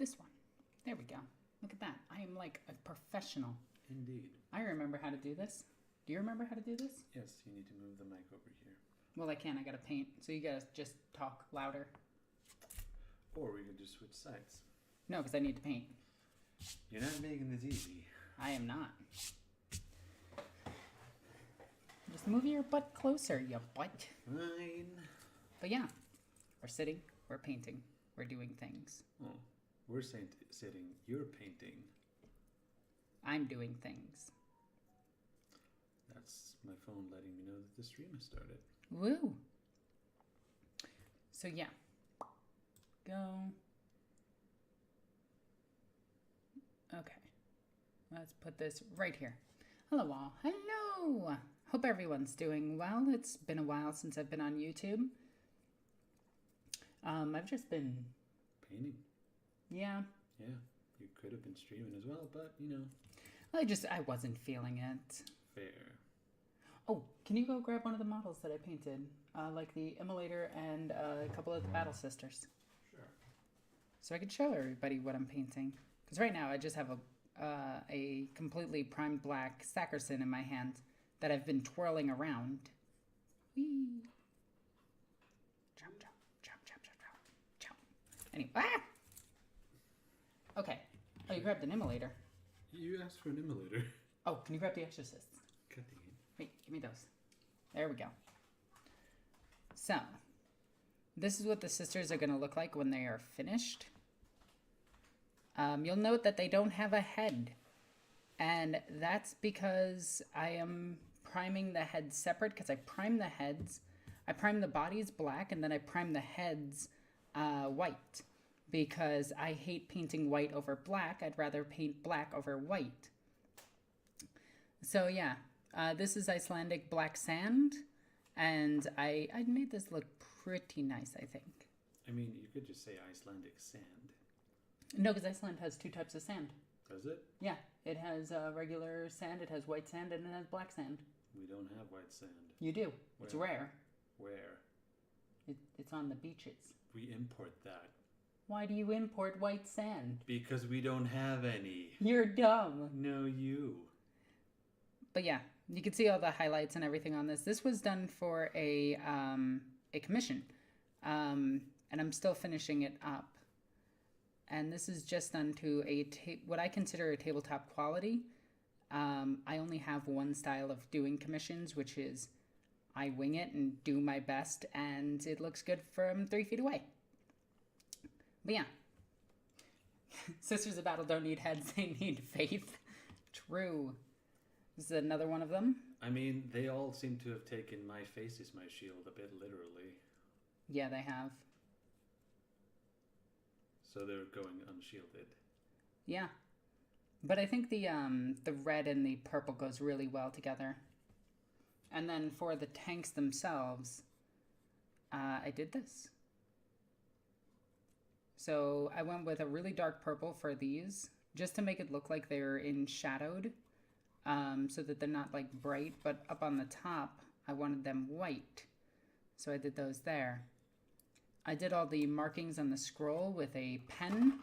this one. There we go. Look at that. I am like a professional. Indeed. I remember how to do this. Do you remember how to do this? Yes, you need to move the mic over here. Well, I can't. I gotta paint. So you gotta just talk louder. Or we could just switch sides. No, because I need to paint. You're not making this easy. I am not. Just move your butt closer, you butt. Fine. But yeah, we're sitting, we're painting, we're doing things. Oh, we're sitting, you're painting. I'm doing things. That's my phone letting me know that the stream has started. Woo! So yeah, go. Okay, let's put this right here. Hello all, hello! Hope everyone's doing well. It's been a while since I've been on YouTube. I've just been... Painting? Yeah. Yeah, you could have been streaming as well, but you know. I wasn't feeling it. Fair. Oh, can you go grab one of the models that I painted? Like the Immolator and a couple of the Battle Sisters. Sure. So I could show everybody what I'm painting. Because right now I just have a completely primed black Sackerson in my hand that I've been twirling around. Whee! Chop, chop, chop, chop, chop, chop, chop. Anyway, ah! Okay. Oh, you grabbed an Immolator. You asked for an Immolator. Oh, can you grab the Exorcists? God dang it. Wait, give me those. There we go. So, this is what the sisters are going to look like when they are finished. You'll note that they don't have a head. And that's because I am priming the heads separate, because I prime the heads. I prime the bodies black, and then I prime the heads white. Because I hate painting white over black. I'd rather paint black over white. So yeah, this is Icelandic black sand. And I made this look pretty nice, I think. I mean, you could just say Icelandic sand. No, because Iceland has two types of sand. Does it? Yeah, it has regular sand, it has white sand, and it has black sand. We don't have white sand. You do. Where? It's rare. Where? It's on the beaches. We import that. Why do you import white sand? Because we don't have any. You're dumb. No, you. But yeah, you can see all the highlights and everything on this. This was done for a commission, and I'm still finishing it up. And this is just done to what I consider a tabletop quality. I only have one style of doing commissions, which is I wing it and do my best, and it looks good from 3 feet away. But yeah, Sisters of Battle don't need heads, they need faith. True. This is another one of them. I mean, they all seem to have taken my face is my shield a bit literally. Yeah, they have. So they're going unshielded. Yeah. But I think the red and the purple goes really well together. And then for the tanks themselves, I did this. So I went with a really dark purple for these, just to make it look like they're in shadowed, so that they're not like bright, but up on the top, I wanted them white. So I did those there. I did all the markings on the scroll with a pen,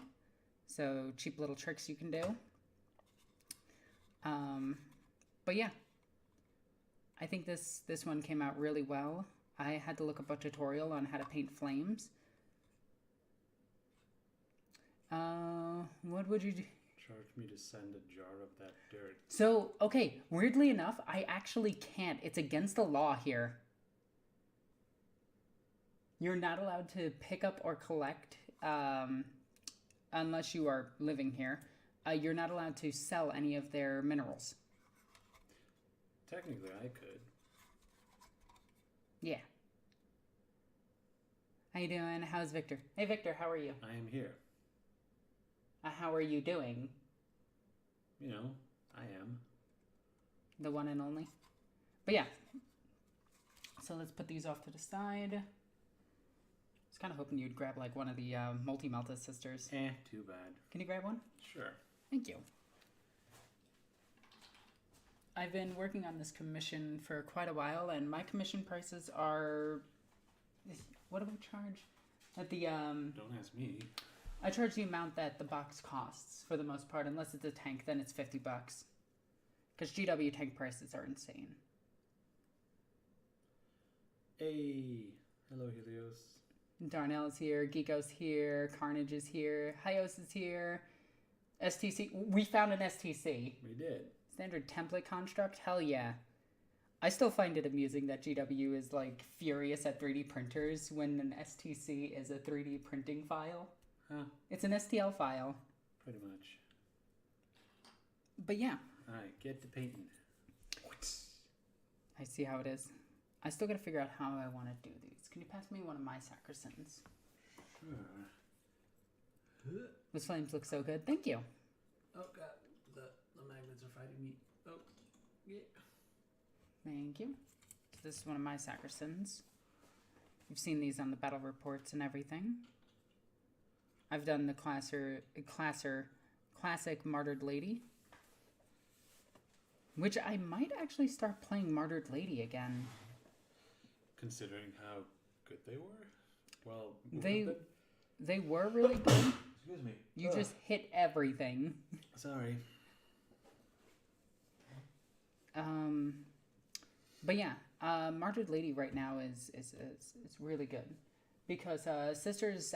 so cheap little tricks you can do. But yeah, I think this one came out really well. I had to look up a tutorial on how to paint flames. What would you do? Charge me to send a jar of that dirt. So, okay, weirdly enough, I actually can't. It's against the law here. You're not allowed to pick up or collect, unless you are living here. You're not allowed to sell any of their minerals. Technically, I could. Yeah. How you doing? How's Victor? Hey, Victor, how are you? I am here. How are you doing? You know, I am. The one and only. But yeah. So let's put these off to the side. I was kind of hoping you'd grab like one of the multi-melta sisters. Too bad. Can you grab one? Sure. Thank you. I've been working on this commission for quite a while, and my commission prices are... What do I charge? At the... Don't ask me. I charge the amount that the box costs for the most part. Unless it's a tank, then it's $50. Because GW tank prices are insane. Hey, hello Helios. Darnell's here, Geeko's here, Carnage is here, Hyos is here, STC. We found an STC. We did. Standard template construct? Hell yeah. I still find it amusing that GW is like furious at 3D printers when an STC is a 3D printing file. Huh. It's an STL file. Pretty much. But yeah. Alright, get to painting. I see how it is. I still gotta figure out how I want to do these. Can you pass me one of my sacrosans? Sure. Those flames look so good. Thank you. Oh god, the magnets are fighting me. Oh, yeah. Thank you. So this is one of my sacrosans. You've seen these on the battle reports and everything. I've done the classic Martyred Lady. Which I might actually start playing Martyred Lady again. Considering how good they were? Well, they were really good. Excuse me. You just hit everything. Sorry. But yeah, Martyred Lady right now is really good because sisters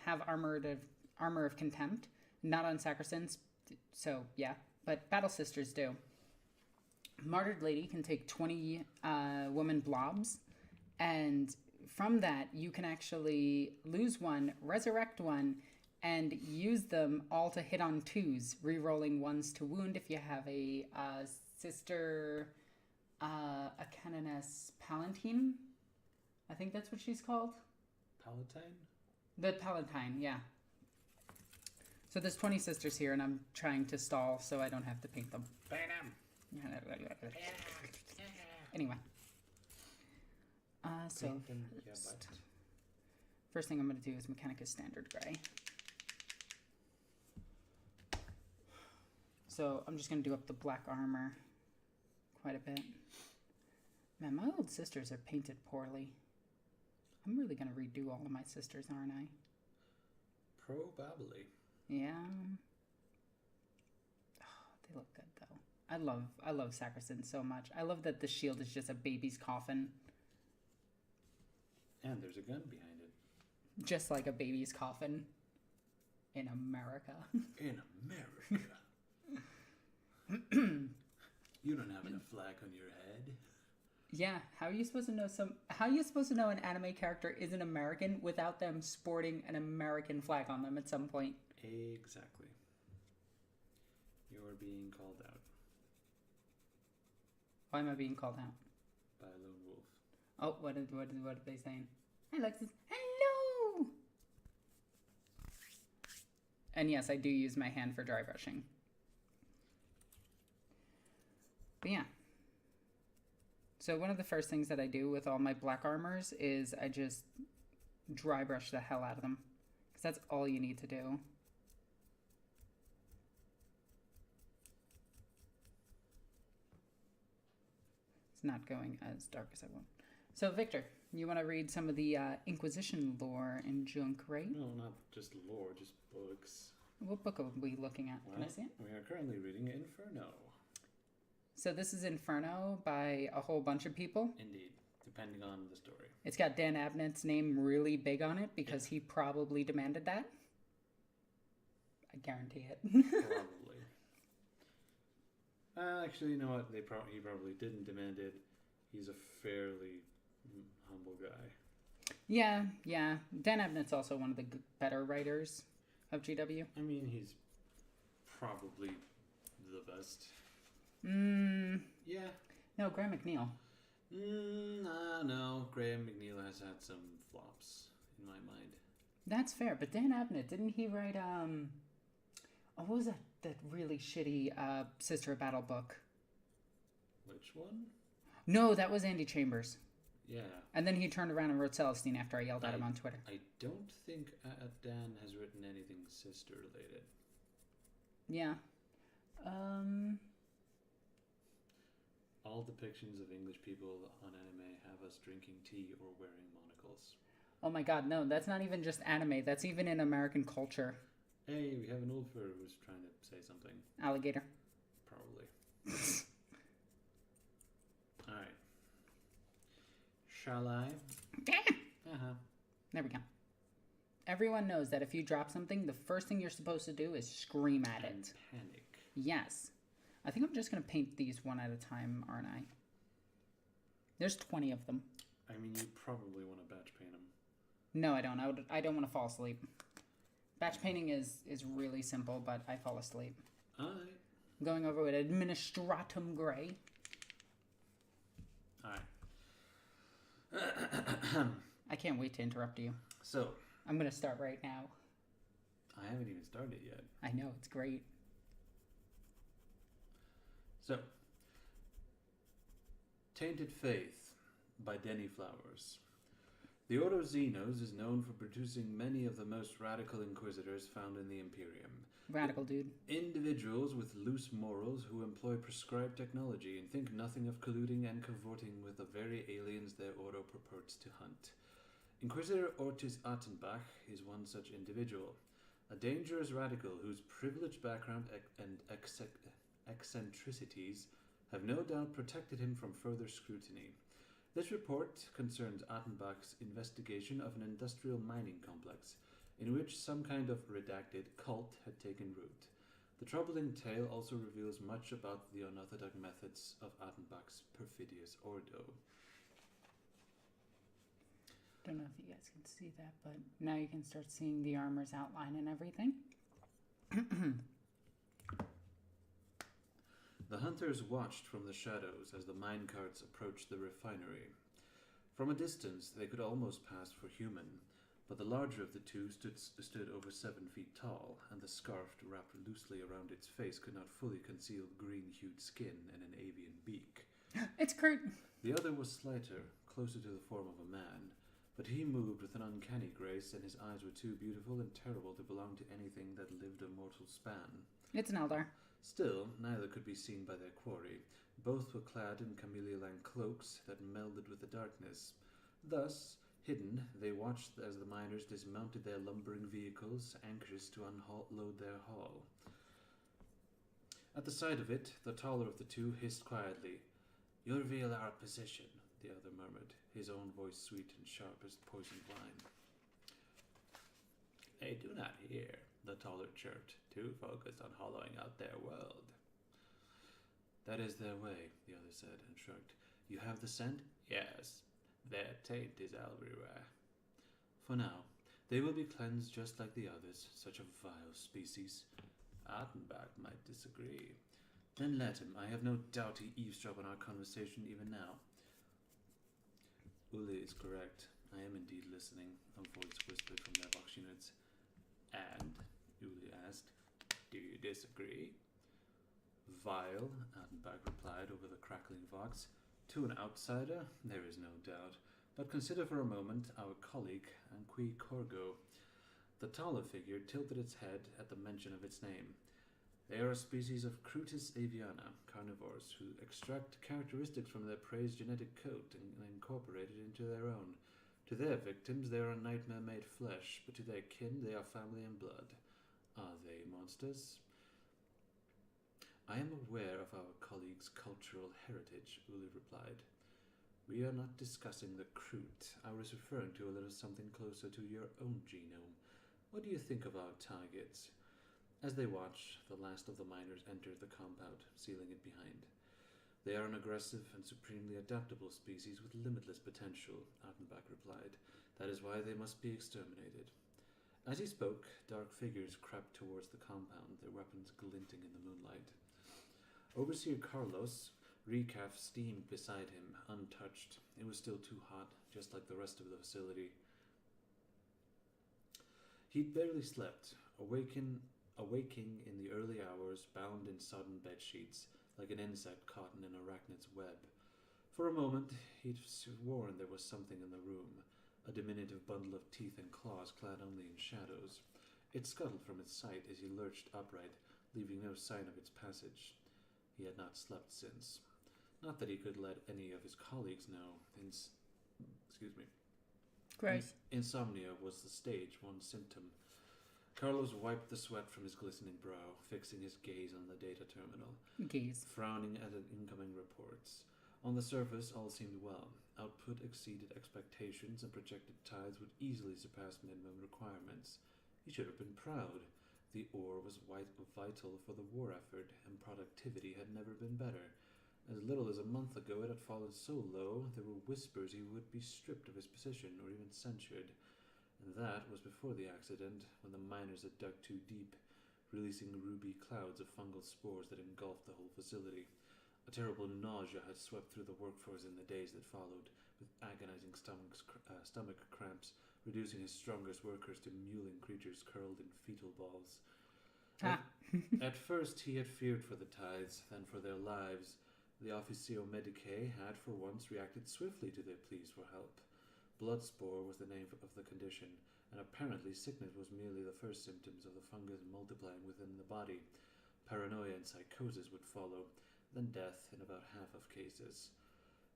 have armor of contempt, not on sacrosans, so yeah, but battle sisters do. Martyred Lady can take 20 woman blobs, and from that you can actually lose one, resurrect one, and use them all to hit on 2s, re-rolling 1s to wound if you have a sister, a Canoness Palatine. I think that's what she's called. Palatine? The Palatine, yeah. So there's 20 sisters here, and I'm trying to stall so I don't have to paint them. Bam! Anyway. So first thing I'm going to do is Mechanicus Standard Gray. So I'm just going to do up the black armor quite a bit. Man, my old sisters are painted poorly. I'm really going to redo all of my sisters, aren't I? Probably. Yeah. Oh, they look good, though. I love Sacrosan so much. I love that the shield is just a baby's coffin. And there's a gun behind it. Just like a baby's coffin. In America. In America. You don't have a flag on your head. Yeah, how are you supposed to know an anime character isn't American without them sporting an American flag on them at some point? Exactly. You're being called out. Why am I being called out? By a lone wolf. Oh, what are they saying? Hi, Alexis. Hello! And yes, I do use my hand for dry brushing. But yeah. So one of the first things that I do with all my black armors is I just dry brush the hell out of them. Because that's all you need to do. It's not going as dark as I want. So Victor, you want to read some of the Inquisition lore and junk, right? No, not just lore, just books. What book are we looking at? Well, Can I see it? We are currently reading Inferno. So this is Inferno by a whole bunch of people. Indeed, depending on the story. It's got Dan Abnett's name really big on it because he probably demanded that. I guarantee it. Probably. Actually, you know what? He probably didn't demand it. He's a fairly humble guy. Yeah. Dan Abnett's also one of the better writers of GW. I mean, he's probably the best. Yeah. No, Graham McNeil. No. Graham McNeil has had some flops in my mind. That's fair, but Dan Abnett, didn't he write, what was that really shitty, Sister of Battle book? Which one? No, that was Andy Chambers. Yeah. And then he turned around and wrote Celestine after I yelled at him on Twitter. I don't think Dan has written anything sister related. Yeah. All depictions of English people on anime have us drinking tea or wearing monocles. Oh my god, no, that's not even just anime. That's even in American culture. Hey, we have an Ulfer who's trying to say something. Alligator. Probably. Alright. Shall I? Uh-huh. There we go. Everyone knows that if you drop something, the first thing you're supposed to do is scream at And it. panic. Yes. I think I'm just going to paint these one at a time, aren't I? There's 20 of them. I mean, you probably want to batch paint them. No, I don't. I don't want to fall asleep. Batch painting is really simple, but I fall asleep. Alright. I'm going over with Administratum Gray. Alright. I can't wait to interrupt you. So, I'm going to start right now. I haven't even started yet. I know, it's great. So, Tainted Faith by Denny Flowers. The Ordo Xenos is known for producing many of the most radical inquisitors found in the Imperium. Radical, dude. Individuals with loose morals who employ prescribed technology and think nothing of colluding and cavorting with the very aliens their Ordo purports to hunt. Inquisitor Ortiz Attenbach is one such individual, a dangerous radical whose privileged background and eccentricities have no doubt protected him from further scrutiny. This report concerns Attenbach's investigation of an industrial mining complex, in which some kind of redacted cult had taken root. The troubling tale also reveals much about the unorthodox methods of Attenbach's perfidious Ordo. Don't know if you guys can see that, but now you can start seeing the armor's outline and everything. The hunters watched from the shadows as the minecarts approached the refinery. From a distance, they could almost pass for human, but the larger of the two stood over 7 feet tall, and the scarf wrapped loosely around its face could not fully conceal green-hued skin and an avian beak. It's Kurt! The other was slighter, closer to the form of a man, but he moved with an uncanny grace, and his eyes were too beautiful and terrible to belong to anything that lived a mortal span. It's an Eldar. Still, neither could be seen by their quarry. Both were clad in chameleon cloaks that melded with the darkness. Thus, hidden, they watched as the miners dismounted their lumbering vehicles, anxious to unload their haul. At the sight of it, the taller of the two hissed quietly. "You reveal our position," the other murmured, his own voice sweet and sharp as poisoned wine. "They do not hear," the taller chirped, too focused on hollowing out their world. "That is their way," the other said, and shrugged. "You have the scent?" "Yes. Their taint is everywhere." "For now. They will be cleansed just like the others, such a vile species." "Attenbach might disagree." "Then let him. I have no doubt he eavesdropped on our conversation even now." "Uli is correct. I am indeed listening," a voice whispered from their box units. "And?" Uli asked. "Do you disagree?" "Vile," Attenbach replied over the crackling vox. "To an outsider, there is no doubt. But consider for a moment our colleague, Anqui Corgo." The taller figure tilted its head at the mention of its name. "They are a species of Crutis aviana, carnivores, who extract characteristics from their prey's genetic code and incorporate it into their own. To their victims, they are nightmare-made flesh, but to their kin, they are family and blood. Are they monsters?" "I am aware of our colleague's cultural heritage," Uli replied. "We are not discussing the Kroot. I was referring to a little something closer to your own genome. What do you think of our targets?" As they watched, the last of the miners entered the compound, sealing it behind. "They are an aggressive and supremely adaptable species with limitless potential," Attenbach replied. "That is why they must be exterminated." As he spoke, dark figures crept towards the compound, their weapons glinting in the moonlight. Overseer Carlos Recaf steamed beside him, untouched. It was still too hot, just like the rest of the facility. He'd barely slept, awaking in the early hours, bound in sodden bedsheets, like an insect caught in an arachnid's web. For a moment, he'd sworn there was something in the room, a diminutive bundle of teeth and claws clad only in shadows. It scuttled from its sight as he lurched upright, leaving no sign of its passage. He had not slept since. Not that he could let any of his colleagues know. Great. Insomnia was the stage one symptom. Carlos wiped the sweat from his glistening brow, fixing his gaze on the data terminal, Gaze. frowning at the incoming reports. On the surface, all seemed well. Output exceeded expectations, and projected tides would easily surpass minimum requirements. He should have been proud. The ore was vital for the war effort, and productivity had never been better. As little as a month ago, it had fallen so low there were whispers he would be stripped of his position or even censured. And that was before the accident, when the miners had dug too deep, releasing ruby clouds of fungal spores that engulfed the whole facility. A terrible nausea had swept through the workforce in the days that followed, with agonizing stomach cramps, reducing his strongest workers to mewling creatures curled in fetal balls. At first he had feared for the tides, then for their lives. The Officio Medicae had for once reacted swiftly to their pleas for help. Blood spore was the name of the condition, and apparently sickness was merely the first symptoms of the fungus multiplying within the body. Paranoia and psychosis would follow, then death in about half of cases.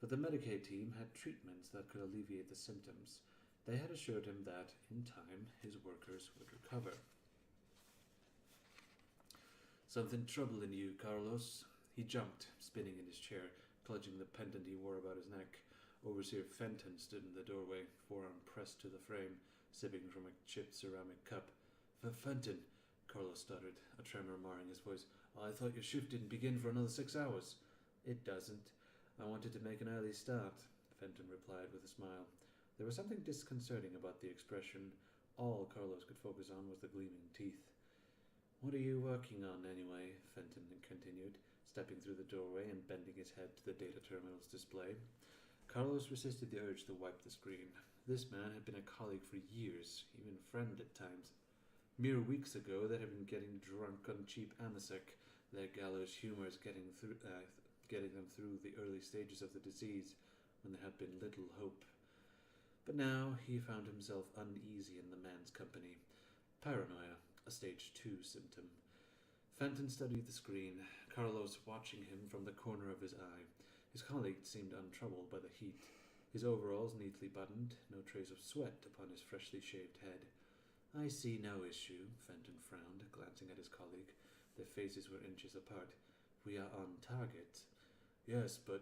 But the Medicaid team had treatments that could alleviate the symptoms. They had assured him that, in time, his workers would recover. Something troubling you, Carlos. He jumped, spinning in his chair, clutching the pendant he wore about his neck. Overseer Fenton stood in the doorway, forearm pressed to the frame, sipping from a chipped ceramic cup. Fenton, Carlos stuttered, a tremor marring his voice. I thought your shift didn't begin for another 6 hours. It doesn't. I wanted to make an early start, Fenton replied with a smile. There was something disconcerting about the expression. All Carlos could focus on was the gleaming teeth. What are you working on, anyway? Fenton continued, stepping through the doorway and bending his head to the data terminal's display. Carlos resisted the urge to wipe the screen. This man had been a colleague for years, even friend at times. Mere weeks ago, they had been getting drunk on cheap amasec, their gallows humours getting them through the early stages of the disease, when there had been little hope. But now he found himself uneasy in the man's company. Paranoia, a stage 2 symptom. Fenton studied the screen, Carlos watching him from the corner of his eye. His colleague seemed untroubled by the heat. His overalls neatly buttoned, no trace of sweat upon his freshly shaved head. I see no issue, Fenton frowned, glancing at his colleague. Their faces were inches apart. We are on target. Yes, but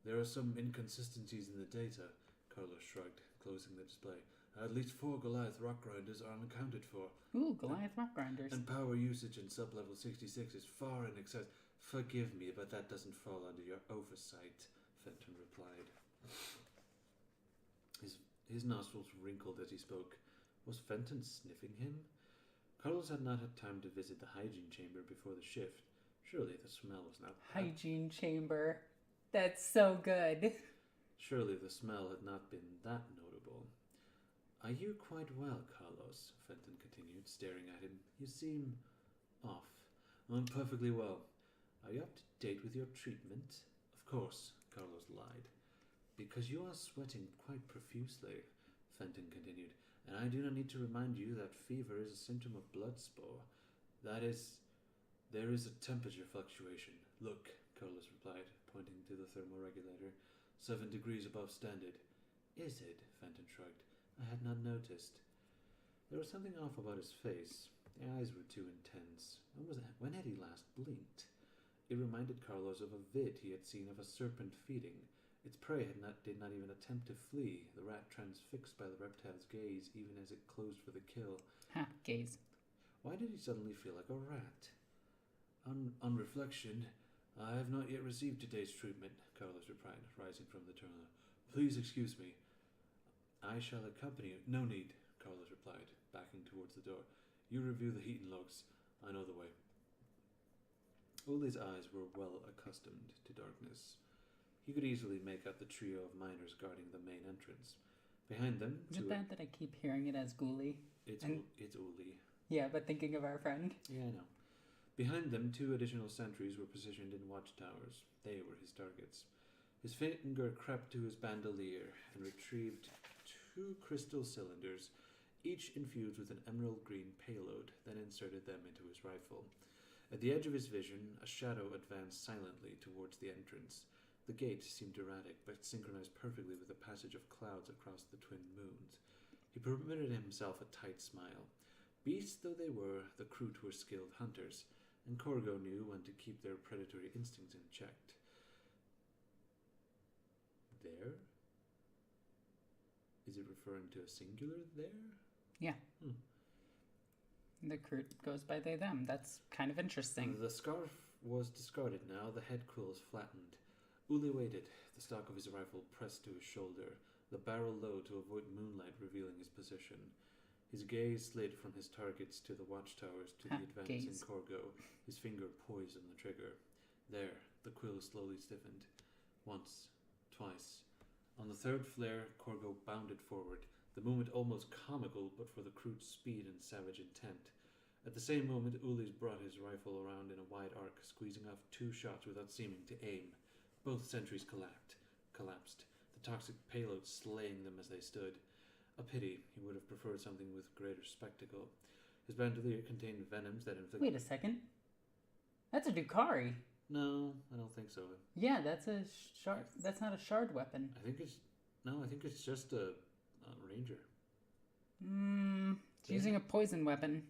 there are some inconsistencies in the data, Carlos shrugged, closing the display. At least 4 Goliath rock grinders are unaccounted for. Ooh, Goliath rock grinders. And power usage in sub-level 66 is far in excess. Forgive me, but that doesn't fall under your oversight, Fenton replied. His nostrils wrinkled as he spoke. Was Fenton sniffing him? Carlos had not had time to visit the hygiene chamber before the shift. Surely the smell was not Hygiene chamber. That's so good. Surely the smell had not been that notable. Are you quite well, Carlos? Fenton continued, staring at him. You seem off. I'm perfectly well. Are you up to date with your treatment? Of course, Carlos lied. Because you are sweating quite profusely, Fenton continued, and I do not need to remind you that fever is a symptom of blood spore. There is a temperature fluctuation. Look, Carlos replied, pointing to the thermoregulator. 7 degrees above standard. Is it? Fenton shrugged. I had not noticed. There was something off about his face. The eyes were too intense. When had he last blinked? It reminded Carlos of a vid he had seen of a serpent feeding. Its prey did not even attempt to flee, the rat transfixed by the reptile's gaze even as it closed for the kill. Ha, gaze. Why did he suddenly feel like a rat? On reflection, I have not yet received today's treatment, Carlos replied, rising from the terminal. Please excuse me. I shall accompany you. No need, Carlos replied, backing towards the door. You review the heating logs. I know the way. Uli's eyes were well accustomed to darkness. He could easily make out the trio of miners guarding the main entrance. Behind them... Is it that I keep hearing it as Ghoulie? It's Uli. Yeah, but thinking of our friend. Yeah, I know. Behind them, 2 additional sentries were positioned in watchtowers. They were his targets. His finger crept to his bandolier and retrieved 2 crystal cylinders, each infused with an emerald green payload, then inserted them into his rifle. At the edge of his vision, a shadow advanced silently towards the entrance. The gate seemed erratic, but synchronized perfectly with the passage of clouds across the twin moons. He permitted himself a tight smile. Beasts though they were, the Kroot were skilled hunters, and Corgo knew when to keep their predatory instincts in check. There? Is it referring to a singular there? Yeah. The Kroot goes by they, them. That's kind of interesting. The scarf was discarded now, the head quills flattened. Uli waited, the stock of his rifle pressed to his shoulder, the barrel low to avoid moonlight revealing his position. His gaze slid from his targets to the watchtowers to the advancing Corgo, his finger poised on the trigger. There, the quill slowly stiffened. Once, twice. On the third flare, Corgo bounded forward, the movement almost comical but for the Kroot's speed and savage intent. At the same moment, Ulis brought his rifle around in a wide arc, squeezing off 2 shots without seeming to aim. Both sentries collapsed, the toxic payload slaying them as they stood. A pity, he would have preferred something with greater spectacle. His bandolier contained venoms that inflicted... Wait a second. That's a Dukari. No, I don't think so. Yeah, that's a shard. That's not a shard weapon. I think it's just a ranger. It's using a poison weapon.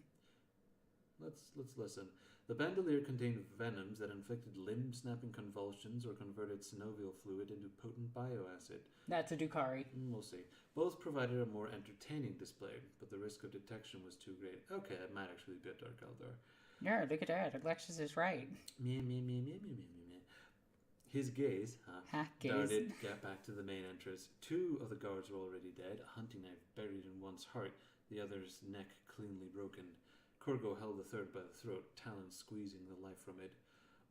Let's listen. The bandolier contained venoms that inflicted limb-snapping convulsions or converted synovial fluid into potent bioacid. That's a Dukari. We'll see. Both provided a more entertaining display, but the risk of detection was too great. Okay, it might actually be a Dark Eldar. Yeah, look at that. Alexis is right. Me. His gaze, darted back to the main entrance. 2 of the guards were already dead, a hunting knife buried in one's heart, the other's neck cleanly broken. Corgo held the third by the throat, talons squeezing the life from it.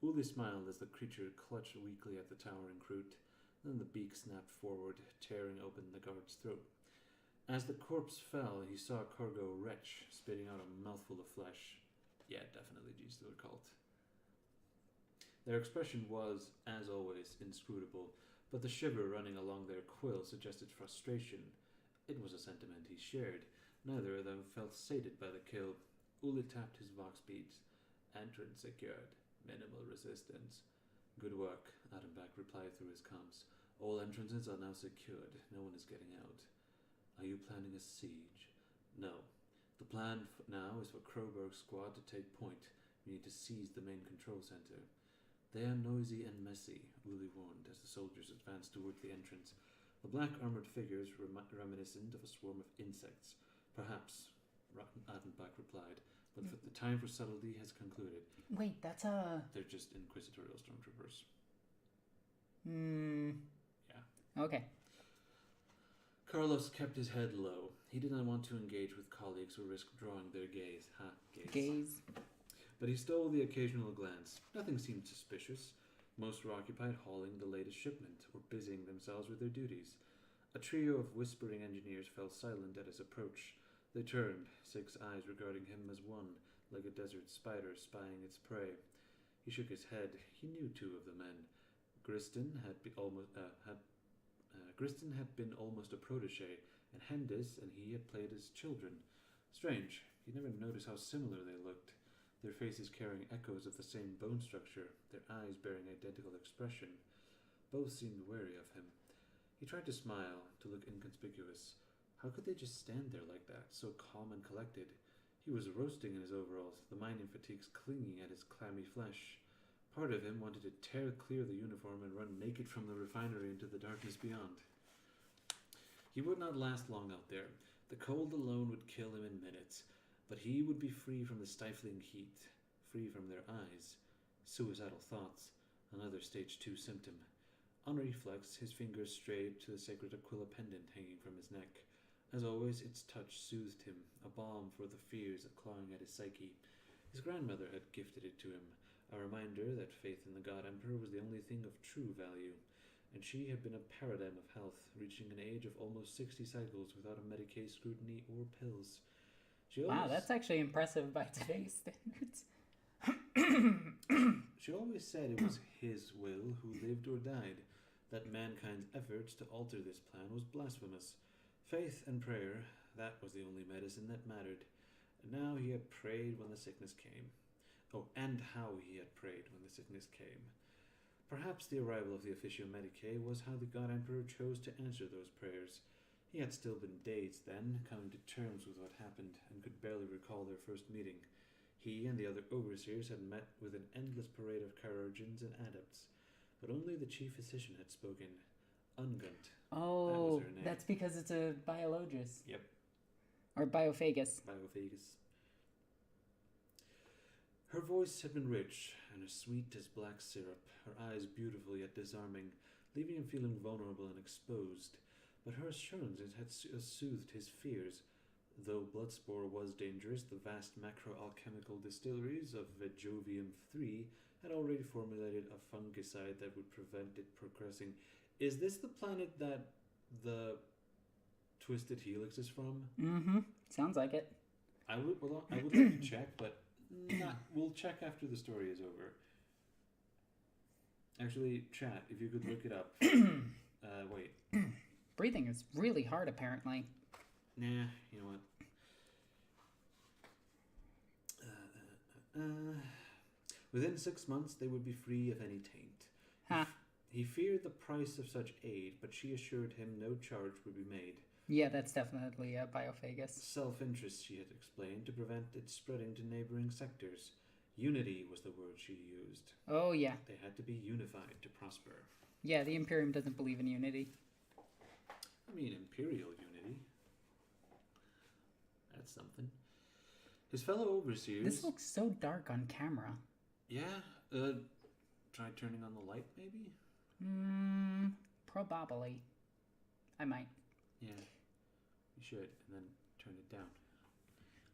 Uli smiled as the creature clutched weakly at the towering Kroot. Then the beak snapped forward, tearing open the guard's throat. As the corpse fell, he saw Corgo retch, spitting out a mouthful of flesh. Yeah, definitely G-Stealer cult. Their expression was, as always, inscrutable, but the shiver running along their quill suggested frustration. It was a sentiment he shared. Neither of them felt sated by the kill. Uli tapped his vox beads. Entrance secured. Minimal resistance. Good work, Adambak replied through his comms. All entrances are now secured. No one is getting out. Are you planning a siege? No. The plan now is for Kroberg's squad to take point. We need to seize the main control center. They are noisy and messy, Uli warned as the soldiers advanced towards the entrance. The black armored figures reminiscent of a swarm of insects. Perhaps, Adambak replied, but the time for subtlety has concluded. Wait, that's a... They're just inquisitorial stormtroopers. Yeah. Okay. Carlos kept his head low. He did not want to engage with colleagues who risked drawing their gaze. Gaze. But he stole the occasional glance. Nothing seemed suspicious. Most were occupied hauling the latest shipment or busying themselves with their duties. A trio of whispering engineers fell silent at his approach. They turned, 6 eyes regarding him as one, like a desert spider spying its prey. He shook his head. He knew 2 of the men. Griston had been almost a protege, and Hendis and he had played as children. Strange, he never noticed how similar they looked. Their faces carrying echoes of the same bone structure, their eyes bearing identical expression. Both seemed wary of him. He tried to smile, to look inconspicuous. How could they just stand there like that, so calm and collected? He was roasting in his overalls, the mining fatigues clinging at his clammy flesh. Part of him wanted to tear clear the uniform and run naked from the refinery into the darkness beyond. He would not last long out there. The cold alone would kill him in minutes, but he would be free from the stifling heat, free from their eyes. Suicidal thoughts, another stage 2 symptom. On reflex, his fingers strayed to the sacred Aquila pendant hanging from his neck. As always, its touch soothed him, a balm for the fears clawing at his psyche. His grandmother had gifted it to him, a reminder that faith in the God Emperor was the only thing of true value, and she had been a paradigm of health, reaching an age of almost 60 cycles without a Medicaid scrutiny or pills. Wow, that's actually impressive by today's standards. She always said it was his will who lived or died, that mankind's efforts to alter this plan was blasphemous. Faith and prayer, that was the only medicine that mattered. And now he had prayed when the sickness came. Oh, and how he had prayed when the sickness came. Perhaps the arrival of the Officio Medicae was how the God Emperor chose to answer those prayers. He had still been dazed then, coming to terms with what happened, and could barely recall their first meeting. He and the other overseers had met with an endless parade of chirurgeons and adepts, but only the chief physician had spoken. Ungunt. Oh, That was her name. that's because it's a biologist. Yep. Or biophagus. Biophagus. Her voice had been rich and as sweet as black syrup, her eyes beautiful yet disarming, leaving him feeling vulnerable and exposed. But her assurances had soothed his fears. Though Bloodspore was dangerous, the vast macro-alchemical distilleries of Vejovium-3 had already formulated a fungicide that would prevent it progressing. Is this the planet that the Twisted Helix is from? Mm-hmm. Sounds like it. I would like to check, but we'll check after the story is over. Actually, chat, if you could look it up. Wait. Breathing is really hard, apparently. Nah, you know what? Within 6 months, they would be free of any taint. Huh. He feared the price of such aid, but she assured him no charge would be made. Yeah, that's definitely a biophagus. Self-interest, she had explained, to prevent it spreading to neighboring sectors. Unity was the word she used. Oh, yeah. They had to be unified to prosper. Yeah, the Imperium doesn't believe in unity. I mean, imperial unity. That's something. His fellow overseers... This looks so dark on camera. Yeah? Try turning on the light, maybe? Probably. I might. Yeah. You should. And then turn it down.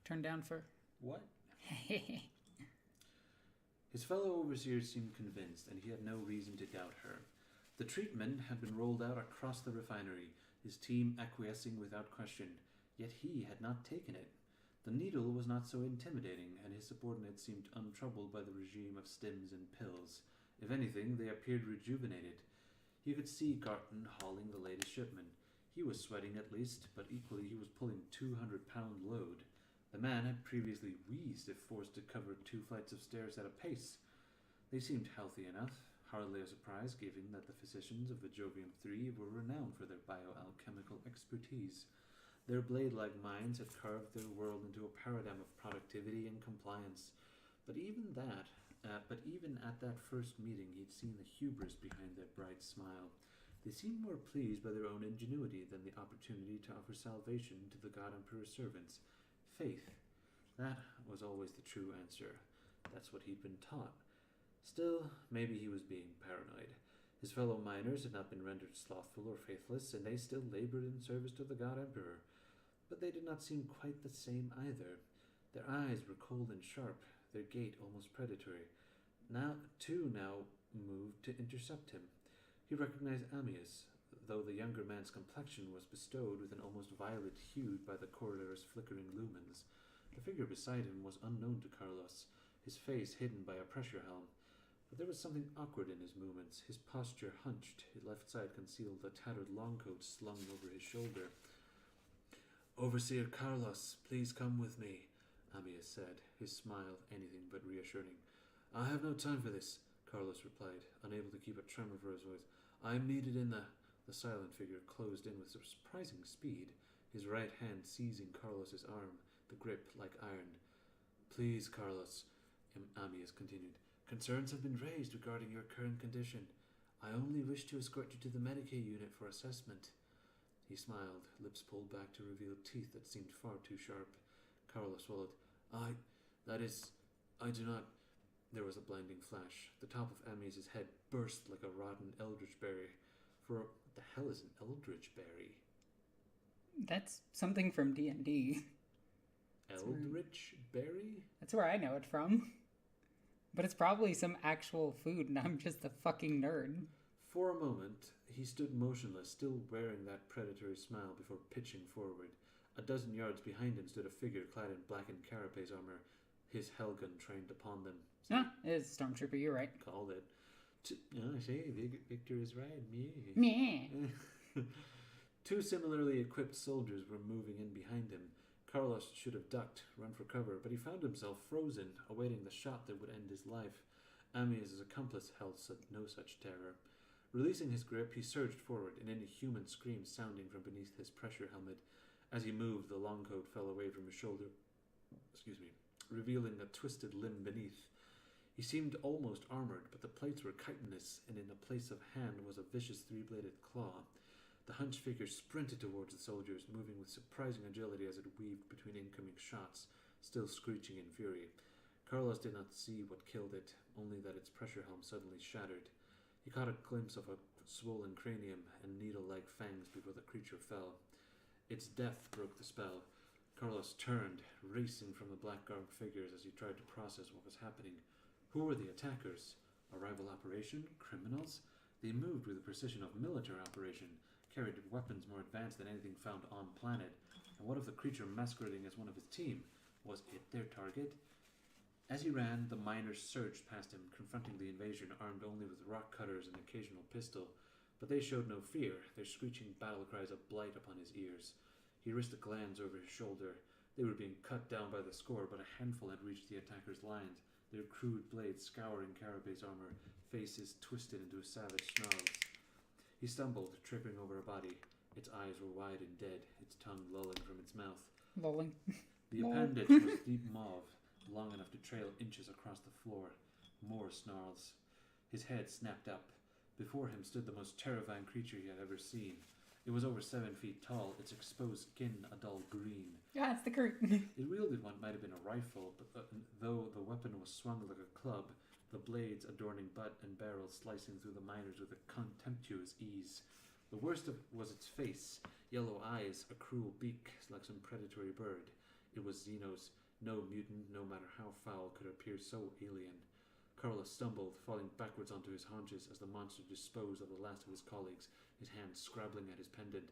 Turn down for... What? His fellow overseers seemed convinced, and he had no reason to doubt her. The treatment had been rolled out across the refinery, his team acquiescing without question, yet he had not taken it. The needle was not so intimidating, and his subordinates seemed untroubled by the regime of stims and pills. If anything, they appeared rejuvenated. He could see Garton hauling the latest shipment. He was sweating at least, but equally he was pulling 200-pound load. The man had previously wheezed if forced to cover 2 flights of stairs at a pace. They seemed healthy enough, hardly a surprise given that the physicians of Vejovium-3 were renowned for their bioalchemical expertise. Their blade-like minds had carved their world into a paradigm of productivity and compliance. But even at that first meeting, he'd seen the hubris behind their bright smile. They seemed more pleased by their own ingenuity than the opportunity to offer salvation to the God Emperor's servants. Faith. That was always the true answer. That's what he'd been taught. Still, maybe he was being paranoid. His fellow miners had not been rendered slothful or faithless, and they still labored in service to the God Emperor. But they did not seem quite the same either. Their eyes were cold and sharp, their gait almost predatory. Two now moved to intercept him. He recognized Ammius, though the younger man's complexion was bestowed with an almost violet hue by the corridor's flickering lumens. The figure beside him was unknown to Carlos, his face hidden by a pressure helm. But there was something awkward in his movements, his posture hunched, his left side concealed a tattered longcoat slung over his shoulder. "Overseer Carlos, please come with me," Ammius said, his smile anything but reassuring. "I have no time for this," Carlos replied, unable to keep a tremor for his voice. "I am needed in the..." The silent figure closed in with surprising speed, his right hand seizing Carlos's arm, the grip like iron. "Please, Carlos," Ammius continued. "Concerns have been raised regarding your current condition. I only wish to escort you to the Medicaid unit for assessment." He smiled, lips pulled back to reveal teeth that seemed far too sharp. Carlos swallowed. I do not... There was a blinding flash. The top of Ammius' head burst like a rotten eldritch berry. What the hell is an eldritch berry? That's something from D&D. Eldritch berry? That's where I know it from. But it's probably some actual food, and I'm just a fucking nerd. For a moment, he stood motionless, still wearing that predatory smile before pitching forward. A dozen yards behind him stood a figure clad in blackened carapace armor, his hellgun trained upon them. It's Stormtrooper, you're right. Called it. Victor is right. Meh. 2 similarly equipped soldiers were moving in behind him. Carlos should have ducked, run for cover, but he found himself frozen, awaiting the shot that would end his life. Ammius' accomplice held no such terror. Releasing his grip, he surged forward, an inhuman scream sounding from beneath his pressure helmet. As he moved, the long coat fell away from his shoulder, revealing a twisted limb beneath. He seemed almost armored, but the plates were chitinous, and in a place of hand was a vicious three-bladed claw. The hunched figure sprinted towards the soldiers, moving with surprising agility as it weaved between incoming shots, still screeching in fury. Carlos did not see what killed it, only that its pressure helm suddenly shattered. He caught a glimpse of a swollen cranium and needle-like fangs before the creature fell. Its death broke the spell. Carlos turned, racing from the black-garbed figures as he tried to process what was happening. Who were the attackers? A rival operation? Criminals? They moved with the precision of military operation, carried weapons more advanced than anything found on planet. And what of the creature masquerading as one of his team? Was it their target? As he ran, the miners surged past him, confronting the invasion armed only with rock cutters and occasional pistol. But they showed no fear, their screeching battle cries of blight upon his ears. He risked a glance over his shoulder. They were being cut down by the score, but a handful had reached the attackers' lines, their crude blades scouring Carabay's armor, faces twisted into savage snarls. He stumbled, tripping over a body. Its eyes were wide and dead, its tongue lolling from its mouth. Lolling. The appendage was deep mauve, long enough to trail inches across the floor. More snarls. His head snapped up. Before him stood the most terrifying creature he had ever seen. It was over 7 feet tall, its exposed skin a dull green. Yeah, it's the curtain. It wielded what might have been a rifle, but though the weapon was swung like a club, the blades adorning butt and barrel slicing through the miners with a contemptuous ease. The worst of it was its face, yellow eyes, a cruel beak like some predatory bird. It was Xeno's. No mutant, no matter how foul, could appear so alien. Carlos stumbled, falling backwards onto his haunches as the monster disposed of the last of his colleagues, his hand scrabbling at his pendant.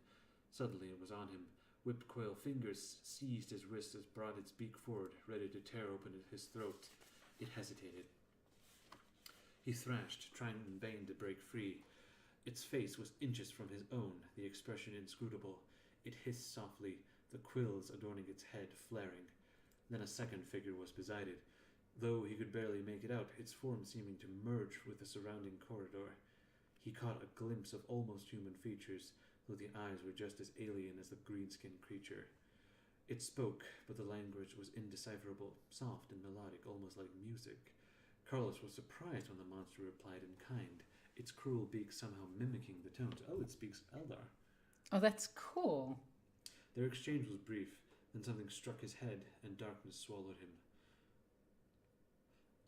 Suddenly it was on him. Whipped quail fingers seized his wrist as brought its beak forward, ready to tear open his throat. It hesitated. He thrashed, trying in vain to break free. Its face was inches from his own, the expression inscrutable. It hissed softly, the quills adorning its head flaring. Then a second figure was beside it, though he could barely make it out, its form seeming to merge with the surrounding corridor. He caught a glimpse of almost human features, though the eyes were just as alien as the green-skinned creature. It spoke, but the language was indecipherable, soft and melodic, almost like music. Carlos was surprised when the monster replied in kind, its cruel beak somehow mimicking the tones. Oh, it speaks Eldar. Oh, that's cool. Their exchange was brief, then something struck his head, and darkness swallowed him.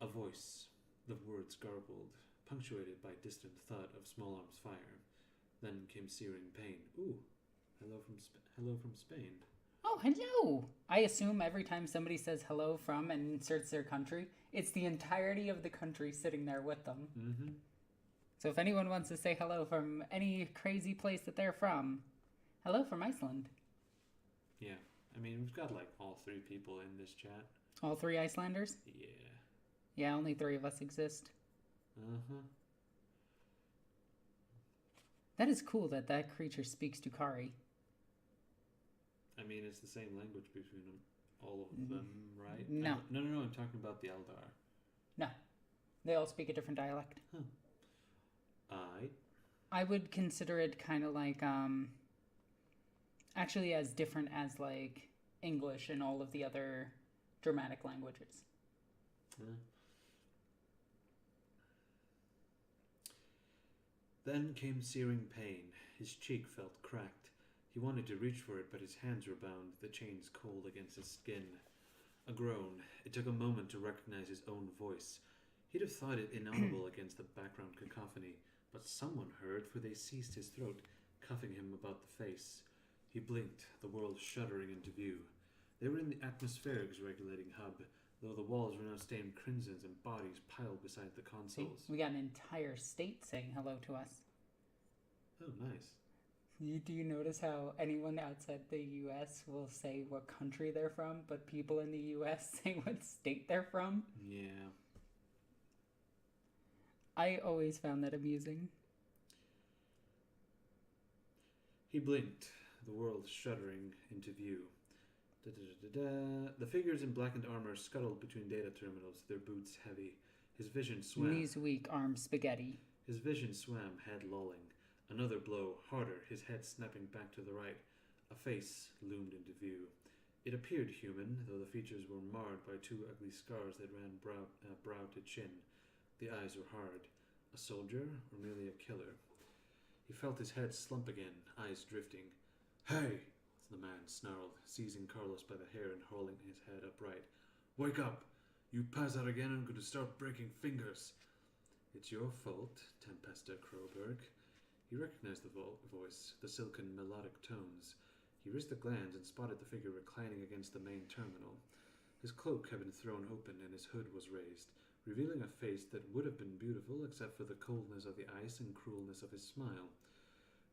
A voice, the words garbled, punctuated by distant thud of small arms fire. Then came searing pain. Ooh, hello from Spain. Oh, hello! I assume every time somebody says hello from and inserts their country, it's the entirety of the country sitting there with them. Mm-hmm. So if anyone wants to say hello from any crazy place that they're from, hello from Iceland. Yeah, I mean, we've got like all 3 people in this chat. All 3 Icelanders? Yeah. Yeah, only 3 of us exist. Uh-huh. That is cool that that creature speaks Tukari. I mean, it's the same language between them, all of them, right? No. No, I'm talking about the Eldar. No. They all speak a different dialect. Huh. I would consider it kind of like, actually as different as, like, English and all of the other Germanic languages. Huh. Then came searing pain. His cheek felt cracked. He wanted to reach for it, but his hands were bound, the chains cold against his skin. A groan. It took a moment to recognize his own voice. He'd have thought it inaudible against the background cacophony, but someone heard, for they seized his throat, cuffing him about the face. He blinked, the world shuddering into view. They were in the atmospherics regulating hub, though the walls were now stained crimsons and bodies piled beside the consoles. See, we got an entire state saying hello to us. Oh, nice. Do you notice how anyone outside the U.S. will say what country they're from, but people in the U.S. say what state they're from? Yeah. I always found that amusing. He blinked, the world shuddering into view. Da-da-da-da-da. The figures in blackened armor scuttled between data terminals, their boots heavy. His vision swam. Knees weak, arms spaghetti. His vision swam, head lolling. Another blow, harder, his head snapping back to the right. A face loomed into view. It appeared human, though the features were marred by two ugly scars that ran brow to chin. The eyes were hard. A soldier, or merely a killer? He felt his head slump again, eyes drifting. "Hey!" the man snarled, seizing Carlos by the hair and hurling his head upright. "Wake up! You pass out again, I'm going to start breaking fingers." "It's your fault, Tempesta Crowberg." He recognized the voice, the silken, melodic tones. He risked a glance and spotted the figure reclining against the main terminal. His cloak had been thrown open and his hood was raised, revealing a face that would have been beautiful except for the coldness of the ice and cruelness of his smile.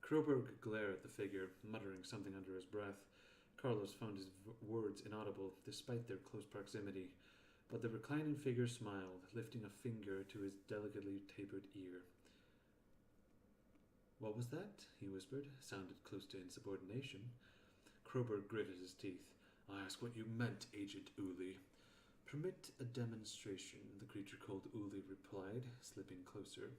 Crowberg glared at the figure, muttering something under his breath. Carlos found his words inaudible, despite their close proximity, but the reclining figure smiled, lifting a finger to his delicately tapered ear. "What was that?" he whispered, sounded close to insubordination. Crowberg gritted his teeth. "I ask what you meant, Agent Uli." "Permit a demonstration," the creature called Uli replied, slipping closer.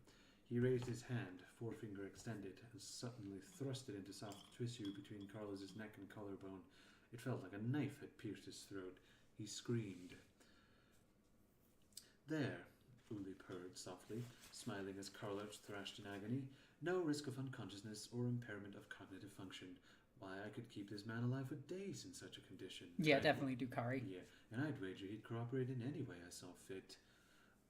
He raised his hand, forefinger extended, and suddenly thrust it into soft tissue between Carlos's neck and collarbone. It felt like a knife had pierced his throat. He screamed. "There," Uli purred softly, smiling as Carlos thrashed in agony. "No risk of unconsciousness or impairment of cognitive function. Why, I could keep this man alive for days in such a condition." Yeah, definitely Dukari. Yeah, and I'd wager he'd cooperate in any way I saw fit.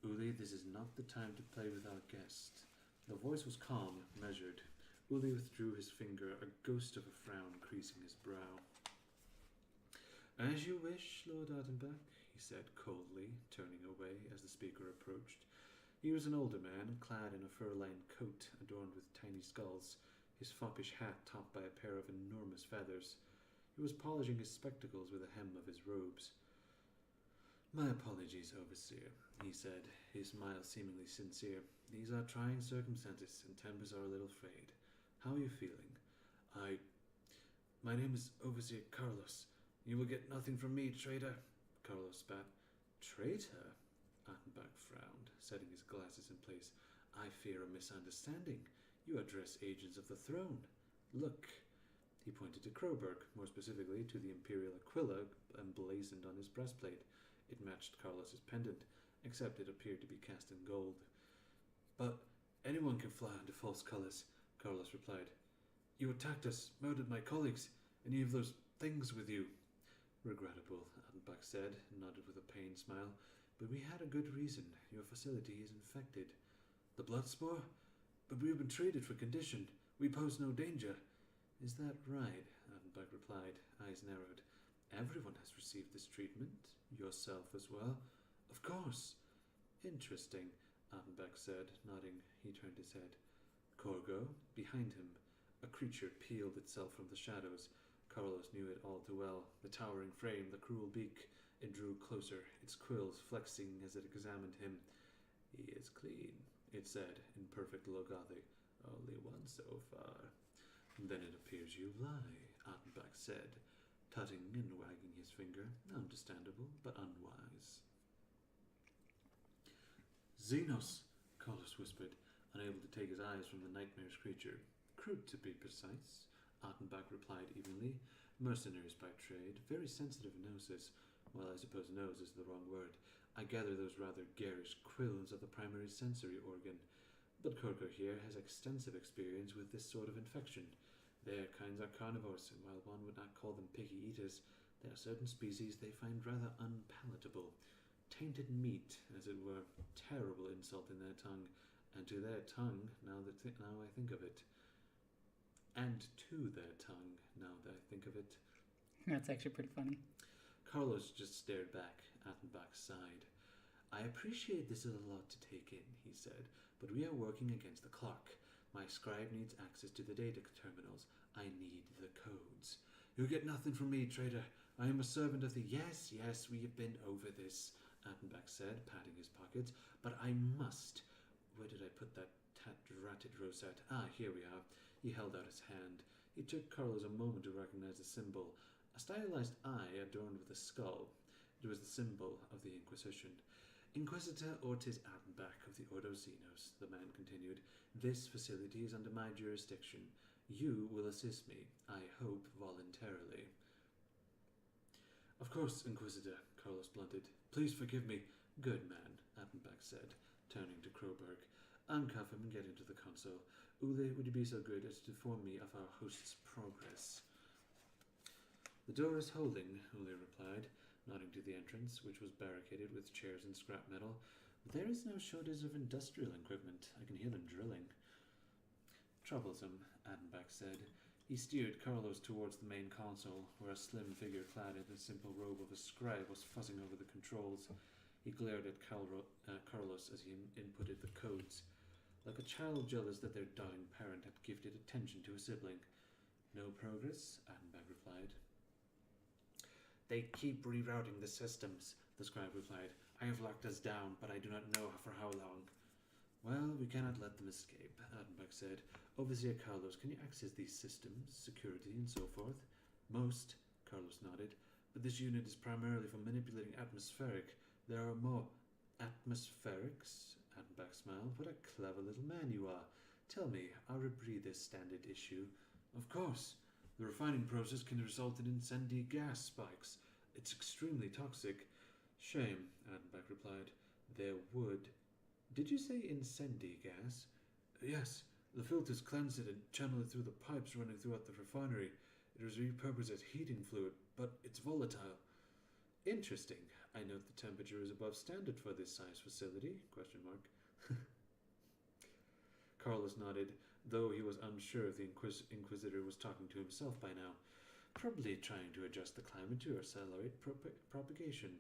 "Uli, this is not the time to play with our guest." The voice was calm, measured. Uli withdrew his finger, a ghost of a frown creasing his brow. "As you wish, Lord Attenbach," he said coldly, turning away as the speaker approached. He was an older man, clad in a fur-lined coat adorned with tiny skulls, his foppish hat topped by a pair of enormous feathers. He was polishing his spectacles with the hem of his robes. "My apologies, Overseer," he said, his smile seemingly sincere. "These are trying circumstances, and tempers are a little frayed. How are you feeling?" My name is Overseer Carlos. You will get nothing from me, traitor," Carlos spat. "Traitor?" Attenbach frowned, setting his glasses in place. "I fear a misunderstanding. You address agents of the throne. Look." He pointed to Crowberg, more specifically to the Imperial Aquila emblazoned on his breastplate. It matched Carlos's pendant, except it appeared to be cast in gold. "But anyone can fly under false colors," Carlos replied. "You attacked us, murdered my colleagues, and you have those things with you." "Regrettable," Attenbach said, nodded with a pained smile. "But we had a good reason. Your facility is infected." "The blood spore? But we have been treated for condition. We pose no danger." "Is that right?" Attenbach replied, eyes narrowed. "Everyone has received this treatment. Yourself as well." "Of course." "Interesting," Attenbach said, nodding. He turned his head. Corgo, behind him. A creature peeled itself from the shadows. Carlos knew it all too well. The towering frame, the cruel beak. It drew closer, its quills flexing as it examined him. "He is clean," it said, in perfect Logothic. "Only one so far." "Then it appears you lie," Attenbach said, tutting and wagging his finger. "Understandable, but unwise." "Xenos," Carlos whispered, unable to take his eyes from the nightmare's creature. "Crude, to be precise," Attenbach replied evenly. "Mercenaries by trade, very sensitive noses. Well, I suppose nose is the wrong word. I gather those rather garish quills of the primary sensory organ. But Corgo here has extensive experience with this sort of infection. Their kinds are carnivores, and while one would not call them picky eaters, there are certain species they find rather unpalatable. Tainted meat, as it were, terrible insult in their tongue, and to their tongue, now I think of it. And to their tongue, now that I think of it." That's actually pretty funny. Carlos just stared back. Attenbach sighed. "I appreciate this is a lot to take in," he said, "but we are working against the clock. My scribe needs access to the data terminals. I need the codes." "You get nothing from me, traitor. I am a servant of the—" Yes, we have been over this," Attenbach said, patting his pockets. "But I must— Where did I put that ratted rosette? Here we are." He held out his hand. It took Carlos a moment to recognize the symbol. A stylized eye adorned with a skull. It was the symbol of the Inquisition. Inquisitor Ortiz Attenbach of the Ordo Xenos, the man continued. This facility is under my jurisdiction. You will assist me, I hope voluntarily. Of course, Inquisitor, Carlos blunted. Please forgive me. Good man, Attenbach said, turning to Kroberg. Uncuff him and get into the console. Ule, would you be so good as to inform me of our host's progress? The door is holding, Ule replied, nodding to the entrance, which was barricaded with chairs and scrap metal. There is no shortage of industrial equipment. I can hear them drilling. Troublesome, Attenbach said. He steered Carlos towards the main console, where a slim figure clad in the simple robe of a scribe was fussing over the controls. He glared at Carlos as he inputted the codes. Like a child jealous that their doting parent had gifted attention to a sibling. No progress, Attenbach replied. They keep rerouting the systems, the scribe replied. I have locked us down, but I do not know for how long. Well, we cannot let them escape, Attenbach said. Overseer Carlos, can you access these systems, security, and so forth? Most, Carlos nodded, but this unit is primarily for manipulating atmospheric. There are more atmospherics, Attenbach smiled. What a clever little man you are. Tell me, are rebreathers standard issue? Of course. The refining process can result in incendiary gas spikes. It's extremely toxic. Shame, Attenbach replied. There would. Did you say incendiary gas? Yes. The filters cleanse it and channel it through the pipes running throughout the refinery. It is repurposed as heating fluid, but it's volatile. Interesting. I note the temperature is above standard for this size facility? ? Carlos nodded, though he was unsure if the Inquisitor was talking to himself by now. Probably trying to adjust the climate to accelerate propagation,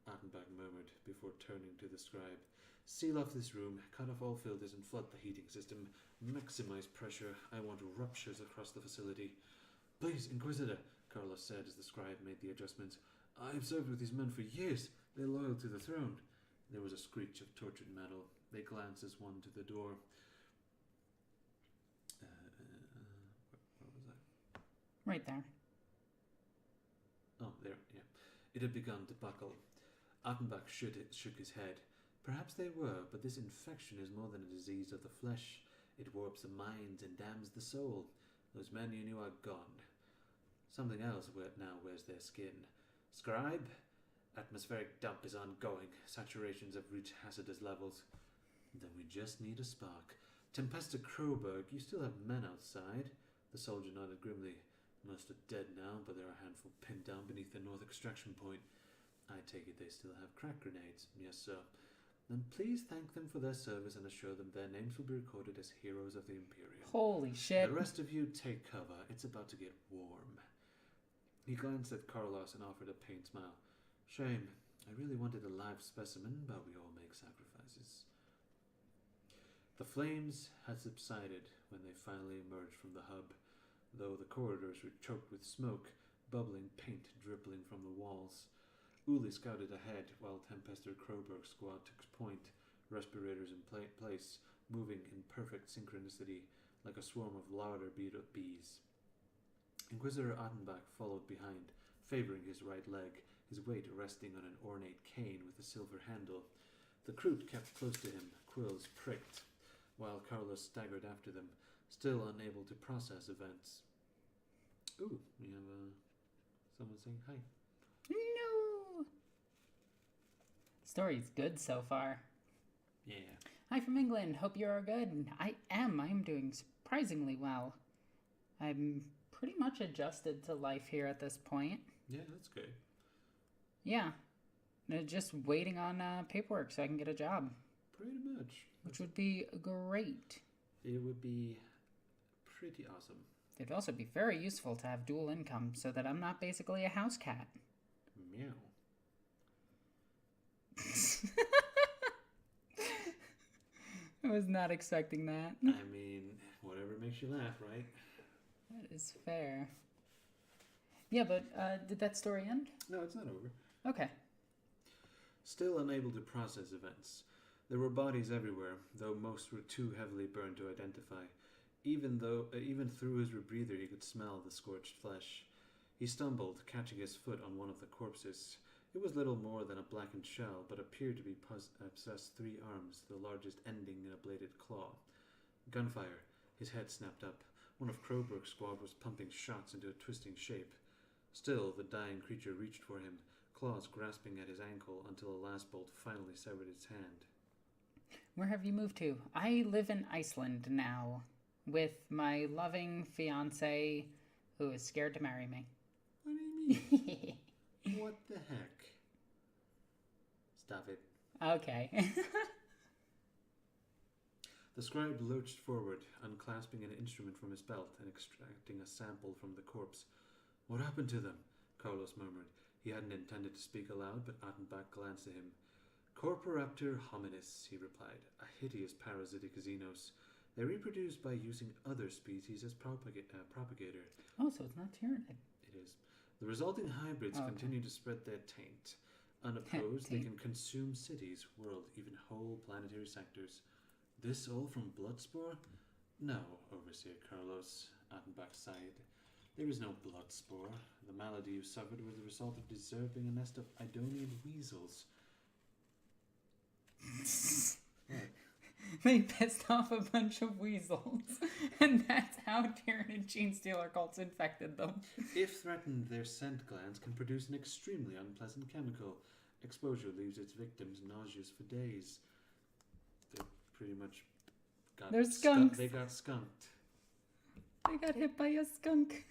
Attenbach murmured before turning to the scribe. Seal off this room, cut off all filters and flood the heating system. Maximize pressure. I want ruptures across the facility. Please, Inquisitor, Carlos said as the scribe made the adjustments. I have served with these men for years. They're loyal to the throne. There was a screech of tortured metal. They glanced as one to the door. Where was I? Right there. Oh, there, yeah. It had begun to buckle. Attenbach shook his head. Perhaps they were, but this infection is more than a disease of the flesh. It warps the mind and damns the soul. Those men you knew are gone. Something else now wears their skin. Scribe? Atmospheric dump is ongoing. Saturations have reached hazardous levels. Then we just need a spark. Tempesta Kroberg, you still have men outside? The soldier nodded grimly. Most are dead now, but there are a handful pinned down beneath the north extraction point. I take it they still have crack grenades. Yes, sir. Then please thank them for their service and assure them their names will be recorded as heroes of the Imperium. Holy shit. The rest of you take cover. It's about to get warm. He glanced at Carlos and offered a pained smile. Shame. I really wanted a live specimen, but we all make sacrifices. The flames had subsided when they finally emerged from the hub, though the corridors were choked with smoke, bubbling paint dripping from the walls. Uli scouted ahead while Tempester Kroberg's squad took point, respirators in place, moving in perfect synchronicity like a swarm of louder bees. Inquisitor Attenbach followed behind, favoring his right leg, his weight resting on an ornate cane with a silver handle. The Kroot kept close to him, quills pricked, while Carlos staggered after them, still unable to process events. Ooh, we have someone saying hi. No! Story's good so far. Yeah. Hi from England. Hope you are good. I am doing surprisingly well. I'm pretty much adjusted to life here at this point. Yeah, that's good. Yeah. Just waiting on paperwork so I can get a job. Pretty much. Which would be great. It would be pretty awesome. It'd also be very useful to have dual income so that I'm not basically a house cat. Meow. I was not expecting that. I mean, whatever makes you laugh, right? That is fair. Yeah, but did that story end? No, it's not over. Okay. Still unable to process events. There were bodies everywhere, though most were too heavily burned to identify. Even through his rebreather, he could smell the scorched flesh. He stumbled, catching his foot on one of the corpses. It was little more than a blackened shell, but appeared to possess 3 arms, the largest ending in a bladed claw. Gunfire. His head snapped up. One of Crowbrook's squad was pumping shots into a twisting shape. Still, the dying creature reached for him, claws grasping at his ankle until a last bolt finally severed its hand. Where have you moved to? I live in Iceland now, with my loving fiance, who is scared to marry me. What do you mean? What the heck? Stop it. Okay. The scribe lurched forward, unclasping an instrument from his belt and extracting a sample from the corpse. What happened to them? Carlos murmured. He hadn't intended to speak aloud, but Attenbach glanced at him. Corporaptor hominis, he replied, a hideous parasitic xenos. They reproduce by using other species as propagator. Oh, so it's not Tyranid. It is. The resulting hybrids continue to spread their taint. Unopposed, they can consume cities, world, even whole planetary sectors. This all from Bloodspore? No, Overseer Carlos, Attenbach sighed. There is no Bloodspore. The malady you suffered was the result of deserving a nest of Idonian weasels. What? They pissed off a bunch of weasels, and that's how Tyranid gene stealer cults infected them. If threatened, their scent glands can produce an extremely unpleasant chemical. Exposure leaves its victims nauseous for days. They pretty much got They're skunks. They got skunked. They got hit by a skunk.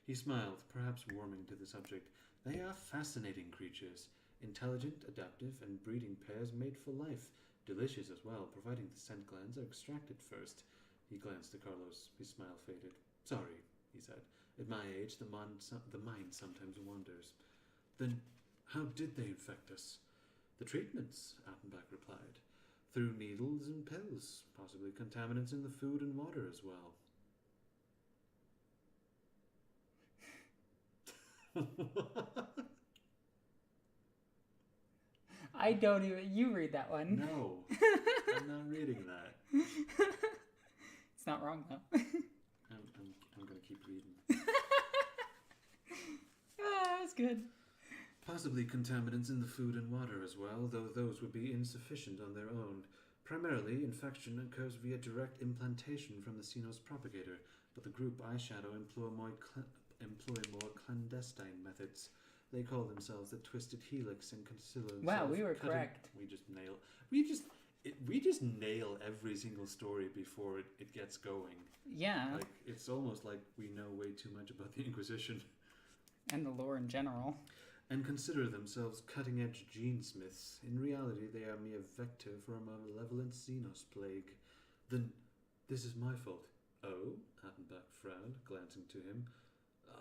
He smiled, perhaps warming to the subject. They are fascinating creatures. Intelligent, adaptive, and breeding pairs made for life. Delicious as well, providing the scent glands are extracted first. He glanced at Carlos. His smile faded. Sorry, he said. At my age, the mind sometimes wanders. Then how did they infect us? The treatments, Attenbach replied. Through needles and pills, possibly contaminants in the food and water as well. I don't even... You read that one. No, I'm not reading that. It's not wrong, though. I'm going to keep reading. That was good. Possibly contaminants in the food and water as well, though those would be insufficient on their own. Primarily, infection occurs via direct implantation from the Xenos propagator, but the group Eyeshadow employ more clandestine methods. They call themselves the Twisted Helix and consider themselves... Wow, we were correct. We just nail every single story before it gets going. Yeah. Like, it's almost like we know way too much about the Inquisition. And the lore in general. And consider themselves cutting-edge genesmiths. In reality, they are mere vector for a malevolent Xenos plague. Then, this is my fault. Oh? Attenbach frowned, glancing to him.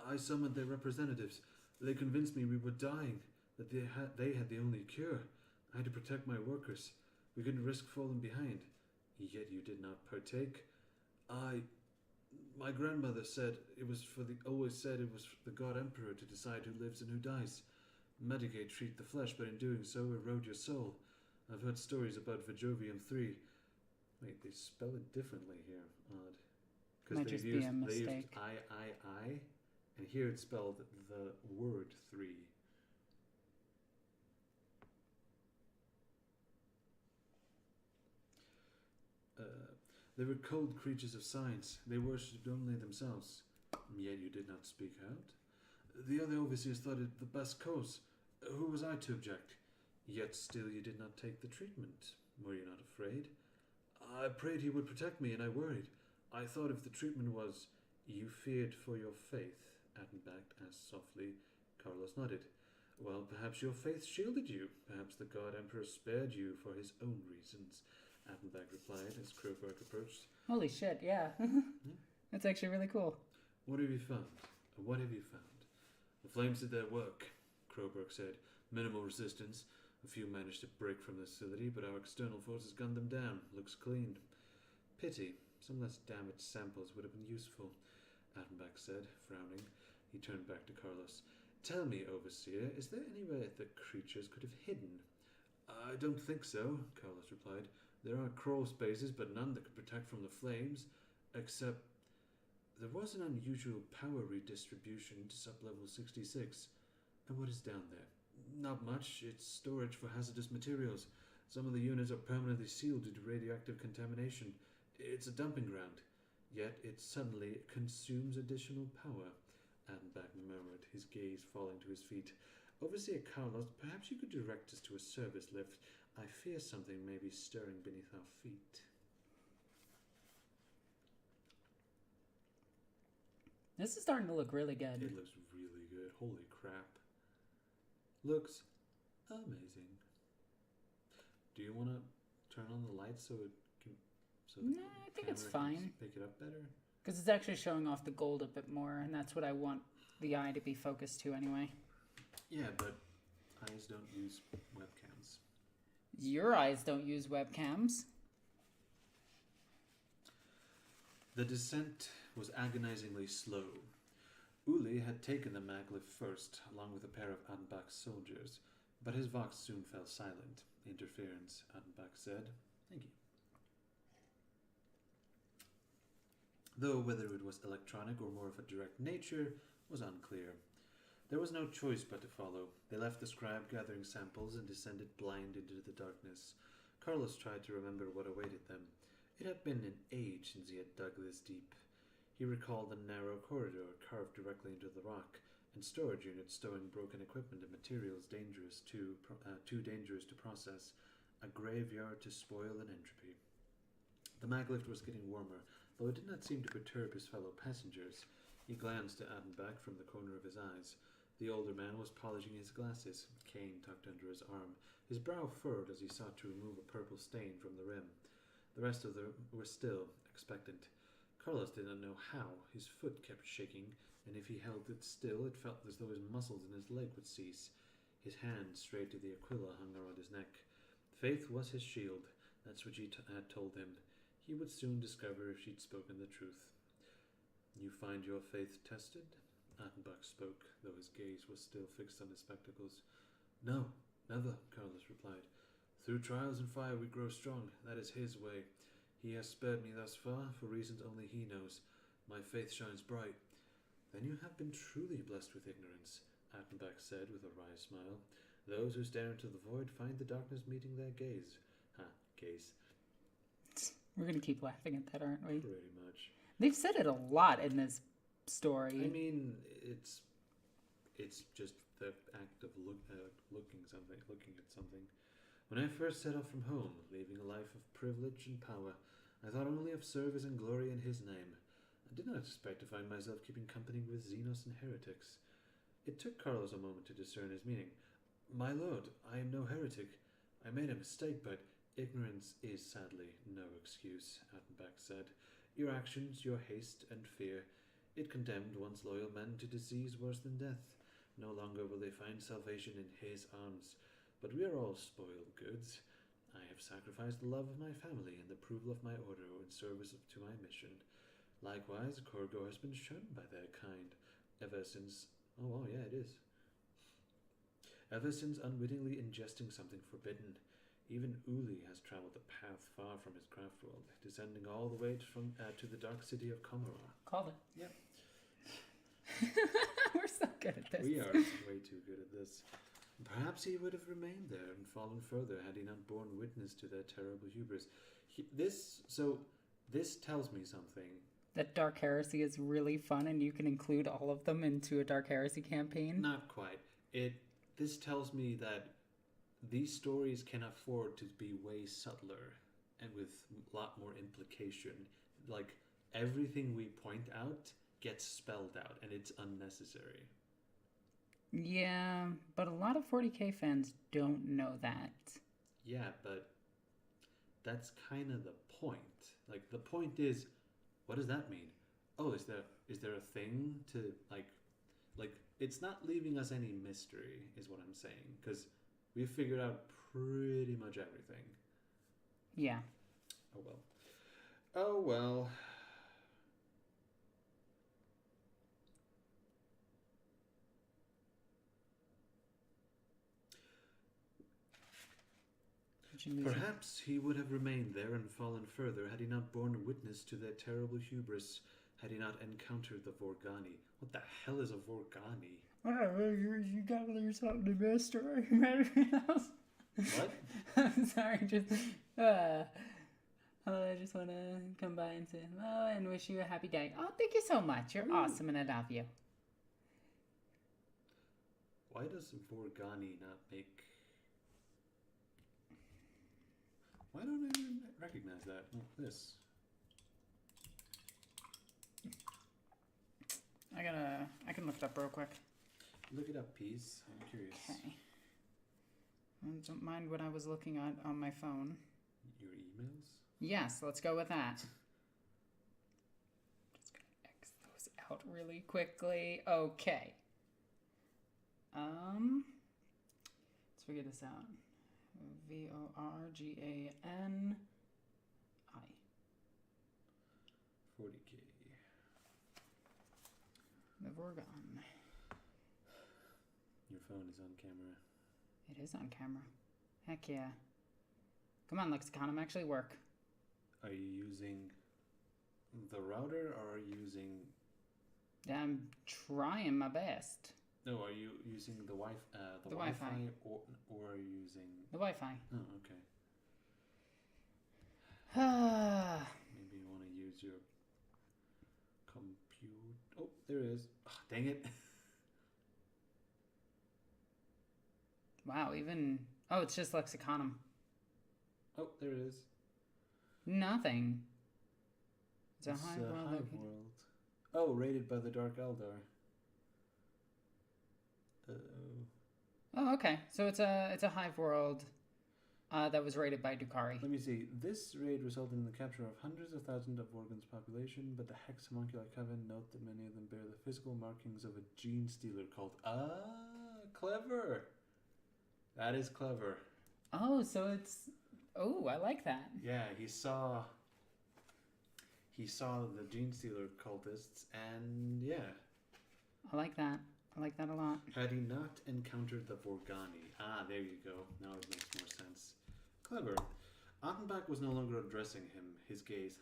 I summoned their representatives. They convinced me we were dying, that they had the only cure. I had to protect my workers. We couldn't risk falling behind. Yet you did not partake. My grandmother always said it was for the God Emperor to decide who lives and who dies. Medicate treat the flesh, but in doing so erode your soul. I've heard stories about Vajovium 3. Wait, they spell it differently here. Odd. Might just be a mistake. They used I, and here it's spelled the word 3. They were cold creatures of science. They worshipped only themselves. Yet you did not speak out. The other overseers thought it the best cause. Who was I to object? Yet still you did not take the treatment. Were you not afraid? I prayed he would protect me, and I worried. I thought if the treatment was... You feared for your faith, Attenbach asked softly. Carlos nodded. Well, perhaps your faith shielded you. Perhaps the God Emperor spared you for his own reasons. Attenbach replied as Crowbrook approached. Holy shit, yeah. That's actually really cool. What have you found? What have you found? The flames did their work, Crowbrook said. Minimal resistance. A few managed to break from the facility, but our external forces gunned them down. Looks clean. Pity. Some less damaged samples would have been useful, Attenbach said, frowning. He turned back to Carlos. Tell me, Overseer, is there anywhere the creatures could have hidden? I don't think so, Carlos replied. There are crawl spaces, but none that could protect from the flames, except there was an unusual power redistribution to sublevel 66. And what is down there? Not much. It's storage for hazardous materials. Some of the units are permanently sealed due to radioactive contamination. It's a dumping ground. Yet it suddenly consumes additional power. Adenbach murmured, his gaze falling to his feet. Overseer Carlos, perhaps you could direct us to a service lift. I fear something may be stirring beneath our feet. This is starting to look really good. It looks really good. Holy crap. Looks amazing. Do you want to turn on the lights so it can... No, I think it's fine. Pick it up better? Because it's actually showing off the gold a bit more, and that's what I want the eye to be focused to anyway. Yeah, but eyes don't use webcams. Your eyes don't use webcams. The descent was agonizingly slow. Uli had taken the maglev first, along with a pair of Adenbach's soldiers, but his vox soon fell silent. Interference, Adenbach said. Thank you. Though whether it was electronic or more of a direct nature was unclear. There was no choice but to follow. They left the scribe gathering samples and descended blind into the darkness. Carlos tried to remember what awaited them. It had been an age since he had dug this deep. He recalled the narrow corridor carved directly into the rock, and storage units stowing broken equipment and materials too dangerous to process, a graveyard to spoil in entropy. The maglift was getting warmer, though it did not seem to perturb his fellow passengers. He glanced at Adenbach from the corner of his eyes. The older man was polishing his glasses, cane tucked under his arm. His brow furrowed as he sought to remove a purple stain from the rim. The rest of them were still, expectant. Carlos did not know how. His foot kept shaking, and if he held it still, it felt as though his muscles in his leg would cease. His hand strayed to the aquila hung around his neck. Faith was his shield. That's what she had told him. He would soon discover if she'd spoken the truth. You find your faith tested? Adenbach spoke, though his gaze was still fixed on his spectacles. No, never, Carlos replied. Through trials and fire we grow strong. That is his way. He has spared me thus far, for reasons only he knows. My faith shines bright. Then you have been truly blessed with ignorance, Adenbach said with a wry smile. Those who stare into the void find the darkness meeting their gaze. Gaze. We're going to keep laughing at that, aren't we? Pretty much. They've said it a lot in this story. I mean, it's just the act of looking at something. When I first set off from home, leaving a life of privilege and power, I thought only of service and glory in his name. I did not expect to find myself keeping company with Xenos and heretics. It took Carlos a moment to discern his meaning. My lord, I am no heretic. I made a mistake, but ignorance is sadly no excuse, Adenbach said. Your actions, your haste and fear, it condemned once loyal men to disease worse than death. No longer will they find salvation in his arms. But we are all spoiled goods. I have sacrificed the love of my family and the approval of my order in service to my mission. Likewise, Corgo has been shunned by their kind, ever since... Oh, yeah, it is. Ever since unwittingly ingesting something forbidden. Even Uli has traveled a path far from his craft world, descending all the way to the dark city of Komara. Called it. Yep. We're so good at this. We are way too good at this. Perhaps he would have remained there and fallen further had he not borne witness to their terrible hubris. This tells me something. That Dark Heresy is really fun and you can include all of them into a Dark Heresy campaign? Not quite. This tells me that these stories can afford to be way subtler and with a lot more implication. Like, everything we point out gets spelled out and it's unnecessary. Yeah, but a lot of 40K fans don't know that. Yeah, but that's kind of the point. Like, the point is, what does that mean? Oh, is there a thing to, like, it's not leaving us any mystery, is what I'm saying, because we've figured out pretty much everything. Yeah. Oh, well. Oh, well. Perhaps he would have remained there and fallen further had he not borne witness to their terrible hubris, had he not encountered the Vorgani. What the hell is a Vorgani? Whatever, you got yourself the best story from everything else. What? I'm sorry, I just want to come by and say hello and wish you a happy day. Oh, thank you so much. You're awesome and I love you. Why does Vorgani not make... Why don't I even recognize that? Oh, this. I can look it up real quick. Look it up, Peace. I'm curious. Okay. Don't mind what I was looking at on my phone. Your emails? Yes, let's go with that. Just gonna X those out really quickly. Okay. Let's figure this out. Vorgani. 40K. The Vorgon. Your phone is on camera. It is on camera. Heck yeah. Come on, Lexicon, actually work. Are you using the router or are you using... I'm trying my best. No, are you using the The Wi-Fi. or are you using... The Wi-Fi. Oh, okay. Maybe you want to use your compute... Oh, there it is. Oh, dang it. Wow, even... Oh, it's just Lexiconum. Oh, there it is. Nothing. It's a It's hive a world. hive world. Oh, rated by the Dark Eldar. Oh, okay. So it's a hive world that was raided by Dukari. Let me see. This raid resulted in the capture of hundreds of thousands of Vorgon's population, but the Hex Homunculi Coven note that many of them bear the physical markings of a gene stealer cult. Ah, clever. That is clever. Oh, so it's... Oh, I like that. Yeah, he saw the gene stealer cultists, and yeah. I like that. I like that a lot. Had he not encountered the Vorgani. Ah, there you go. Now it makes more sense. Clever. Attenbach was no longer addressing him, his gaze,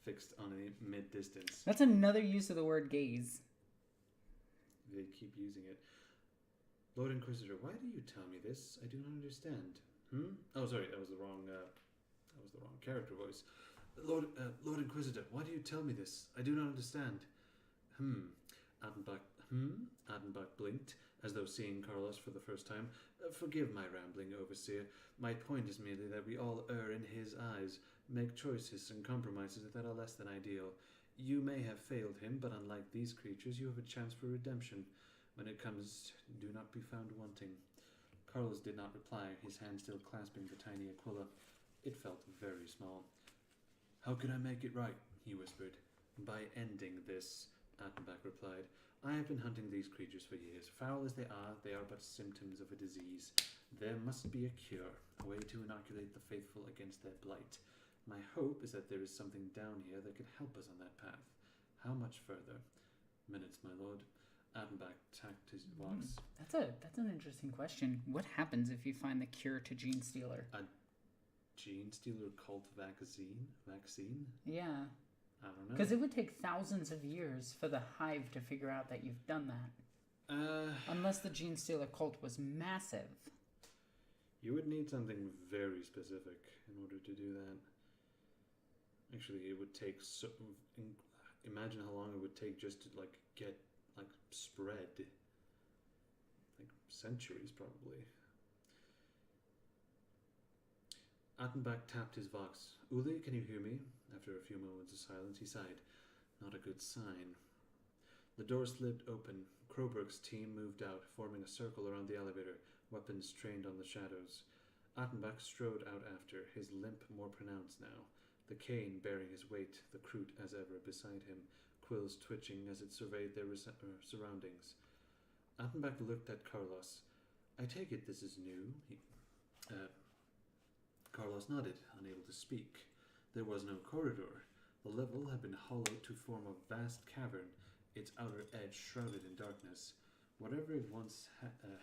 fixed on a mid-distance. That's another use of the word gaze. They keep using it. Lord Inquisitor, why do you tell me this? I do not understand. Oh, sorry, that was the wrong character voice. Lord Inquisitor, why do you tell me this? I do not understand. Attenbach blinked, as though seeing Carlos for the first time. Forgive my rambling, Overseer. My point is merely that we all err in his eyes, make choices and compromises that are less than ideal. You may have failed him, but unlike these creatures, you have a chance for redemption. When it comes, do not be found wanting. Carlos did not reply, his hand still clasping the tiny Aquila. It felt very small. How can I make it right? He whispered. By ending this, Attenbach replied. I have been hunting these creatures for years. Foul as they are but symptoms of a disease. There must be a cure, a way to inoculate the faithful against their blight. My hope is that there is something down here that could help us on that path. How much further? Minutes, my lord. Attenbach tacked his box. That's an interesting question. What happens if you find the cure to Gene Stealer? A Gene Stealer cult vaccine? Yeah. I don't know. Because it would take thousands of years for the hive to figure out that you've done that. Unless the Gene Stealer cult was massive. You would need something very specific in order to do that. Actually, it would take imagine how long it would take just to get spread. Centuries probably. Attenbach tapped his vox. Uli, can you hear me? After a few moments of silence, he sighed. Not a good sign. The door slid open. Kroberg's team moved out, forming a circle around the elevator, weapons trained on the shadows. Attenbach strode out after, his limp more pronounced now, the cane bearing his weight, the Kroot as ever beside him, quills twitching as it surveyed their surroundings. Attenbach looked at Carlos. I take it this is new? Carlos nodded, unable to speak. There was no corridor. The level had been hollowed to form a vast cavern, its outer edge shrouded in darkness. Whatever it once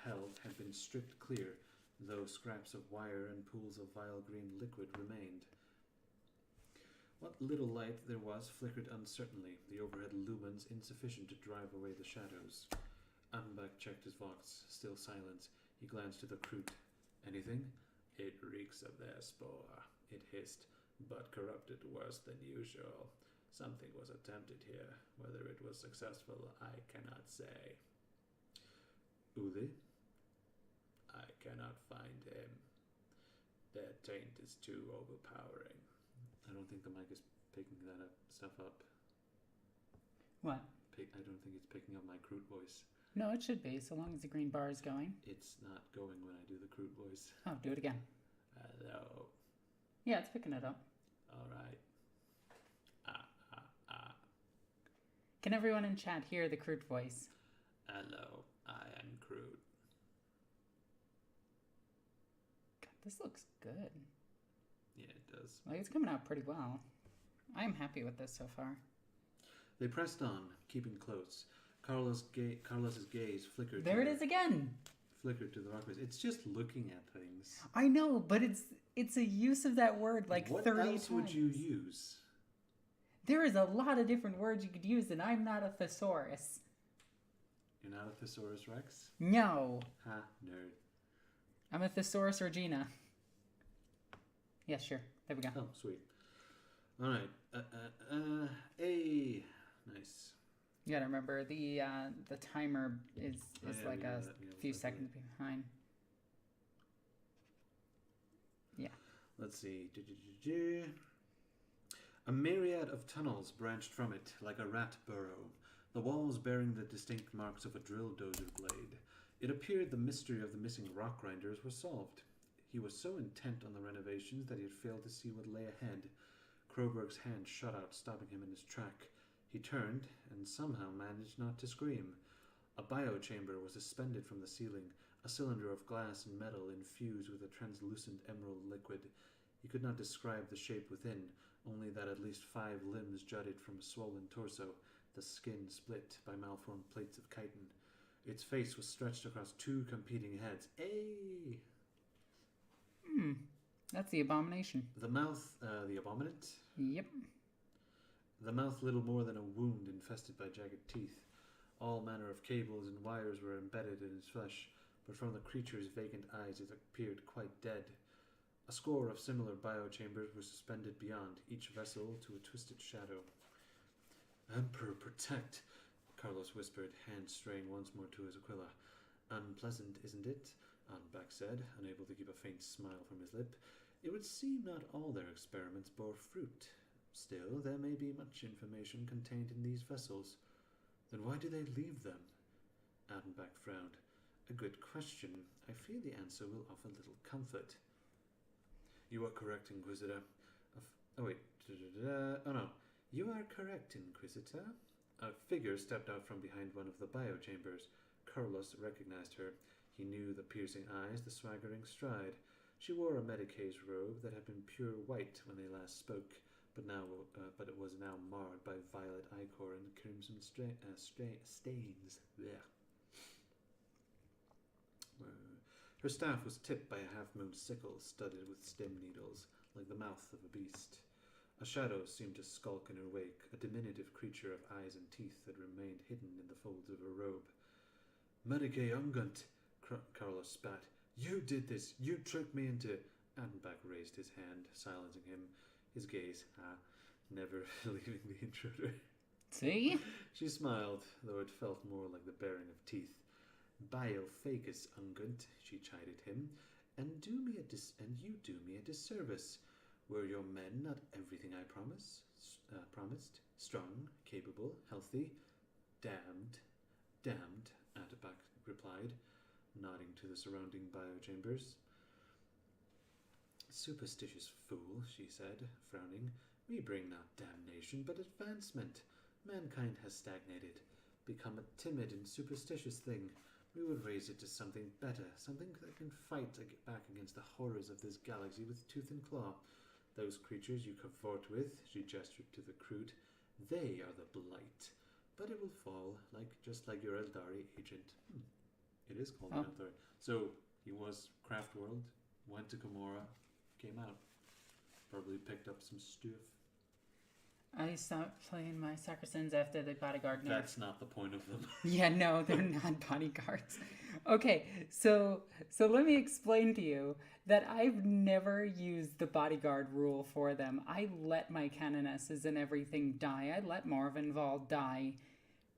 held had been stripped clear, though scraps of wire and pools of vile green liquid remained. What little light there was flickered uncertainly, the overhead lumens insufficient to drive away the shadows. Ambac checked his vox, still silent. He glanced at the Kroot. Anything? It reeks of their spore, it hissed, but corrupted worse than usual. Something was attempted here. Whether it was successful, I cannot say. Uli? I cannot find him. Their taint is too overpowering. I don't think the mic is picking that stuff up. What? I don't think it's picking up my Kroot voice. No, it should be, so long as the green bar is going. It's not going when I do the Kroot voice. Oh, do it again. Hello. Yeah, it's picking it up. All right. Can everyone in chat hear the Kroot voice? Hello, I am Kroot. God, this looks good. Yeah, it does. Like, it's coming out pretty well. I'm happy with this so far. They pressed on, keeping close. Carlos's gaze flickered. There it is again. Flickered to the rockways. It's just looking at things. I know, but it's a use of that word like what 30 else times. would you use? There is a lot of different words you could use, and I'm not a thesaurus. You're not a thesaurus Rex? No. Ha, nerd. I'm a thesaurus Regina. Yeah, sure. There we go. Oh, sweet. All right. Hey, nice. You gotta remember the timer is like a few seconds behind. Yeah. Let's see. A myriad of tunnels branched from it like a rat burrow, the walls bearing the distinct marks of a drill dozer blade. It appeared the mystery of the missing rock grinders was solved. He was so intent on the renovations that he had failed to see what lay ahead. Kroberg's hand shot out, stopping him in his track. He turned, and somehow managed not to scream. A biochamber was suspended from the ceiling, a cylinder of glass and metal infused with a translucent emerald liquid. He could not describe the shape within, only that at least 5 limbs jutted from a swollen torso, the skin split by malformed plates of chitin. Its face was stretched across 2 competing heads. Ay! That's the abomination. The mouth, the abominate? Yep. The mouth little more than a wound infested by jagged teeth. All manner of cables and wires were embedded in his flesh, but from the creature's vacant eyes it appeared quite dead. A score of similar biochambers were suspended beyond, each vessel to a twisted shadow. Emperor protect, Carlos whispered, hand straying once more to his Aquila. Unpleasant, isn't it? Anbach said, unable to keep a faint smile from his lip. It would seem not all their experiments bore fruit. Still, there may be much information contained in these vessels. Then why do they leave them? Adenbach frowned. A good question. I fear the answer will offer little comfort. You are correct, Inquisitor. Oh no. You are correct, Inquisitor. A figure stepped out from behind one of the biochambers. Carlos recognized her. He knew the piercing eyes, the swaggering stride. She wore a Medicae's robe that had been pure white when they last spoke, but it was now marred by violet ichor and crimson stains. Blech. Her staff was tipped by a half-moon sickle studded with stem needles, like the mouth of a beast. A shadow seemed to skulk in her wake, a diminutive creature of eyes and teeth that remained hidden in the folds of her robe. Medicae ungunt, Carlos spat. You did this! You tricked me into... Adenbach raised his hand, silencing him, his gaze, never leaving the intruder. See? She smiled, though it felt more like the baring of teeth. Biophacus ungunt, she chided him, and you do me a disservice. Were your men not everything I promised? Strong, capable, healthy? Damned, Adenbach replied, nodding to the surrounding biochambers. Superstitious fool, she said, frowning. We bring not damnation, but advancement. Mankind has stagnated, become a timid and superstitious thing. We would raise it to something better, something that can fight back against the horrors of this galaxy with tooth and claw. Those creatures you cavort with, she gestured to the Kroot, they are the blight. But it will fall, just like your Eldari agent. It is called Eldari. So, he was Craftworld, went to Gamora, came out. Probably picked up some stuff. I stopped playing my Sacristans after the bodyguard nerf. That's not the point of them. Yeah, no, they're not bodyguards. Okay, so let me explain to you that I've never used the bodyguard rule for them. I let my canonesses and everything die. I let Morvenval die.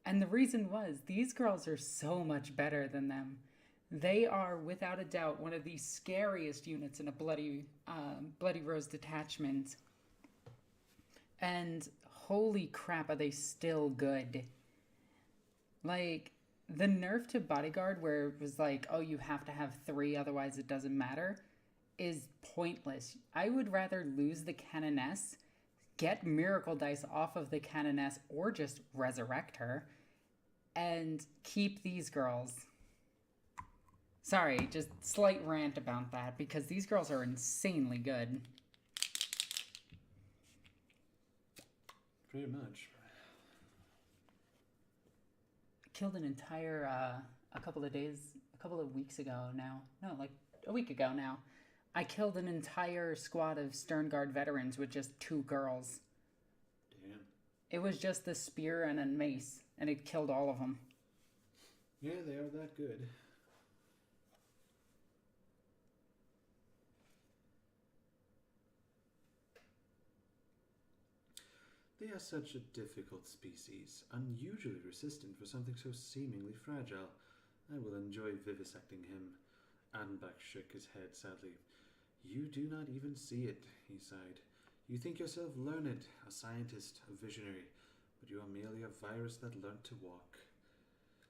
And the reason was, these girls are so much better than them. They are, without a doubt, one of the scariest units in a Bloody Rose detachment. And holy crap, are they still good. Like, the nerf to bodyguard where it was like, oh, you have to have 3, otherwise it doesn't matter, is pointless. I would rather lose the canoness, get miracle dice off of the canoness, or just resurrect her, and keep these girls. Sorry, just slight rant about that, because these girls are insanely good. Pretty much. Killed an entire, a couple of weeks ago now. No, like a week ago now. I killed an entire squad of Sternguard veterans with just 2 girls. Damn. It was just the spear and a mace, and it killed all of them. Yeah, they are that good. They are such a difficult species, unusually resistant for something so seemingly fragile. I will enjoy vivisecting him. Adenbach shook his head sadly. You do not even see it, he sighed. You think yourself learned, a scientist, a visionary, but you are merely a virus that learnt to walk.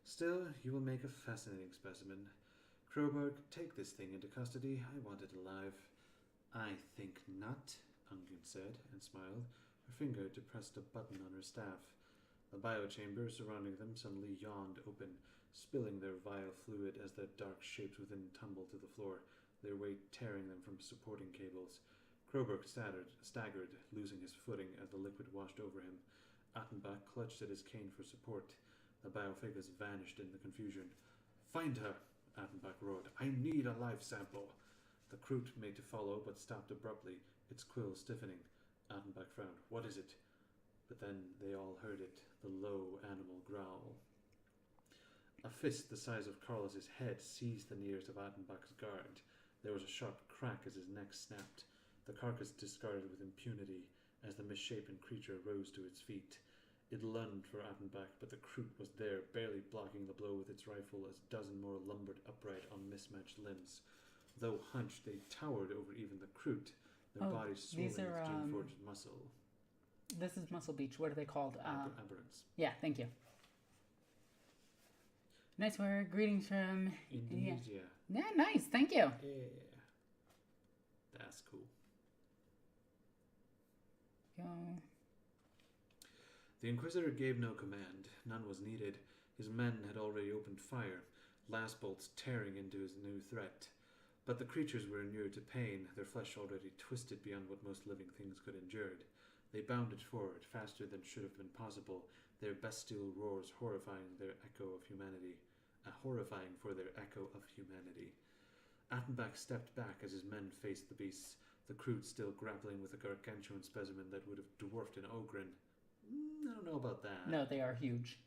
Still, you will make a fascinating specimen. Kroberg, take this thing into custody. I want it alive. I think not, Ungin said, and smiled. Her finger depressed a button on her staff. The biochamber surrounding them suddenly yawned open, spilling their vile fluid as the dark shapes within tumbled to the floor, their weight tearing them from supporting cables. Kroberg staggered, losing his footing as the liquid washed over him. Attenbach clutched at his cane for support. The biofigures vanished in the confusion. Find her, Attenbach roared. I need a life sample. The Kroot made to follow, but stopped abruptly, its quill stiffening. Attenbach frowned. What is it? But then they all heard it, the low animal growl. A fist the size of Carlos's head seized the nearest of Attenbach's guard. There was a sharp crack as his neck snapped. The carcass discarded with impunity as the misshapen creature rose to its feet. It lunged for Attenbach, but the Kroot was there, barely blocking the blow with its rifle as a dozen more lumbered upright on mismatched limbs. Though hunched, they towered over even the Kroot, their bodies swollen with gem-forged muscle. This is Muscle Beach. What are they called? Aberrants. Yeah, thank you. Nice work. Greetings from Indonesia. Yeah, nice. Thank you. Yeah. That's cool. Go. The Inquisitor gave no command. None was needed. His men had already opened fire, last bolts tearing into his new threat. But the creatures were inured to pain, their flesh already twisted beyond what most living things could endure. They bounded forward, faster than should have been possible, their bestial roars horrifying for their echo of humanity. Attenbach stepped back as his men faced the beasts, the Kroot still grappling with a gargantuan specimen that would have dwarfed an Ogren. I don't know about that. No, they are huge.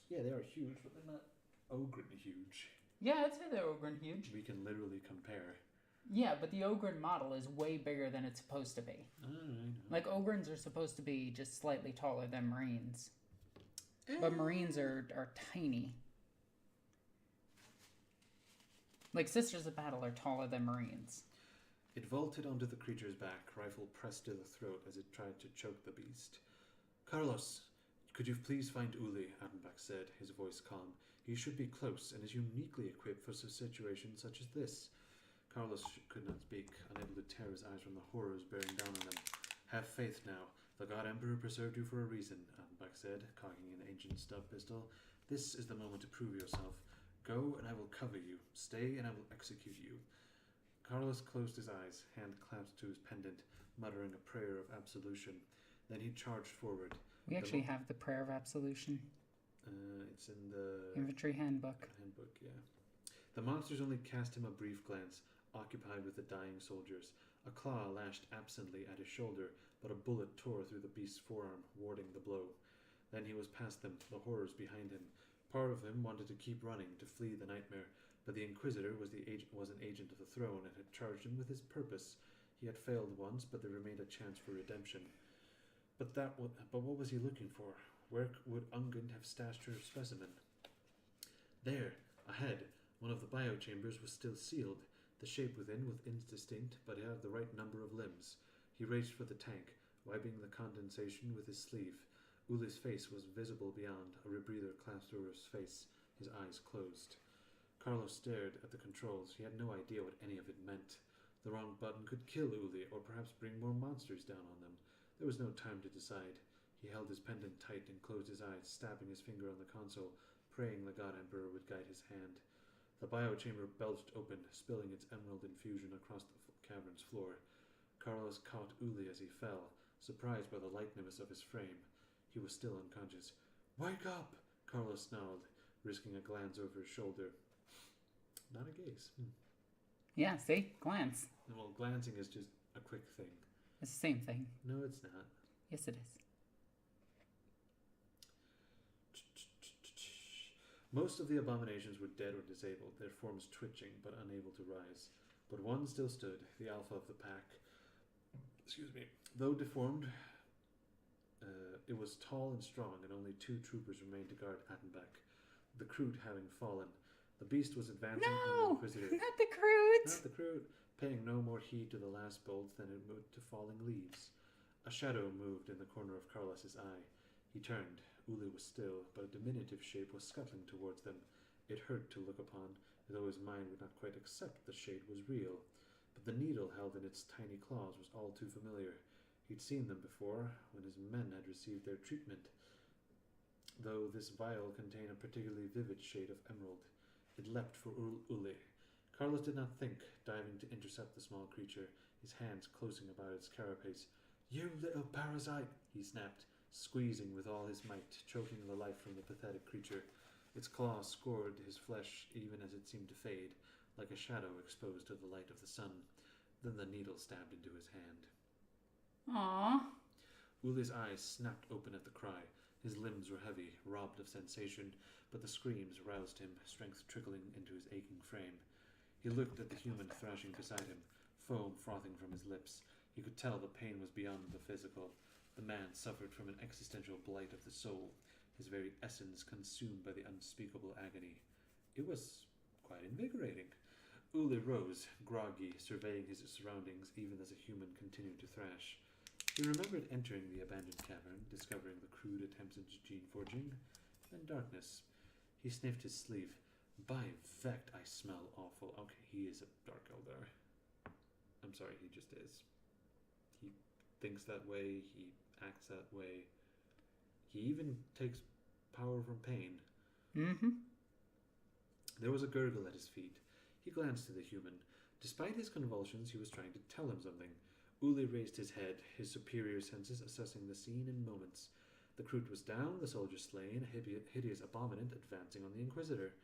Yeah, they are huge, but they're not Ogren huge. Yeah, I'd say they're Ogren huge. We can literally compare. Yeah, but the Ogren model is way bigger than it's supposed to be. Alright. Like, Ogrens are supposed to be just slightly taller than Marines. But Marines are tiny. Like, Sisters of Battle are taller than Marines. It vaulted onto the creature's back, rifle pressed to the throat as it tried to choke the beast. Carlos, could you please find Uli, Attenbach said, his voice calm. He should be close and is uniquely equipped for a situation such as this. Carlos could not speak, unable to tear his eyes from the horrors bearing down on him. Have faith now. The God Emperor preserved you for a reason, Attenbach said, cocking an ancient stub pistol. This is the moment to prove yourself. Go and I will cover you. Stay and I will execute you. Carlos closed his eyes, hand clasped to his pendant, muttering a prayer of absolution. Then he charged forward. We actually have the Prayer of Absolution. It's in the Infantry Handbook. Handbook, yeah. The monsters only cast him a brief glance, occupied with the dying soldiers. A claw lashed absently at his shoulder, but a bullet tore through the beast's forearm, warding the blow. Then he was past them, the horrors behind him. Part of him wanted to keep running, to flee the nightmare, but the Inquisitor was an agent of the throne and had charged him with his purpose. He had failed once, but there remained a chance for redemption. But what was he looking for? Where would Ungund have stashed her specimen? There, ahead, one of the biochambers was still sealed. The shape within was indistinct, but it had the right number of limbs. He raced for the tank, wiping the condensation with his sleeve. Uli's face was visible beyond, a rebreather clasped over his face, his eyes closed. Carlos stared at the controls. He had no idea what any of it meant. The wrong button could kill Uli, or perhaps bring more monsters down on them. There was no time to decide. He held his pendant tight and closed his eyes, stabbing his finger on the console, praying the God Emperor would guide his hand. The biochamber belched open, spilling its emerald infusion across the cavern's floor. Carlos caught Uli as he fell, surprised by the lightness of his frame. He was still unconscious. "Wake up!" Carlos snarled, risking a glance over his shoulder. Not a gaze. Yeah, see? Glance. Well, glancing is just a quick thing. It's the same thing. No, it's not. Yes, it is. Most of the abominations were dead or disabled, their forms twitching but unable to rise. But one still stood, the alpha of the pack. Excuse me. Though deformed, it was tall and strong, and only 2 troopers remained to guard Attenbach, the Kroot having fallen. The beast was advancing from the Inquisitor. Not the Kroot! Not the Kroot, paying no more heed to the last bolts than it would to falling leaves. A shadow moved in the corner of Carlos's eye. He turned. Uli was still, but a diminutive shape was scuttling towards them. It hurt to look upon, though his mind would not quite accept the shade was real. But the needle held in its tiny claws was all too familiar. He'd seen them before, when his men had received their treatment, though this vial contained a particularly vivid shade of emerald. It leapt for Uli. Carlos did not think, diving to intercept the small creature, his hands closing about its carapace. "You little parasite!" he snapped, squeezing with all his might, choking the life from the pathetic creature. Its claws scored his flesh even as it seemed to fade, like a shadow exposed to the light of the sun. Then the needle stabbed into his hand. Aww. Uli's eyes snapped open at the cry. His limbs were heavy, robbed of sensation, but the screams roused him, strength trickling into his aching frame. He looked at the human thrashing beside him, foam frothing from his lips. He could tell the pain was beyond the physical. The man suffered from an existential blight of the soul, his very essence consumed by the unspeakable agony. It was quite invigorating. Uli rose, groggy, surveying his surroundings even as a human continued to thrash. He remembered entering the abandoned cavern, discovering the crude attempts at gene forging, then darkness. He sniffed his sleeve. "By Vect, I smell awful." Okay, he is a Dark Eldar. I'm sorry, he just is. He thinks that way, he acts that way. He even takes power from pain. There was a gurgle at his feet. He glanced to the human. Despite his convulsions, he was trying to tell him something. Uli raised his head, his superior senses assessing the scene in moments. The Kroot was down, the soldier slain, a hideous abominant advancing on the Inquisitor.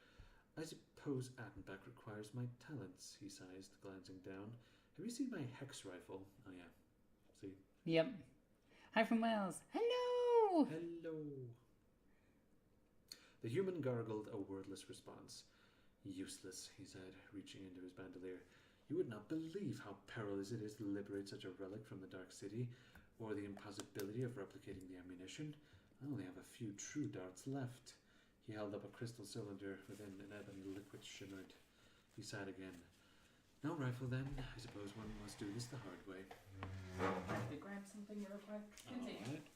"I suppose Attenbach requires my talents," he sighed, glancing down. "Have you seen my hex rifle?" "Oh yeah. See?" Yep. Hi from Wales. Hello! "Hello." The human gargled a wordless response. "Useless," he said, reaching into his bandolier. "You would not believe how perilous it is to liberate such a relic from the Dark City, or the impossibility of replicating the ammunition. I only have a few true darts left." He held up a crystal cylinder within an ebony liquid shimmered. He sighed again. "No rifle then. I suppose one must do this the hard way." I have to grab something real quick. Alright.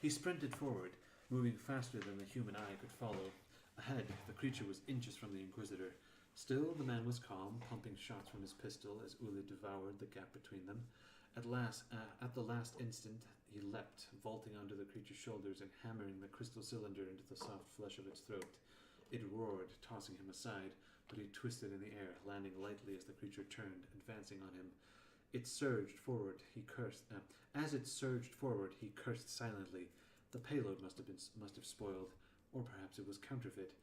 He sprinted forward, moving faster than the human eye could follow. Ahead, the creature was inches from the Inquisitor. Still, the man was calm, pumping shots from his pistol as Uli devoured the gap between them. At the last instant, he leapt, vaulting onto the creature's shoulders and hammering the crystal cylinder into the soft flesh of its throat. It roared, tossing him aside, but he twisted in the air, landing lightly as the creature turned, advancing on him. It surged forward. As it surged forward, he cursed silently. The payload must have spoiled, or perhaps it was counterfeit.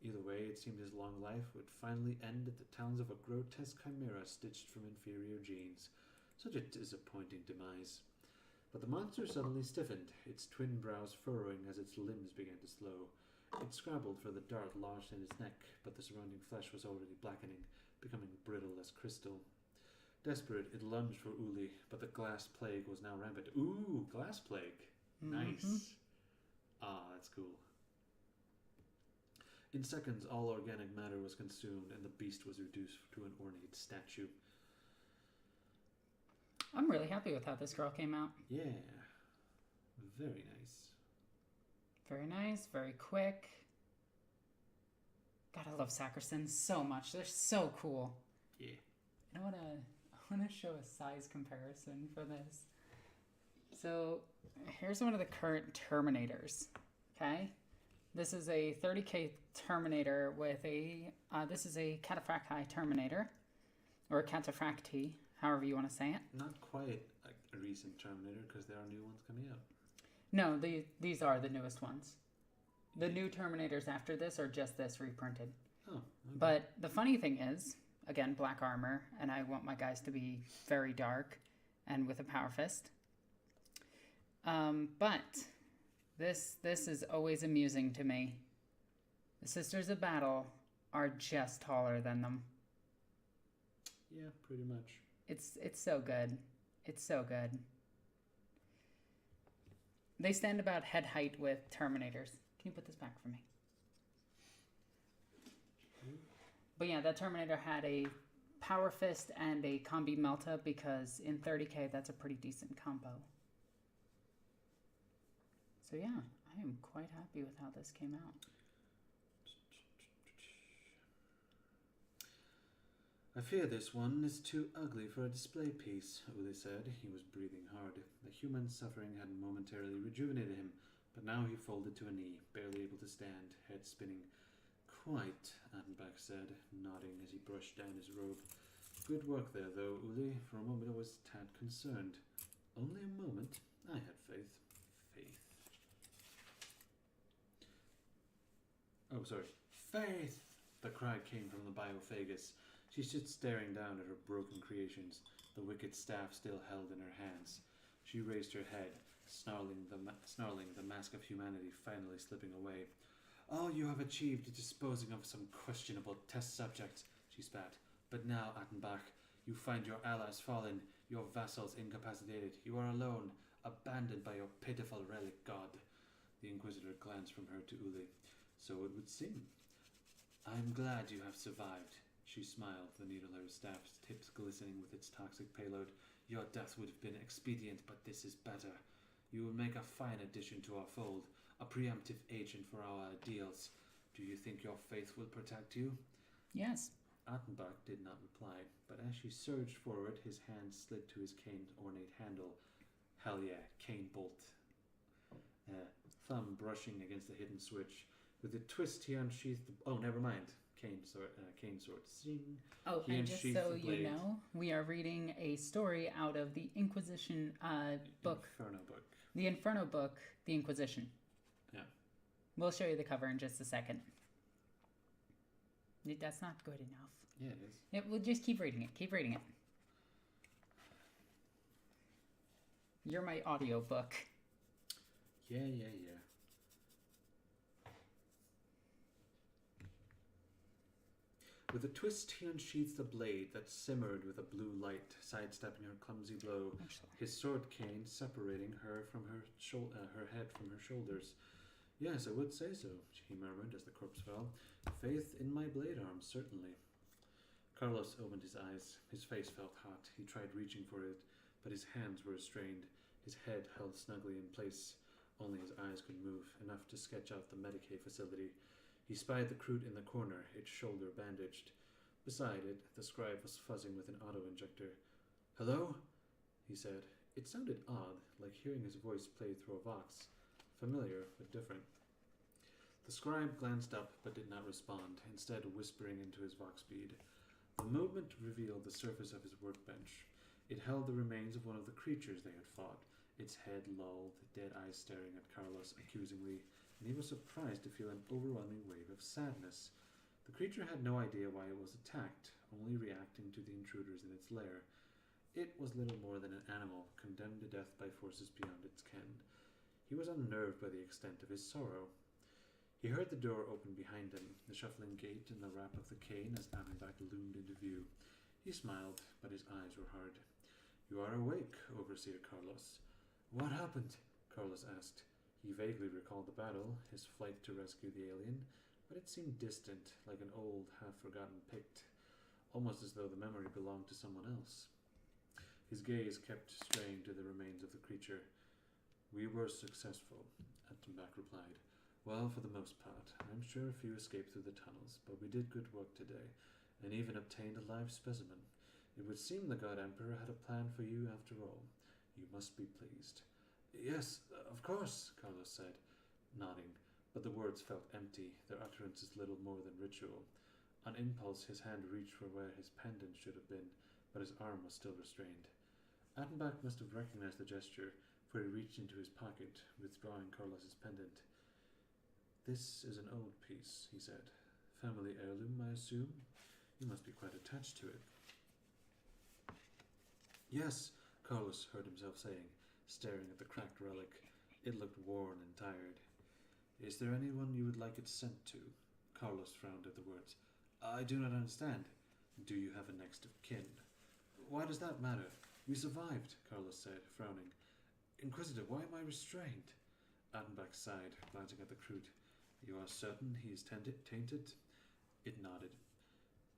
Either way, it seemed his long life would finally end at the talons of a grotesque chimera stitched from inferior genes. Such a disappointing demise. But the monster suddenly stiffened, its twin brows furrowing as its limbs began to slow. It scrabbled for the dart lodged in its neck, but the surrounding flesh was already blackening, becoming brittle as crystal. Desperate, it lunged for Uli, but the glass plague was now rampant. Ooh, glass plague. Nice. Ah, that's cool. In seconds, all organic matter was consumed, and the beast was reduced to an ornate statue. I'm really happy with how this girl came out. Yeah. Very nice. Very nice, very quick. God, I love Sackersons so much. They're so cool. Yeah. I want to show a size comparison for this. So here's one of the current Terminators. Okay, this is a 30K Terminator with a this is a Cataphracti Terminator, or a Cataphracti, however you want to say it. Not quite a recent Terminator, because there are new ones coming out. No, these are the newest ones. The new Terminators after this are just this reprinted. Oh, okay. But the funny thing is, again, black armor, and I want my guys to be very dark and with a power fist. But this is always amusing to me. The Sisters of Battle are just taller than them. Yeah, pretty much. It's so good. It's so good. They stand about head height with Terminators. Can you put this back for me? But yeah, that Terminator had a Power Fist and a Combi Melta, because in 30K that's a pretty decent combo. So yeah, I am quite happy with how this came out. I fear this one is too ugly for a display piece, Uli said. He was breathing hard. The human suffering had momentarily rejuvenated him, but now he folded to a knee, barely able to stand, head spinning. Quite, Attenbach said, nodding as he brushed down his robe. Good work there, though, Uli. For a moment I was a tad concerned. Only a moment. I had faith. Oh, sorry. Faith! The cry came from the biophagus. She stood staring down at her broken creations, the wicked staff still held in her hands. She raised her head, snarling, the mask of humanity finally slipping away. All you have achieved is disposing of some questionable test subjects, she spat. But now, Attenbach, you find your allies fallen, your vassals incapacitated. You are alone, abandoned by your pitiful relic god. The Inquisitor glanced from her to Uli. So it would seem. I'm glad you have survived. She smiled, the needle of her staff's tips glistening with its toxic payload. Your death would have been expedient, but this is better. You will make a fine addition to our fold, a preemptive agent for our ideals. Do you think your faith will protect you? Yes. Attenbach did not reply, but as she surged forward, his hand slid to his cane's ornate handle. Hell yeah, cane bolt. Thumb brushing against the hidden switch. With a twist, he unsheathed the... Oh, never mind. Cane sword. Zing. Oh, He and just unsheathed so the you blade. know, we are reading a story out of the Inquisition book. Inferno book. The Inferno book, The Inquisition. Yeah. We'll show you the cover in just a second. That's not good enough. Yeah, it is. We'll just keep reading it. Keep reading it. You're my audio book. Yeah. With a twist, he unsheathed the blade that simmered with a blue light, sidestepping her clumsy blow, his sword cane separating her from her head from her shoulders. Yes, I would say so, he murmured as the corpse fell. Faith in my blade arm, certainly. Carlos opened his eyes. His face felt hot. He tried reaching for it, but his hands were restrained. His head held snugly in place. Only his eyes could move, enough to sketch out the Medicaid facility. He spied the Crute in the corner, its shoulder bandaged. Beside it, the scribe was fuzzing with an auto-injector. Hello? He said. It sounded odd, like hearing his voice played through a vox. Familiar, but different. The scribe glanced up, but did not respond, instead whispering into his vox bead. The movement revealed the surface of his workbench. It held the remains of one of the creatures they had fought, its head lolled, dead eyes staring at Carlos accusingly. and he was surprised to feel an overwhelming wave of sadness. The creature had no idea why it was attacked, only reacting to the intruders in its lair. It was little more than an animal, condemned to death by forces beyond its ken. He was unnerved by the extent of his sorrow. He heard the door open behind him, the shuffling gait and the rap of the cane as Abenbach loomed into view. He smiled, but his eyes were hard. "You are awake, Overseer Carlos." "What happened?" Carlos asked. He vaguely recalled the battle, his flight to rescue the alien, but it seemed distant, like an old, half-forgotten Pict, almost as though the memory belonged to someone else. His gaze kept straying to the remains of the creature. "We were successful," Abenbach replied. "Well, for the most part. I'm sure a few escaped through the tunnels, but we did good work today, and even obtained a live specimen. It would seem the God Emperor had a plan for you after all. You must be pleased." "Yes, of course," Carlos said, nodding, but the words felt empty, their utterances little more than ritual. On impulse, his hand reached for where his pendant should have been, but his arm was still restrained. Attenbach must have recognized the gesture, for he reached into his pocket, withdrawing Carlos's pendant. "This is an old piece," he said. "Family heirloom, I assume? You must be quite attached to it." "Yes," Carlos heard himself saying, staring at the cracked relic. It looked worn and tired. "Is there anyone you would like it sent to?" Carlos frowned at the words. "I do not understand." "Do you have a next of kin?" "Why does that matter? We survived," Carlos said, frowning. "Inquisitor, why am I restrained?" Attenbach sighed, glancing at the Crute. "You are certain he is tainted?" It nodded.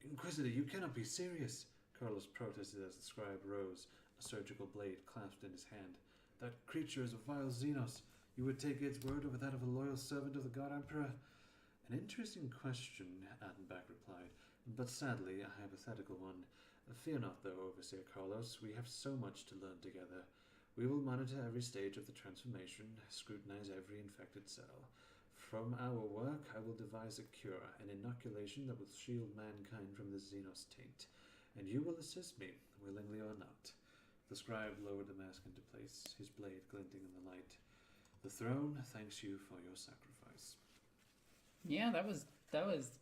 "Inquisitor, you cannot be serious," Carlos protested as the scribe rose, a surgical blade clasped in his hand. "That creature is a vile Xenos. You would take its word over that of a loyal servant of the God Emperor?" "An interesting question," Attenbach replied, "but sadly a hypothetical one. Fear not, though, Overseer Carlos. We have so much to learn together. We will monitor every stage of the transformation, scrutinize every infected cell. From our work, I will devise a cure, an inoculation that will shield mankind from the Xenos taint. And you will assist me, willingly or not." The scribe lowered the mask into place, his blade glinting in the light. "The throne thanks you for your sacrifice." Yeah, that was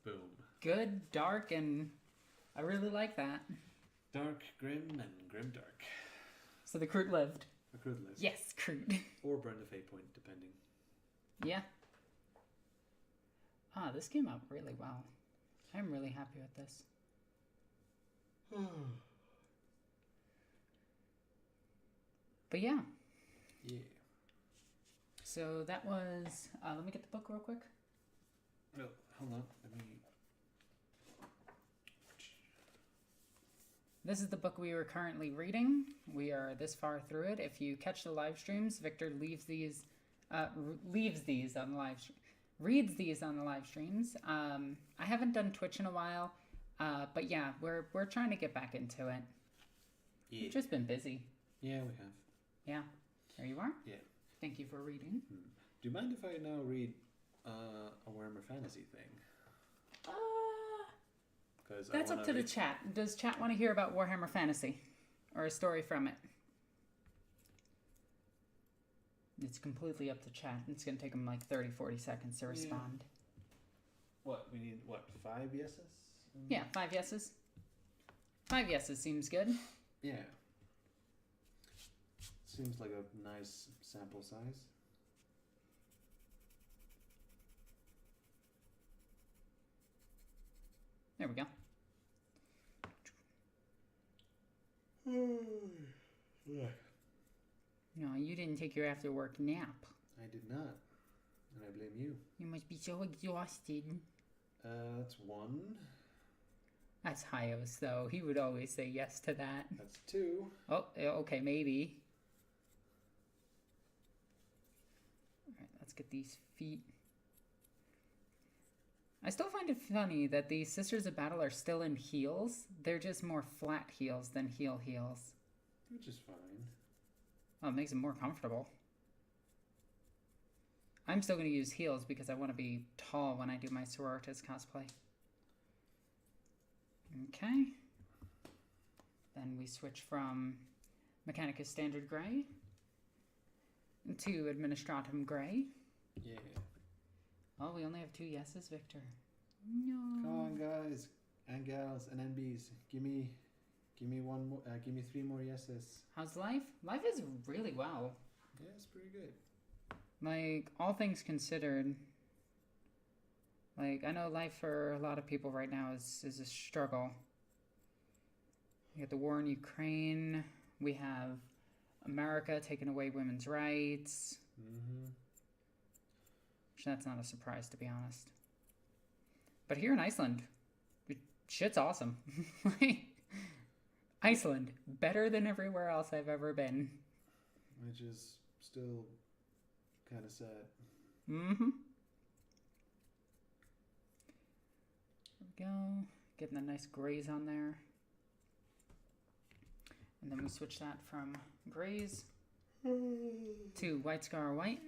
Boom. good, dark, and I really like that. Dark, grim, and grimdark. So the Crute lived. A crude list. Yes, Crute. Or burned a fate point, depending. Yeah. This came out really well. I'm really happy with this. But yeah. Yeah. So that was. Let me get the book real quick. Well, hold on. Let me. This is the book we are currently reading. We are this far through it. If you catch the live streams, Victor reads these on the live streams. I haven't done Twitch in a while, but yeah, we're trying to get back into it. Yeah. We've just been busy. Yeah, we have. Yeah, there you are. Yeah. Thank you for reading. Do you mind if I now read a Warhammer Fantasy thing? That's up to the chat. Does chat want to hear about Warhammer Fantasy or a story from it? It's completely up to chat. It's going to take them like 30-40 seconds to respond. What, we need, 5 yeses? Yeah, 5 yeses. 5 yeses seems good. Yeah. Seems like a nice sample size. There we go. No, you didn't take your after work nap. I did not. And I blame you. You must be so exhausted. That's 1. That's Hyos, though. He would always say yes to that. That's 2. Oh, okay, maybe. Alright, let's get these feet. I still find it funny that the Sisters of Battle are still in heels. They're just more flat heels than heels. Which is fine. Oh, it makes them more comfortable. I'm still going to use heels because I want to be tall when I do my sororitas cosplay. Okay. Then we switch from Mechanicus Standard Grey to Administratum Grey. Yeah. Oh, we only have 2 yeses, Victor. No. Come on, guys and gals and NBs. Give me one more. Give me 3 more yeses. How's life? Life is really well. Yeah, it's pretty good. Like, all things considered, like, I know life for a lot of people right now is a struggle. We got the war in Ukraine. We have America taking away women's rights. Mm-hmm. Which that's not a surprise, to be honest. But here in Iceland, shit's awesome. Iceland, better than everywhere else I've ever been. Which is still kind of sad. Mm-hmm. There we go. Getting the nice grays on there. And then we switch that from grays to white scar white.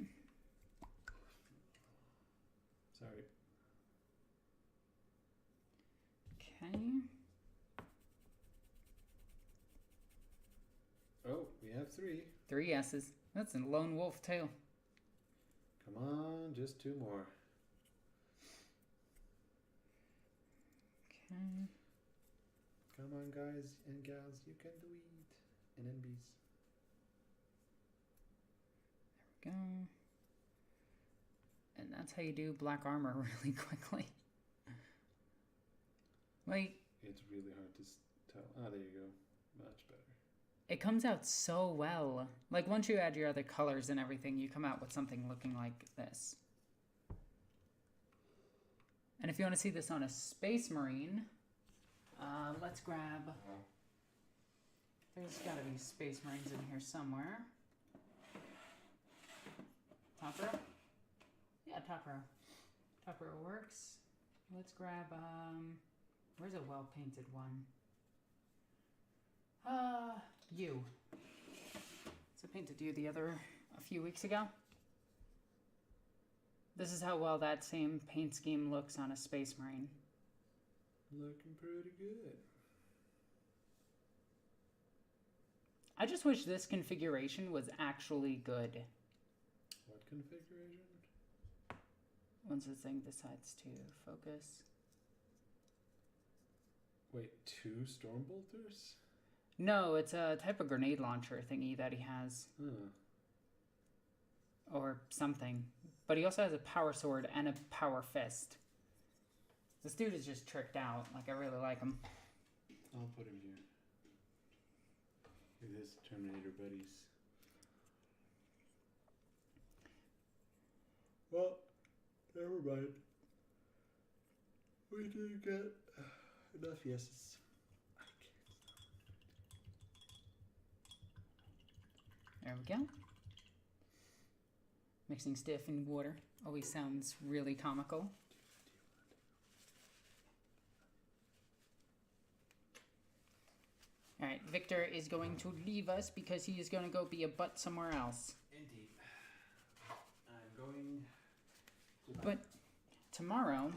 Sorry. Okay. Oh, we have 3. 3 yeses. That's a lone wolf too. Come on, just 2 more. Okay. Come on, guys and gals, you can do it. And NBs. There we go. And that's how you do black armor really quickly. Like, It's really hard to tell. Ah, there you go. Much better. it comes out so well. Like, once you add your other colors and everything, you come out with something looking like this. And if you want to see this on a Space Marine, let's grab... There's got to be Space Marines in here somewhere. Top row? Yeah, top row. Top row works. Let's grab, where's a well-painted one? You. So I painted you a few weeks ago. This is how well that same paint scheme looks on a Space Marine. Looking pretty good. I just wish this configuration was actually good. What configuration? Once this thing decides to focus. Wait, 2 Stormbolters? No, it's a type of grenade launcher thingy that he has. Huh. Or something. But he also has a power sword and a power fist. This dude is just tricked out. Like, I really like him. I'll put him here. With his Terminator buddies. Well, never mind. We didn't get enough yeses. There we go. Mixing stiff in water always sounds really comical. Alright, Victor is going to leave us because he is going to go be a butt somewhere else. Indeed. I'm going to... But tomorrow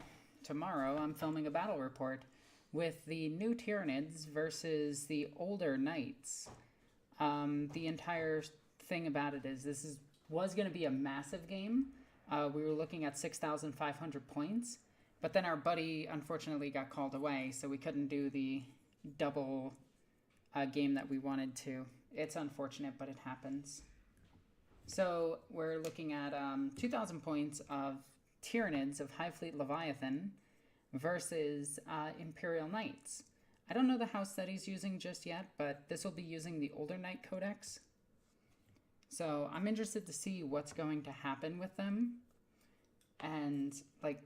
I'm filming a battle report with the new Tyranids versus the older Knights. The entire thing about it is was going to be a massive game. We were looking at 6,500 points, but then our buddy unfortunately got called away, so we couldn't do the double game that we wanted to. It's unfortunate, but it happens. So we're looking at 2,000 points of Tyranids of High Fleet Leviathan versus Imperial Knights. I don't know the house that he's using just yet, but this will be using the older Knight Codex. So I'm interested to see what's going to happen with them. And, like,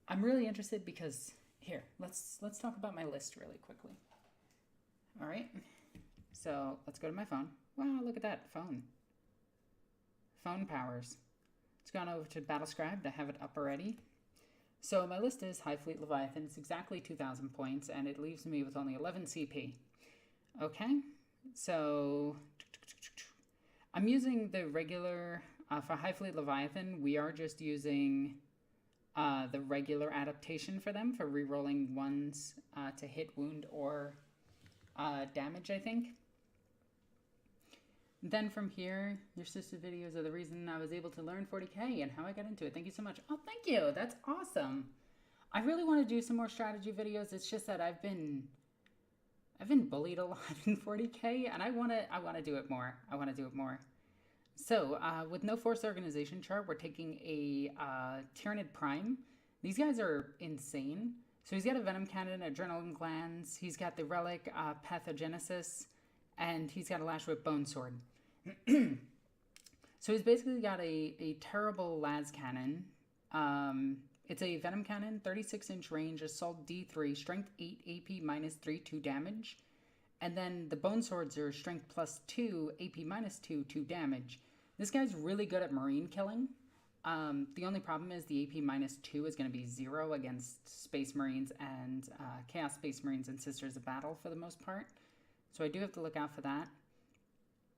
I'm really interested because, here, let's talk about my list really quickly. All right, so let's go to my phone. Wow, look at that, phone. Phone powers. It's gone over to Battlescribe to have it up already. So my list is High Fleet Leviathan. It's exactly 2,000 points, and it leaves me with only 11 CP. Okay, so I'm using the regular, for High Fleet Leviathan, we are just using the regular adaptation for them, for rerolling ones to hit, wound, or damage, I think. Then from here, your sister's videos are the reason I was able to learn 40K and how I got into it. Thank you so much. Oh, thank you. That's awesome. I really want to do some more strategy videos. It's just that I've been bullied a lot in 40K, and I want to do it more. I want to do it more. So, with no force organization chart, we're taking a Tyrannid Prime. These guys are insane. So he's got a Venom Cannon, Adrenaline Glands. He's got the Relic, Pathogenesis, and he's got a Lash Whip Bone Sword. So he's basically got a terrible Las Cannon. It's a Venom Cannon, 36-inch range, Assault D3, Strength 8, AP minus 3, 2 damage. And then the Bone Swords are Strength plus 2, AP minus 2, 2 damage. This guy's really good at Marine killing. The only problem is the AP minus 2 is going to be 0 against Space Marines and Chaos Space Marines and Sisters of Battle for the most part. So I do have to look out for that.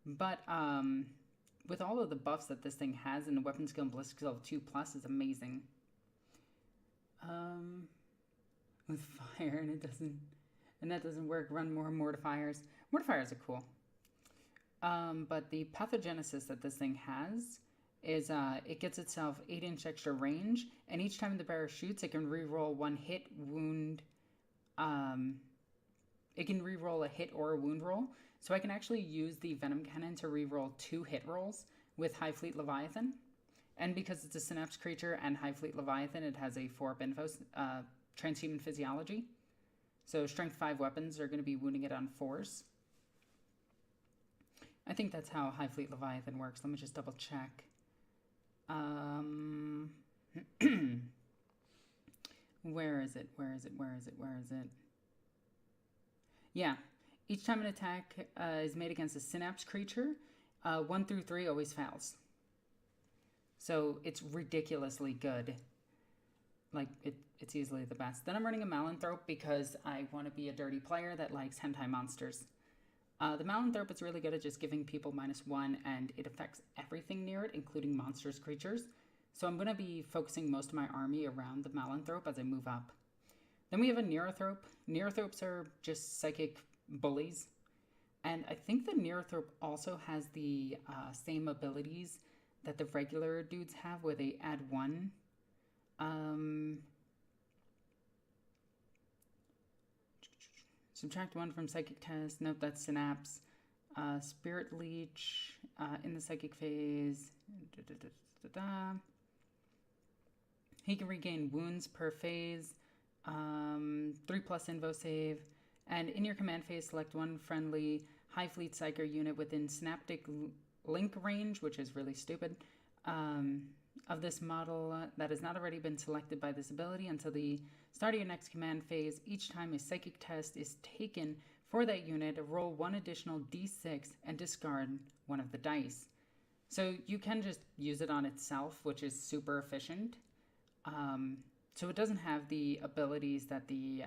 But with all of the buffs that this thing has, and the weapon skill and ballistic skill of 2+ is amazing. With fire, and that doesn't work. Run more mortifiers. Mortifiers are cool. But the pathogenesis that this thing has is it gets itself 8-inch extra range, and each time the bearer shoots, it can reroll one hit, wound. It can reroll a hit or a wound roll. So I can actually use the Venom Cannon to reroll 2 hit rolls with High Fleet Leviathan. And because it's a Synapse creature and High Fleet Leviathan, it has a 4-up info, Transhuman Physiology. So Strength 5 weapons are going to be wounding it on 4s. I think that's how High Fleet Leviathan works. Let me just double check. Where is it? Yeah. Each time an attack is made against a Synapse creature, 1 through 3 always fails. So it's ridiculously good. Like, it's easily the best. Then I'm running a Malanthrope because I want to be a dirty player that likes hentai monsters. The Malanthrope is really good at just giving people -1, and it affects everything near it, including monsters, creatures. So I'm going to be focusing most of my army around the Malanthrope as I move up. Then we have a Neurothrope. Neurothropes are just psychic bullies. And I think the Neurothrope also has the same abilities that the regular dudes have, where they add 1. Subtract 1 from Psychic Test. Nope, that's Synapse. Spirit Leech in the Psychic phase. He can regain wounds per phase. 3+ Invo save. And in your command phase, select 1 friendly High Fleet Psyker unit within Synaptic Link range, which is really stupid, of this model that has not already been selected by this ability until the start of your next command phase. Each time a Psychic Test is taken for that unit, roll 1 additional d6 and discard 1 of the dice. So you can just use it on itself, which is super efficient. So it doesn't have the abilities that the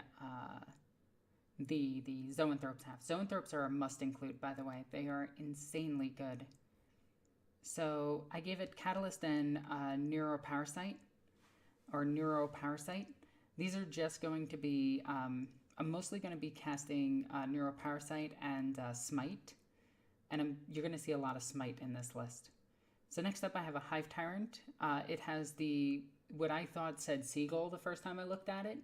Zoanthropes have. Zoanthropes are a must include, by the way. They are insanely good. So I gave it Catalyst and Neuroparasite. These are just going to be, I'm mostly going to be casting Neuroparasite and Smite. And you're going to see a lot of Smite in this list. So next up I have a Hive Tyrant. It has what I thought said Seagull the first time I looked at it,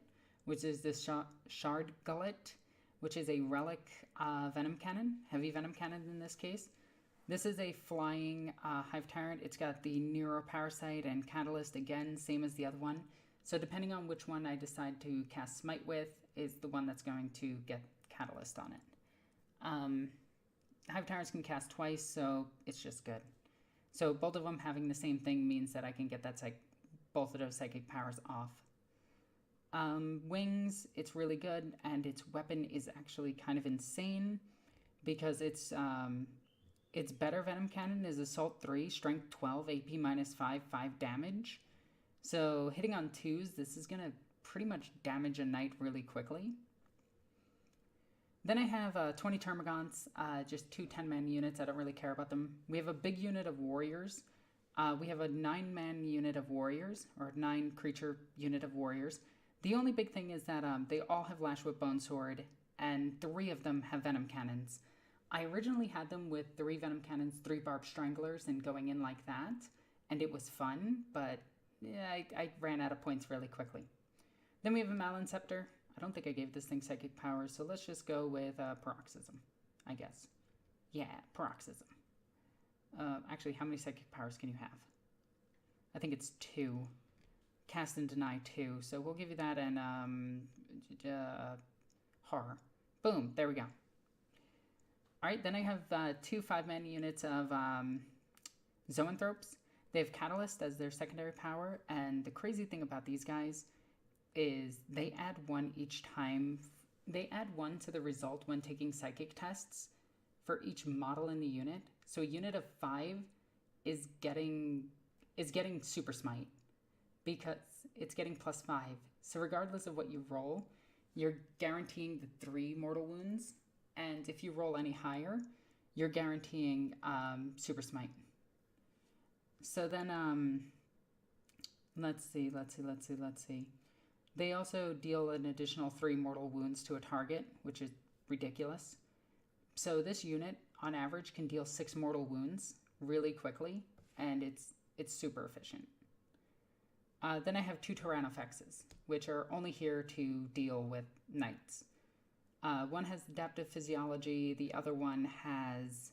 which is this Shard Gullet, which is a Relic Venom Cannon, heavy Venom Cannon in this case. This is a flying Hive Tyrant. It's got the Neuroparasite and Catalyst again, same as the other one. So depending on which one I decide to cast Smite with is the one that's going to get Catalyst on it. Hive Tyrants can cast twice, so it's just good. So both of them having the same thing means that I can get both of those psychic powers off. Wings, it's really good, and its weapon is actually kind of insane because its better Venom Cannon is Assault 3, Strength 12, AP -5, 5 damage. So hitting on 2s, this is going to pretty much damage a knight really quickly. Then I have 20 Termagants, just 2 10-man units. I don't really care about them. We have a big unit of warriors. We have a 9-man unit of warriors, or 9-creature unit of warriors. The only big thing is that they all have Lash Whip Bone Sword, and 3 of them have Venom Cannons. I originally had them with 3 Venom Cannons, 3 Barb Stranglers, and going in like that, and it was fun, but yeah, I ran out of points really quickly. Then we have a Malin Scepter. I don't think I gave this thing psychic powers, so let's just go with Paroxysm, I guess. Yeah, Paroxysm. Actually, how many psychic powers can you have? I think it's 2. Cast and deny 2, so we'll give you that and horror. Boom, there we go. Alright, then I have 2 5-man units of Zoanthropes. They have Catalyst as their secondary power, and the crazy thing about these guys is they add 1 each time. They add 1 to the result when taking psychic tests for each model in the unit. So a unit of 5 is getting Super Smite because it's getting +5. So regardless of what you roll, you're guaranteeing the 3 mortal wounds, and if you roll any higher, you're guaranteeing Super Smite. So then, let's see. They also deal an additional 3 mortal wounds to a target, which is ridiculous. So this unit, on average, can deal 6 mortal wounds really quickly, and it's super efficient. Then I have 2 Tyrannofexes, which are only here to deal with knights. One has Adaptive Physiology, the other one has...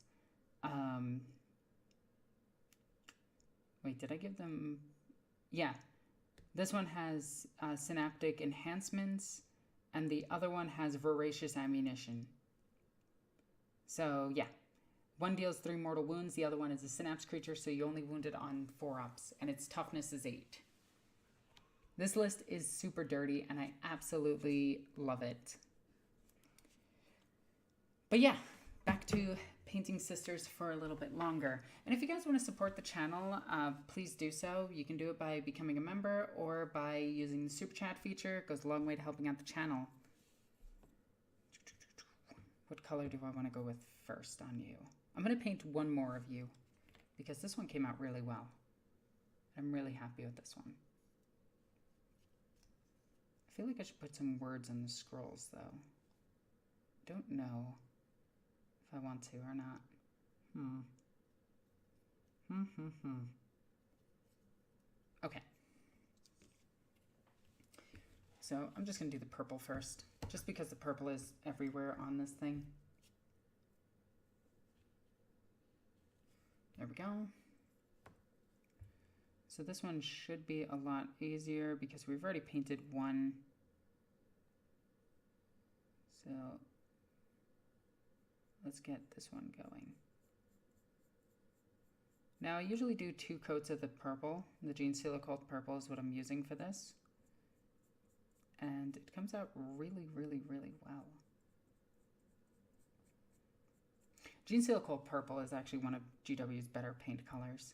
wait, did I give them... Yeah. This one has Synaptic Enhancements, and the other one has Voracious Ammunition. So, yeah. One deals 3 mortal wounds, the other one is a Synapse creature, so you only wound it on 4-ups, and its toughness is 8. This list is super dirty, and I absolutely love it. But yeah, back to Painting Sisters for a little bit longer. And if you guys want to support the channel, please do so. You can do it by becoming a member or by using the super chat feature. It goes a long way to helping out the channel. What color do I want to go with first on you? I'm going to paint one more of you because this one came out really well. I'm really happy with this one. I feel like I should put some words on the scrolls though. Don't know if I want to or not. Okay. So I'm just going to do the purple first, just because the purple is everywhere on this thing. There we go. So this one should be a lot easier because we've already painted one. So let's get this one going. Now I usually do 2 coats of the purple. The Genestealer Cult purple is what I'm using for this. And it comes out really, really, really well. Genestealer Cult purple is actually one of GW's better paint colors.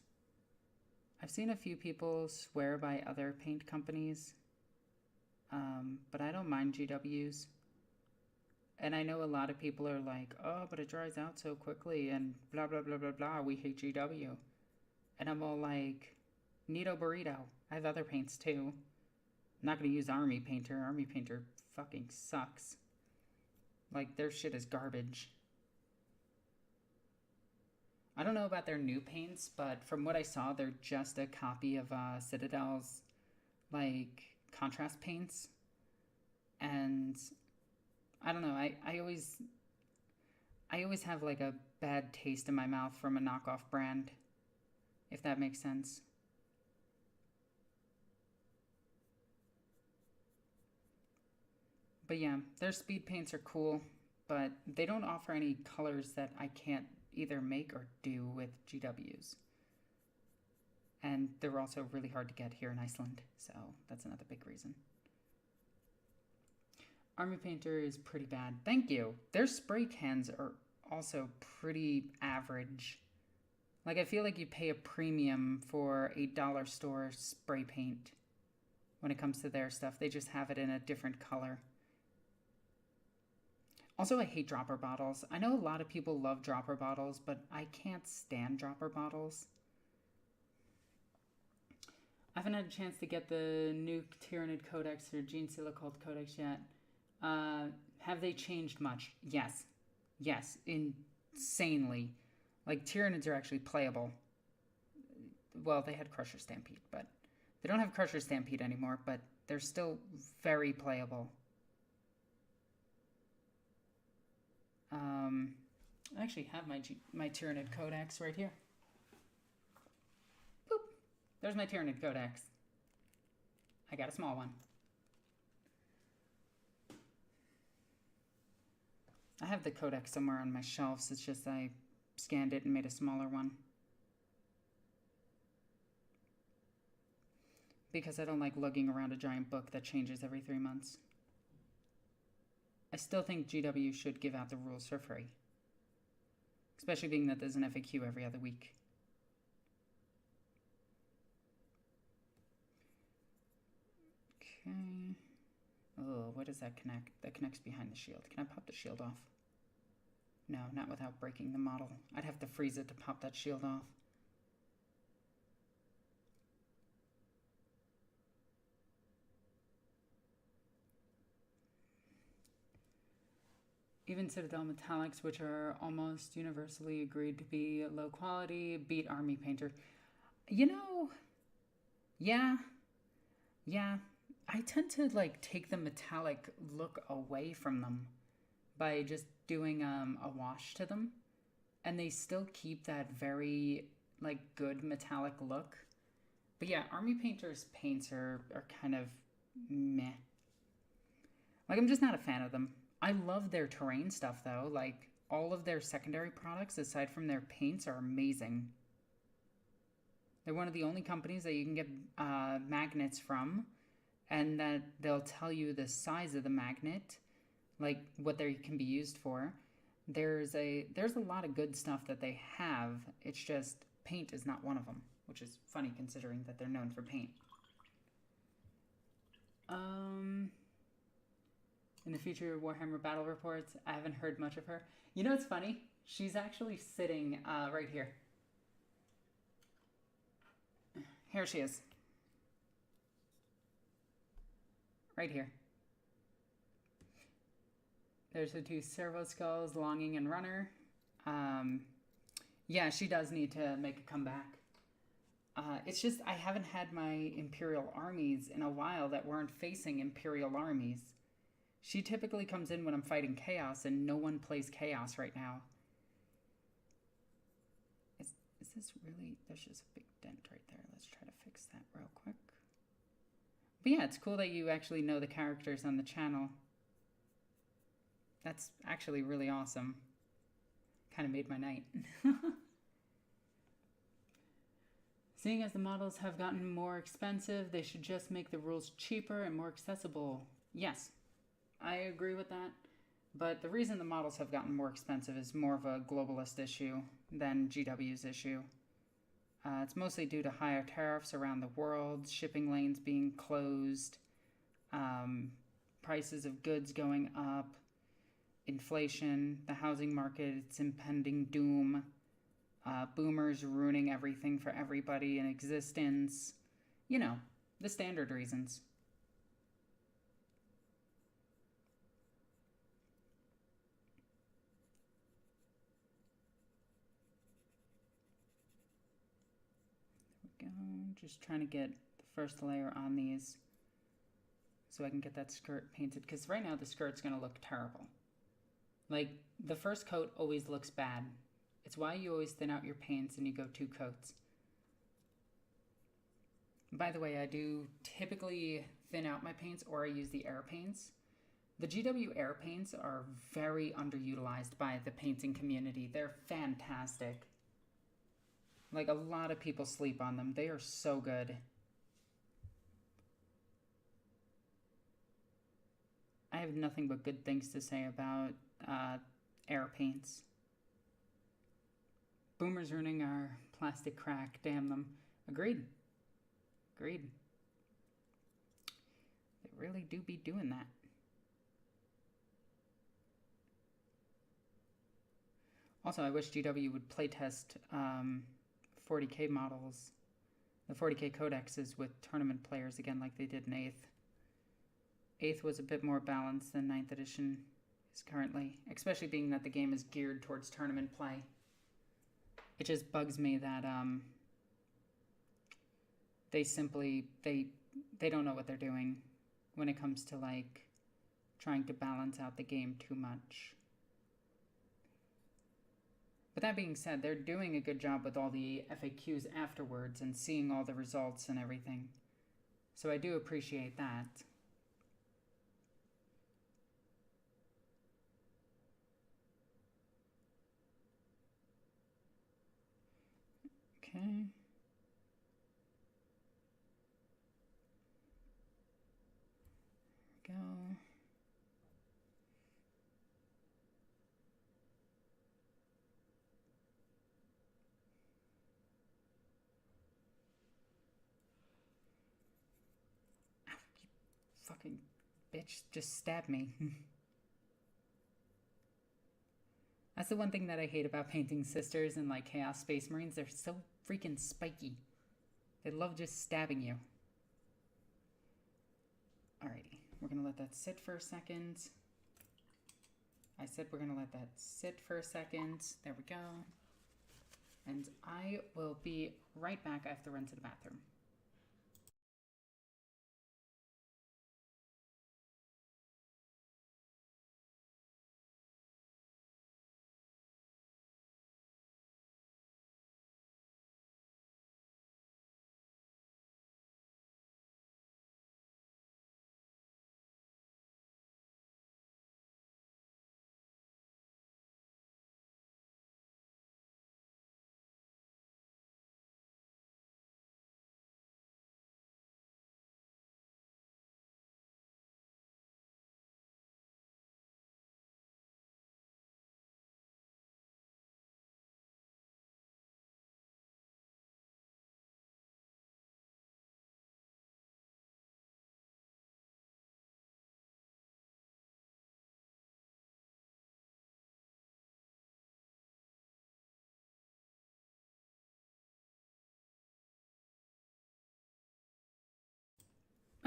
I've seen a few people swear by other paint companies, but I don't mind GW's. And I know a lot of people are like, oh, but it dries out so quickly and blah, blah, blah, blah, blah. We hate GW. And I'm all like, Neato Burrito. I have other paints too. I'm not going to use Army Painter. Army Painter fucking sucks. Like, their shit is garbage. I don't know about their new paints, but from what I saw, they're just a copy of Citadel's, like, contrast paints. And I don't know, I always have, like, a bad taste in my mouth from a knockoff brand, if that makes sense. But yeah, their speed paints are cool, but they don't offer any colors that I can't either make or do with GW's. And they're also really hard to get here in Iceland, so that's another big reason. Army Painter is pretty bad. Thank you. Their spray cans are also pretty average. Like, I feel like you pay a premium for a dollar store spray paint when it comes to their stuff. They just have it in a different color. Also, I hate dropper bottles. I know a lot of people love dropper bottles, but I can't stand dropper bottles. I haven't had a chance to get the new Tyranid Codex or Genestealer Cult Codex yet. Have they changed much? Yes. Yes, in insanely. Like, Tyranids are actually playable. Well, they had Crusher Stampede, but they don't have Crusher Stampede anymore, but they're still very playable. I actually have my Tyranid Codex right here. Boop. There's my Tyranid Codex. I got a small one. I have the Codex somewhere on my shelves. It's just I scanned it and made a smaller one. Because I don't like lugging around a giant book that changes every 3 months. I still think GW should give out the rules for free. Especially being that there's an FAQ every other week. Okay. Oh, what does that connect? That connects behind the shield. Can I pop the shield off? No, not without breaking the model. I'd have to freeze it to pop that shield off. Even Citadel Metallics, which are almost universally agreed to be low quality, beat Army Painter. You know, yeah. I tend to like take the metallic look away from them by just doing a wash to them, and they still keep that very like good metallic look. But yeah, Army Painter's paints are kind of meh. Like, I'm just not a fan of them. I love their terrain stuff though. Like, all of their secondary products aside from their paints are amazing. They're one of the only companies that you can get magnets from, and that they'll tell you the size of the magnet, like what they can be used for. There's a lot of good stuff that they have. It's just paint is not one of them, which is funny considering that they're known for paint. In the future Warhammer battle reports, I haven't heard much of her. You know what's funny? She's actually sitting right here. Here she is. Right here. There's the two servo skulls, Longing and Runner. Yeah, she does need to make a comeback. It's just I haven't had my Imperial armies in a while that weren't facing Imperial armies. She typically comes in when I'm fighting Chaos, and no one plays Chaos right now. Is this really... There's just a big dent right there. Let's try to fix that real quick. But yeah, it's cool that you actually know the characters on the channel. That's actually really awesome. Kind of made my night. Seeing as the models have gotten more expensive, they should just make the rules cheaper and more accessible. Yes, I agree with that. But the reason the models have gotten more expensive is more of a globalist issue than GW's issue. It's mostly due to higher tariffs around the world, shipping lanes being closed, prices of goods going up, inflation, the housing market, its impending doom, boomers ruining everything for everybody in existence. You know, the standard reasons. There we go. Just trying to get the first layer on these so I can get that skirt painted, because right now the skirt's going to look terrible. Like, the first coat always looks bad. It's why you always thin out your paints and you go 2 coats. By the way, I do typically thin out my paints, or I use the air paints. The GW air paints are very underutilized by the painting community. They're fantastic. Like, a lot of people sleep on them. They are so good. I have nothing but good things to say about air paints. Boomers ruining our plastic crack. Damn them. Agreed. They really do be doing that. Also, I wish GW would playtest 40k models, the 40k codexes with tournament players again like they did in 8th. 8th was a bit more balanced than 9th edition is currently, especially being that the game is geared towards tournament play. It just bugs me that they simply they don't know what they're doing when it comes to like trying to balance out the game too much. But that being said, they're doing a good job with all the FAQs afterwards and seeing all the results and everything. So I do appreciate that. Okay. Go. Fucking bitch, just stab me. That's the one thing that I hate about painting sisters and like Chaos Space Marines. They're so freaking spiky. They love just stabbing you. Alrighty, we're gonna let that sit for a second. I said we're gonna let that sit for a second. There we go. And I will be right back. I have to run to the bathroom.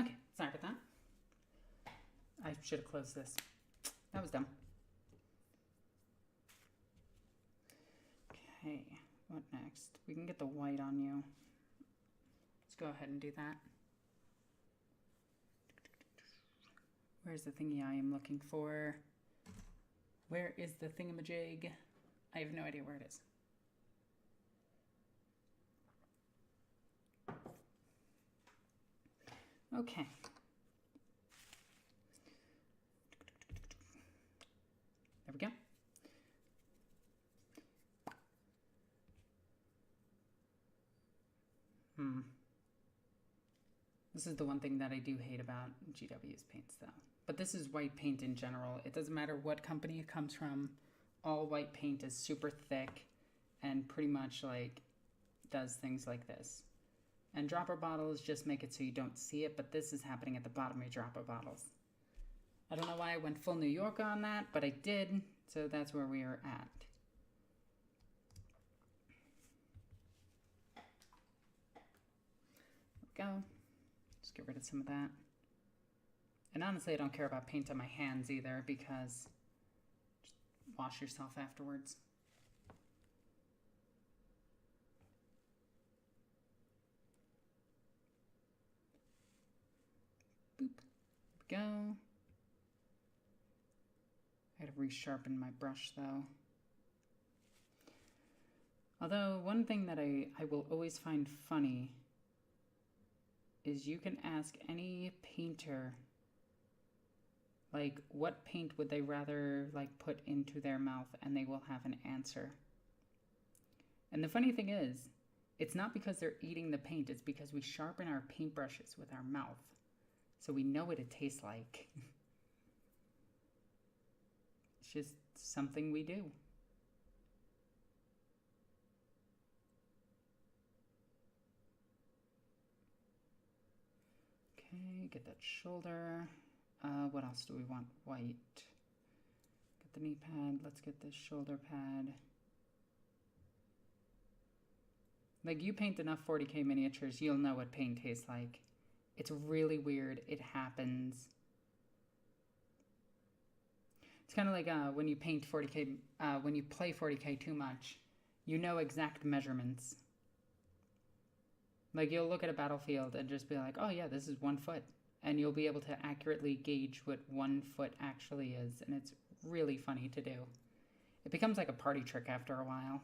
Okay, sorry about that. I should have closed this. That was dumb. Okay, what next? We can get the white on you. Let's go ahead and do that. Where's the thingy I am looking for? Where is the thingamajig? I have no idea where it is. Okay. There we go. This is the one thing that I do hate about GW's paints though. But this is white paint in general. It doesn't matter what company it comes from. All white paint is super thick and pretty much like does things like this. And dropper bottles just make it so you don't see it, but this is happening at the bottom of your dropper bottles. I don't know why I went full New York on that, but I did, so that's where we are at. There we go. Just get rid of some of that. And honestly, I don't care about paint on my hands either because just wash yourself afterwards. Boop. There we go. I gotta resharpen my brush though. Although one thing that I will always find funny is you can ask any painter like what paint would they rather like put into their mouth and they will have an answer. And the funny thing is, it's not because they're eating the paint, it's because we sharpen our paintbrushes with our mouth. So we know what it tastes like. It's just something we do. Okay, get that shoulder. What else do we want? White. Get the knee pad. Let's get this shoulder pad. Like, you paint enough 40K miniatures, you'll know what paint tastes like. It's really weird. It happens. It's kind of like when you paint 40K, when you play 40K too much, you know exact measurements. Like you'll look at a battlefield and just be like, oh yeah, this is 1 foot. And you'll be able to accurately gauge what 1 foot actually is. And it's really funny to do. It becomes like a party trick after a while.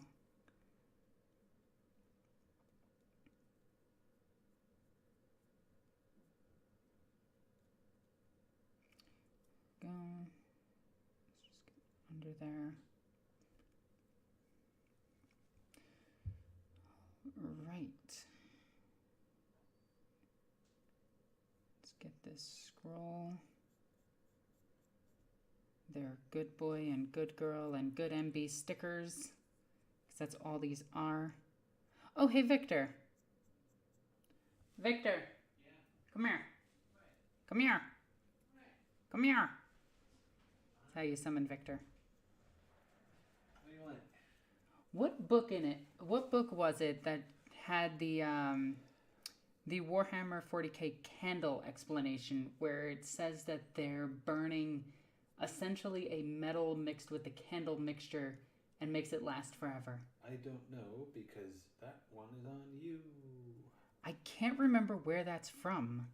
Go. Let's just get under there. Right. Let's get this scroll. There, good boy and good girl and good MB stickers. Because that's all these are. Oh, hey, Victor. Victor. Yeah. Come here. What? Come here. What? Come here. That's how you summon Victor. What do you want? What book in it? What book was it that had the Warhammer 40K candle explanation where it says that they're burning essentially a metal mixed with the candle mixture and makes it last forever? I don't know because that one is on you. I can't remember where that's from.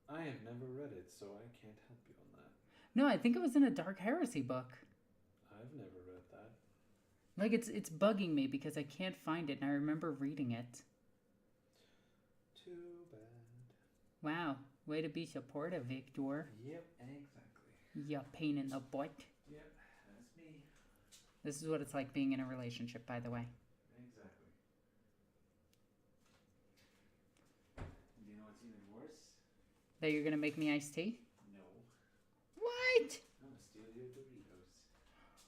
I have never read it, so I can't help you on that. No, I think it was in a Dark Heresy book. I've never read that. Like it's bugging me because I can't find it and I remember reading it. Too bad. Wow, way to be supportive, Victor. Yep, exactly. You pain in the butt. Yep, that's me. This is what it's like being in a relationship, by the way. Exactly. Do you know what's even worse? That you're gonna make me iced tea? No. What? I'm gonna steal your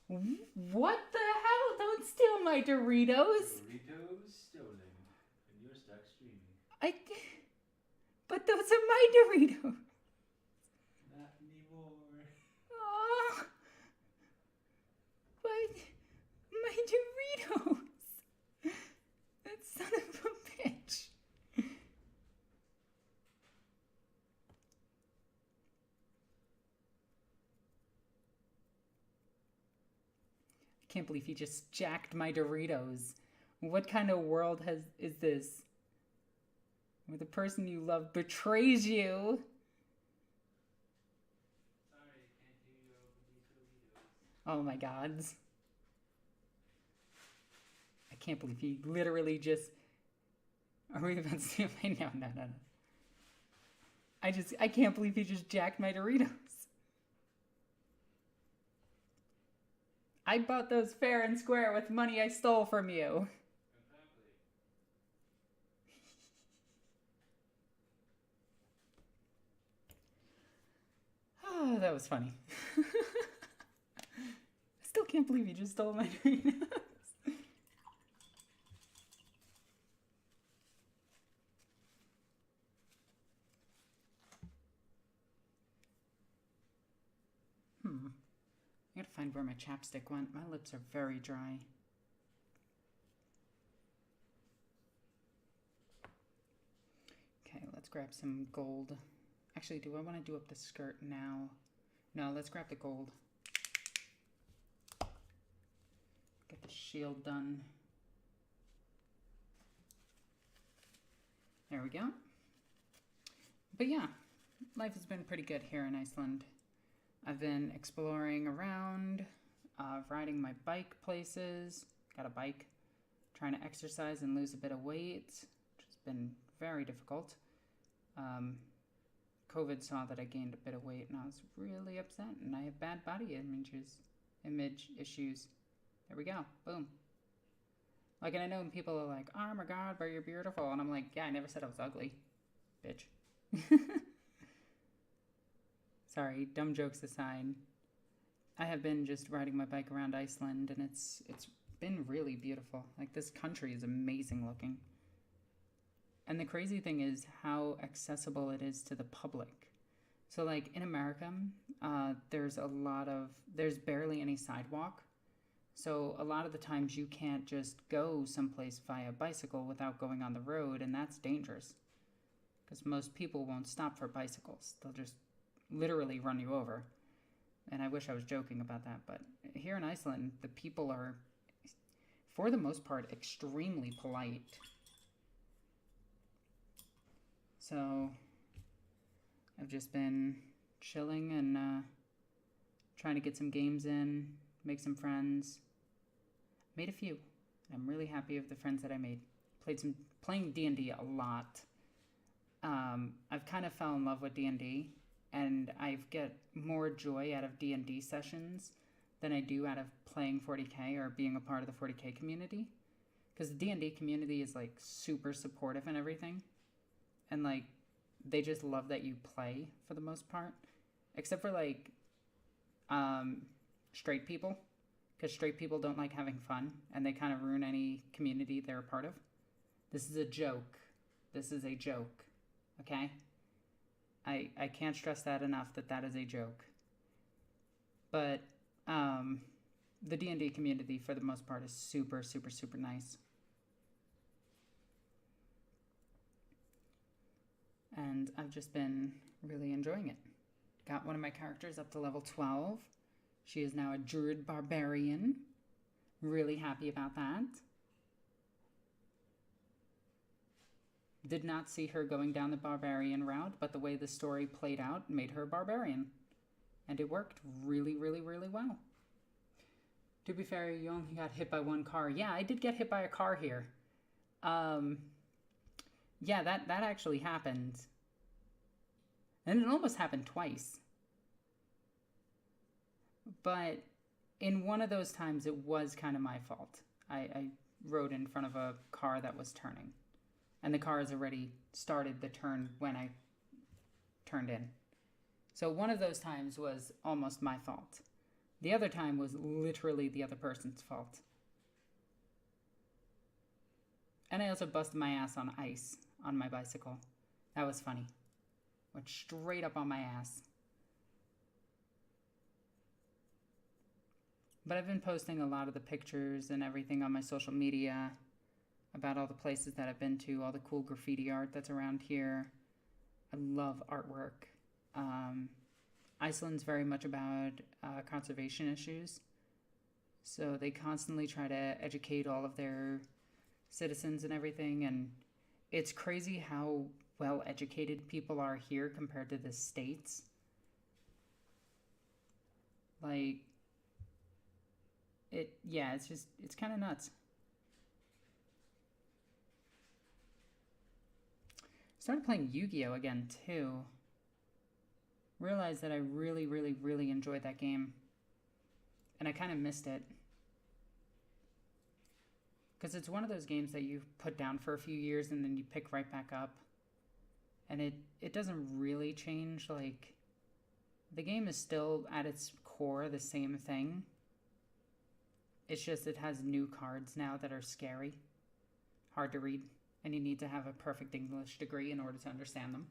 Doritos. What the hell? Don't steal my Doritos. Doritos stolen, and you're stuck streaming. But those are my Doritos. Not anymore. Oh, but my Doritos. That son of a bitch. I can't believe he just jacked my Doritos. What kind of world is this? Where the person you love betrays you. Sorry, I can't hear you over these Doritos. Oh my gods. I can't believe he literally just... Are we about to see my... No. I can't believe he just jacked my Doritos. I bought those fair and square with money I stole from you. Exactly. Oh, that was funny. I still can't believe you just stole my Doritos. I gotta find where my chapstick went. My lips are very dry. Okay, let's grab some gold. Actually, do I want to do up the skirt now? No, let's grab the gold. Get the shield done. There we go. But yeah, life has been pretty good here in Iceland. I've been exploring around, riding my bike places. Got a bike. Trying to exercise and lose a bit of weight, which has been very difficult. COVID saw that I gained a bit of weight and I was really upset, and I have bad body image issues. There we go. Boom. Like, and I know when people are like, oh my god, but you're beautiful. And I'm like, yeah, I never said I was ugly. Bitch. Sorry, dumb jokes aside. I have been just riding my bike around Iceland, and it's been really beautiful. Like, this country is amazing looking. And the crazy thing is how accessible it is to the public. So, like, in America, there's barely any sidewalk. So a lot of the times you can't just go someplace via bicycle without going on the road, and that's dangerous. Because most people won't stop for bicycles. They'll just literally run you over. And I wish I was joking about that, but here in Iceland, the people are, for the most part, extremely polite. So I've just been chilling and trying to get some games in, make some friends. Made a few. I'm really happy with the friends that I made. Playing D&D a lot. I've kind of fell in love with D&D, and I get more joy out of D&D sessions than I do out of playing 40K or being a part of the 40K community. Because the D&D community is like super supportive and everything. And like, they just love that you play for the most part. Except for like, straight people. Because straight people don't like having fun, and they kind of ruin any community they're a part of. This is a joke. This is a joke. Okay? I can't stress that enough, that is a joke. But the D&D community, for the most part, is super, super, super nice. And I've just been really enjoying it. Got one of my characters up to level 12. She is now a druid barbarian. Really happy about that. Did not see her going down the barbarian route, but the way the story played out made her a barbarian. And it worked really, really, really well. To be fair, you only got hit by one car. Yeah, I did get hit by a car here. Yeah, that actually happened. And it almost happened twice. But in one of those times, it was kind of my fault. I rode in front of a car that was turning. And the car has already started the turn when I turned in. So one of those times was almost my fault. The other time was literally the other person's fault. And I also busted my ass on ice on my bicycle. That was funny. Went straight up on my ass. But I've been posting a lot of the pictures and everything on my social media about all the places that I've been to, all the cool graffiti art that's around here. I love artwork. Iceland's very much about conservation issues. So they constantly try to educate all of their citizens and everything. And it's crazy how well educated people are here compared to the States. Like, it's kind of nuts. Started playing Yu-Gi-Oh! Again, too. Realized that I really, really, really enjoyed that game. And I kind of missed it. Because it's one of those games that you put down for a few years and then you pick right back up. And it doesn't really change. Like, the game is still, at its core, the same thing. It's just it has new cards now that are scary. Hard to read. And you need to have a perfect English degree in order to understand them.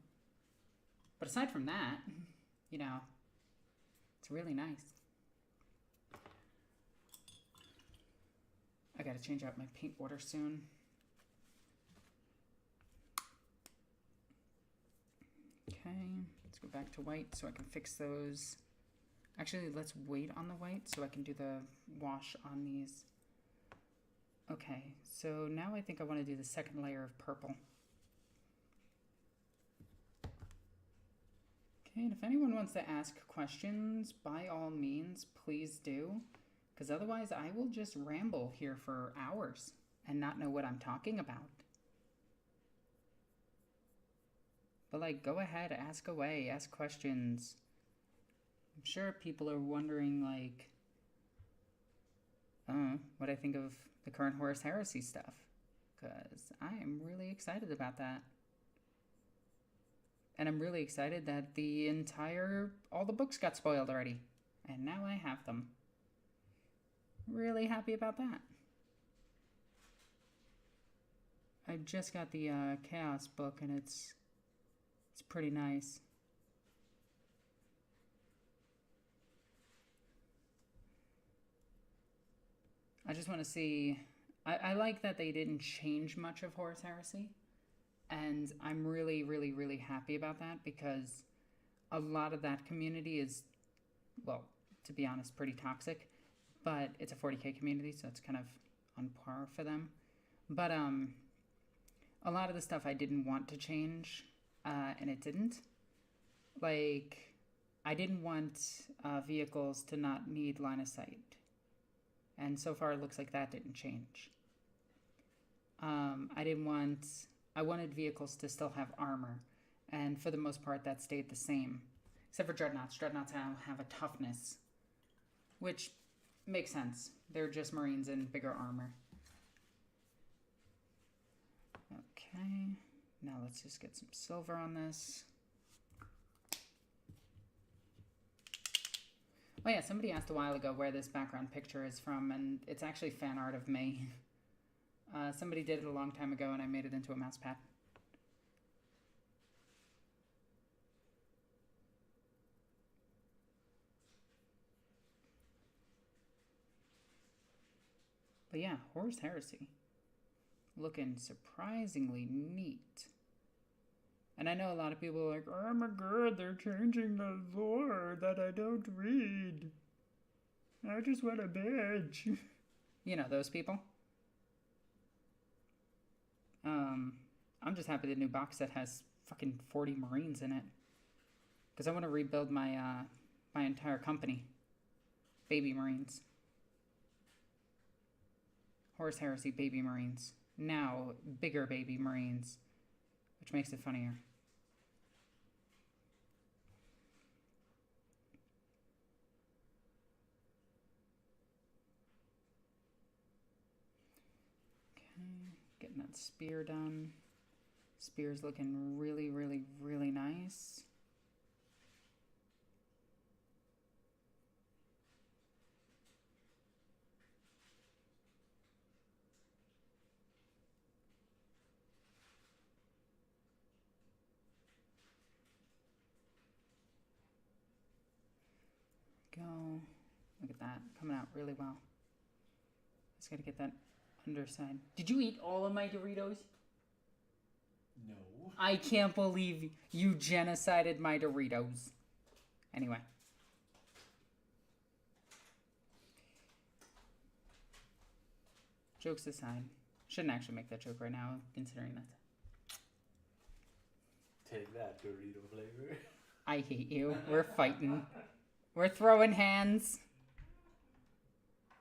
But aside from that, you know, it's really nice. I gotta change out my paint order soon. Okay, let's go back to white so I can fix those. Actually, let's wait on the white so I can do the wash on these. Okay, so now I think I want to do the second layer of purple. Okay, and if anyone wants to ask questions, by all means, please do. Because otherwise I will just ramble here for hours and not know what I'm talking about. But like, go ahead, ask away, ask questions. I'm sure people are wondering like, what I think of the current Horus Heresy stuff. Because I am really excited about that. And I'm really excited that all the books got spoiled already. And now I have them. Really happy about that. I just got the Chaos book and it's pretty nice. I just want to see. I like that they didn't change much of Horus Heresy. And I'm really, really, really happy about that because a lot of that community is, well, to be honest, pretty toxic. But it's a 40k community, so it's kind of on par for them. But a lot of the stuff I didn't want to change, and it didn't. Like, I didn't want vehicles to not need line of sight. And so far, it looks like that didn't change. I wanted vehicles to still have armor. And for the most part, that stayed the same. Except for dreadnoughts. Dreadnoughts have a toughness, which makes sense. They're just Marines in bigger armor. Okay, now let's just get some silver on this. Oh yeah, somebody asked a while ago where this background picture is from, and it's actually fan art of me. Somebody did it a long time ago, and I made it into a mouse pad. But yeah, Horus Heresy. Looking surprisingly neat. And I know a lot of people are like, oh my god, they're changing the lore that I don't read. I just want a badge. You know, those people. I'm just happy the new box set has fucking 40 Marines in it. Because I want to rebuild my my entire company. Baby Marines. Horus Heresy Baby Marines. Now, bigger Baby Marines. Which makes it funnier. Okay, getting that spear done. Spear's looking really, really, really nice. Go. Look at that. Coming out really well. Just gotta get that underside. Did you eat all of my Doritos? No. I can't believe you genocided my Doritos. Anyway. Jokes aside. Shouldn't actually make that joke right now, considering that. Take that, Dorito flavor. I hate you. We're fighting. We're throwing hands.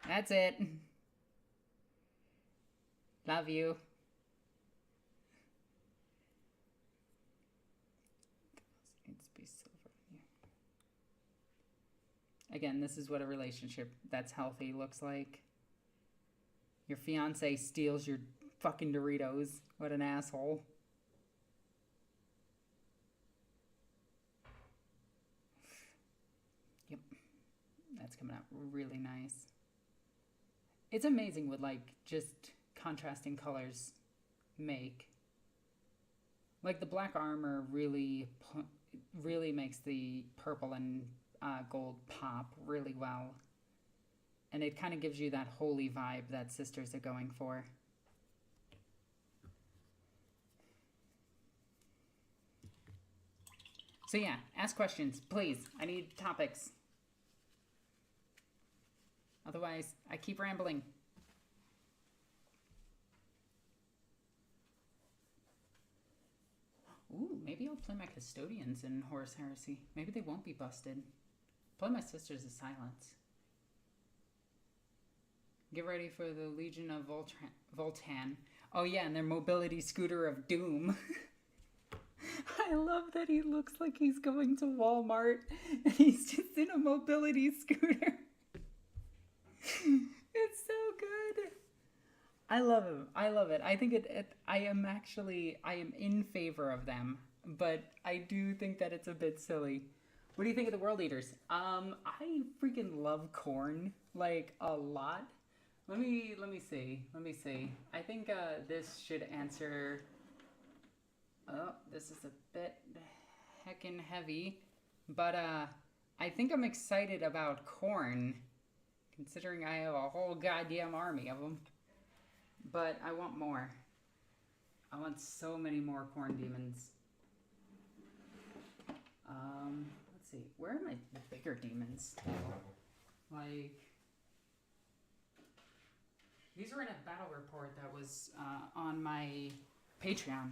That's it. Love you. Needs to be silver. Again, this is what a relationship that's healthy looks like. Your fiance steals your fucking Doritos. What an asshole. Yep. That's coming out really nice. It's amazing what, like, just contrasting colors make. Like, the black armor really makes the purple and gold pop really well. And it kind of gives you that holy vibe that sisters are going for. So yeah, ask questions, please. I need topics. Otherwise, I keep rambling. Ooh, maybe I'll play my custodians in Horus Heresy. Maybe they won't be busted. Play my sisters of silence. Get ready for the Legion of Voltan. Oh yeah, and their mobility scooter of doom. I love that he looks like he's going to Walmart and he's just in a mobility scooter. It's so good. I love him. I love it. I think I am in favor of them, but I do think that it's a bit silly. What do you think of the World Eaters? I freaking love corn, like, a lot. Let me see. I think this should answer. Oh, this is a bit heckin' heavy, but I think I'm excited about corn, considering I have a whole goddamn army of them. But I want more. I want so many more corn demons. Let's see. Where are the bigger demons? Like, these were in a battle report that was on my Patreon.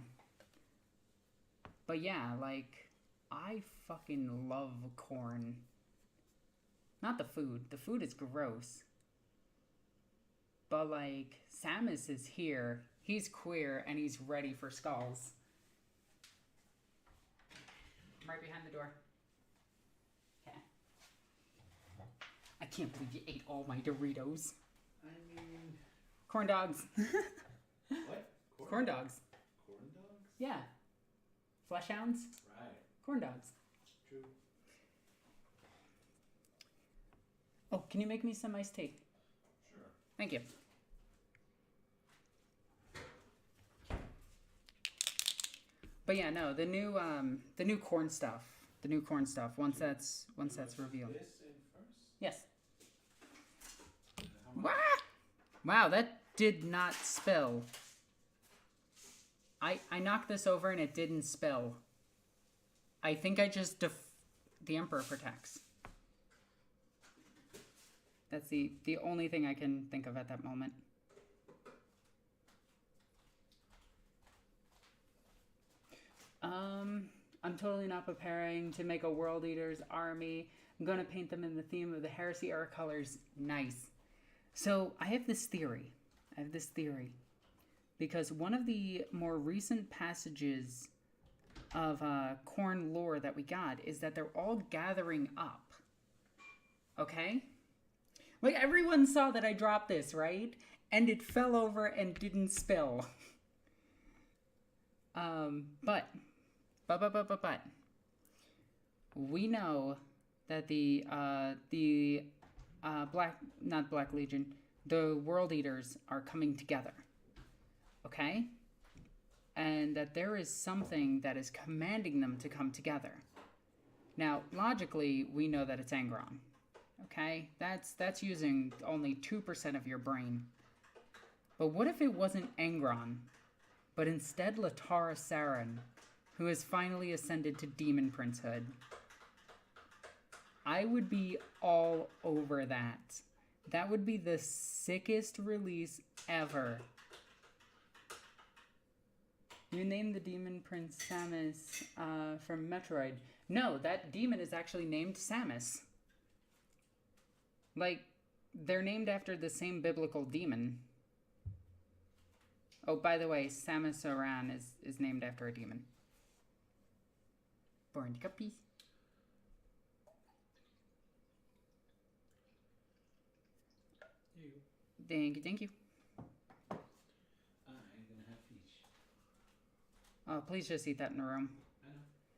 But yeah, like, I fucking love corn. Not the food. The food is gross. But, like, Samus is here. He's queer, and he's ready for skulls. I'm right behind the door. Okay. I can't believe you ate all my Doritos. I mean... Corn dogs. What? Corn dogs. Corn dogs? Yeah. Flesh hounds. Right. Corn dogs. True. Oh, can you make me some iced tea? Sure. Thank you. But yeah, no, the new corn stuff. The new corn stuff. Once that's revealed. This in first? Yes. How much? Wow, that did not spill. I knocked this over and it didn't spill. I think I just the Emperor protects. That's the only thing I can think of at that moment. I'm totally not preparing to make a World Eater's army. I'm going to paint them in the theme of the Heresy era colors. Nice. So I have this theory. Because one of the more recent passages of Khorne lore that we got is that they're all gathering up. Okay? Like, everyone saw that I dropped this, right? And it fell over and didn't spill. But we know that the not Black Legion, the World Eaters are coming together. Okay? And that there is something that is commanding them to come together. Now, logically, we know that it's Angron. Okay? That's using only 2% of your brain. But what if it wasn't Angron, but instead Latara Saren, who has finally ascended to Demon Princehood? I would be all over that. That would be the sickest release ever. You named the Demon Prince Samus from Metroid. No, that demon is actually named Samus. Like, they're named after the same biblical demon. Oh, by the way, Samus Aran is named after a demon. Born cuppies. Thank you. I'm gonna have fish. Oh, please just eat that in the room. I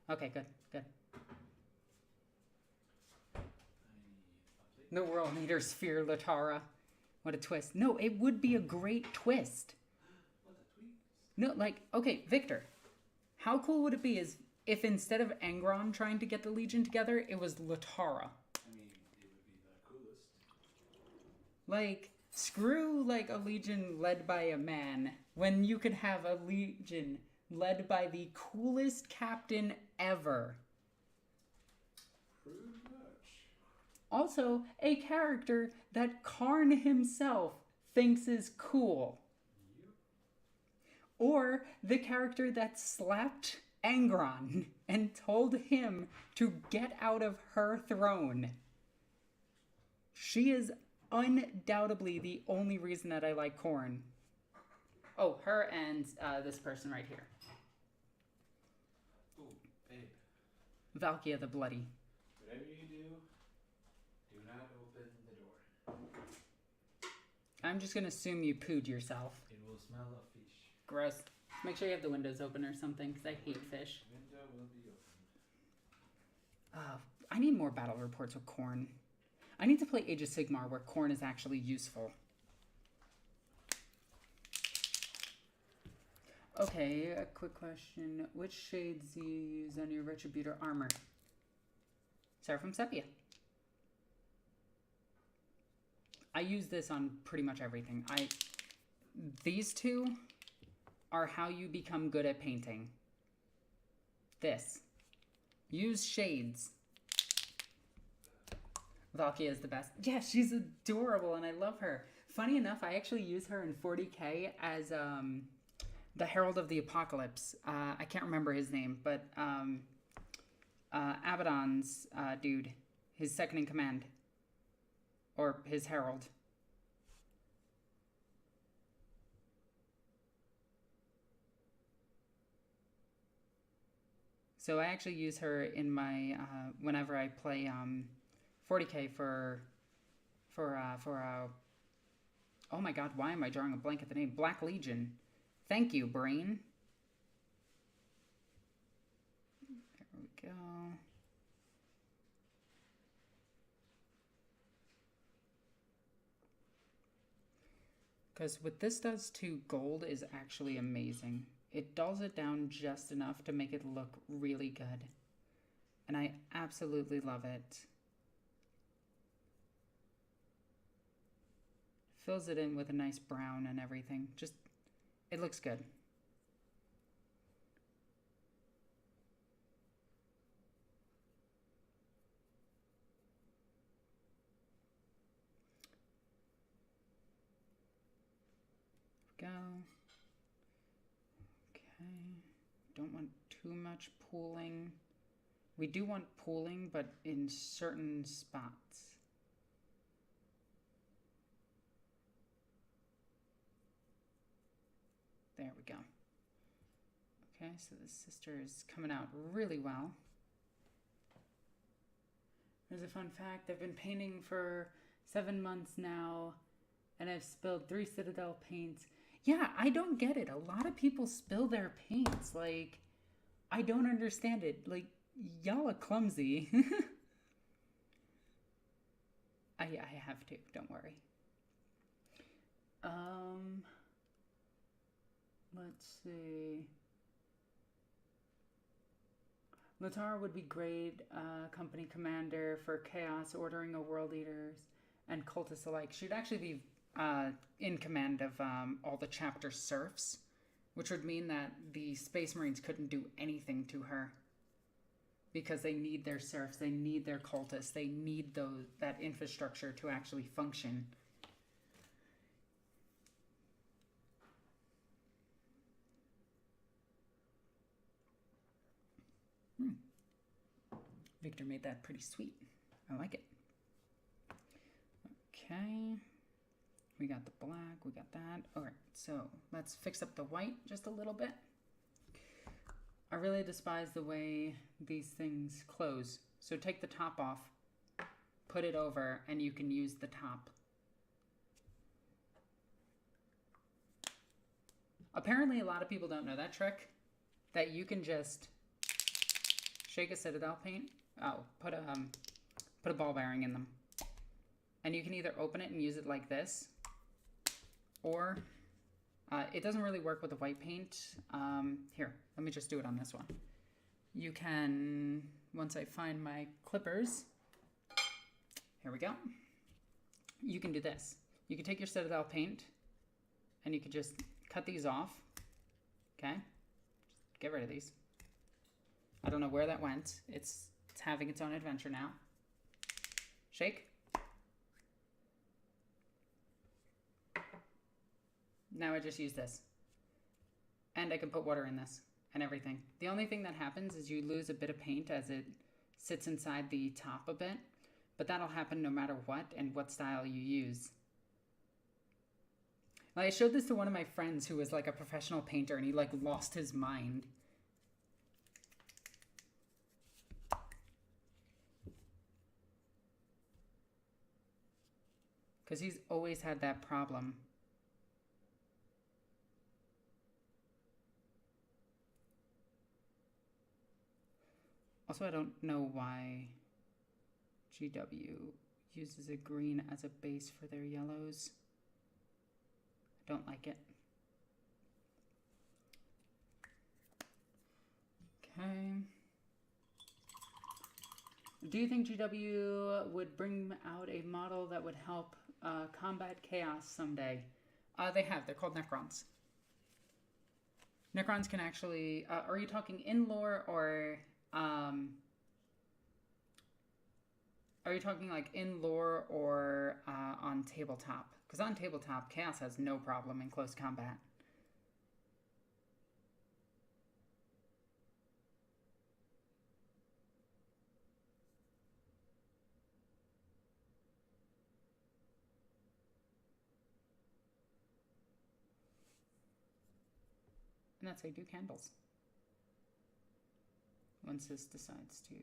know. Okay, good. I need a plate. The World Eaters fear Latara. What a twist. No, it would be a great twist. What a tweet. No, like, okay, Victor. How cool would it be if instead of Angron trying to get the Legion together, it was Latara? I mean, it would be the coolest. Like, screw, like, a Legion led by a man when you could have a Legion led by the coolest captain ever. Pretty much. Also, a character that Karn himself thinks is cool. Yep. Or the character that slapped Angron and told him to get out of her throne. She is undoubtedly the only reason that I like Khorne. Oh, her and this person right here. Ooh, babe. Valkia the Bloody. Whatever you do not open the door. I'm just gonna assume you pooed yourself. It will smell of fish. Gross. Make sure you have the windows open or something, because I hate fish. Window will be open. I need more battle reports with Khorne. I need to play Age of Sigmar where Khorne is actually useful. Okay, a quick question. Which shades do you use on your Retributor armor? Seraphim Sepia. I use this on pretty much everything. These two are how you become good at painting. This. Use shades. Valkia is the best. Yeah, she's adorable and I love her. Funny enough, I actually use her in 40k as the Herald of the Apocalypse. I can't remember his name, but Abaddon's dude, his second in command, or his herald. So I actually use her in my whenever I play 40k for oh my god, why am I drawing a blank at the name? Black Legion. Thank you, brain. There we go. Because what this does to gold is actually amazing. It dulls it down just enough to make it look really good. And I absolutely love it. Fills it in with a nice brown and everything. Just, it looks good. Go. Okay. Don't want too much pooling. We do want pooling, but in certain spots. There we go. Okay, so the sister is coming out really well. There's a fun fact. I've been painting for 7 months now, and I've spilled 3 Citadel paints. Yeah, I don't get it. A lot of people spill their paints. Like, I don't understand it. Like, y'all are clumsy. I have to. Don't worry. Let's see. Latar would be great company commander for Chaos, ordering a world eaters and cultists alike. She'd actually be in command of all the chapter serfs, which would mean that the Space Marines couldn't do anything to her because they need their serfs, they need their cultists, they need that infrastructure to actually function. Victor made that pretty sweet. I like it. Okay. We got the black, we got that. All right, so let's fix up the white just a little bit. I really despise the way these things close. So take the top off, put it over, and you can use the top. Apparently a lot of people don't know that trick, that you can just shake a Citadel paint. Oh, put a ball bearing in them. And you can either open it and use it like this, or it doesn't really work with the white paint. Here, let me just do it on this one. You can, once I find my clippers, here we go. You can do this. You can take your Citadel paint and you can just cut these off, okay? Just get rid of these. I don't know where that went. It's having its own adventure now. Shake. Now I just use this. And I can put water in this and everything. The only thing that happens is you lose a bit of paint as it sits inside the top a bit. But that'll happen no matter what and what style you use. Like, I showed this to one of my friends who was like a professional painter and he like lost his mind. Because he's always had that problem. Also, I don't know why GW uses a green as a base for their yellows. I don't like it. Okay. Do you think GW would bring out a model that would help combat chaos someday? They have. They're called Necrons. Necrons can actually... are you talking in lore or... Are you talking like in lore or on tabletop? Because on tabletop, Chaos has no problem in close combat. And that's how you do candles. Once this decides to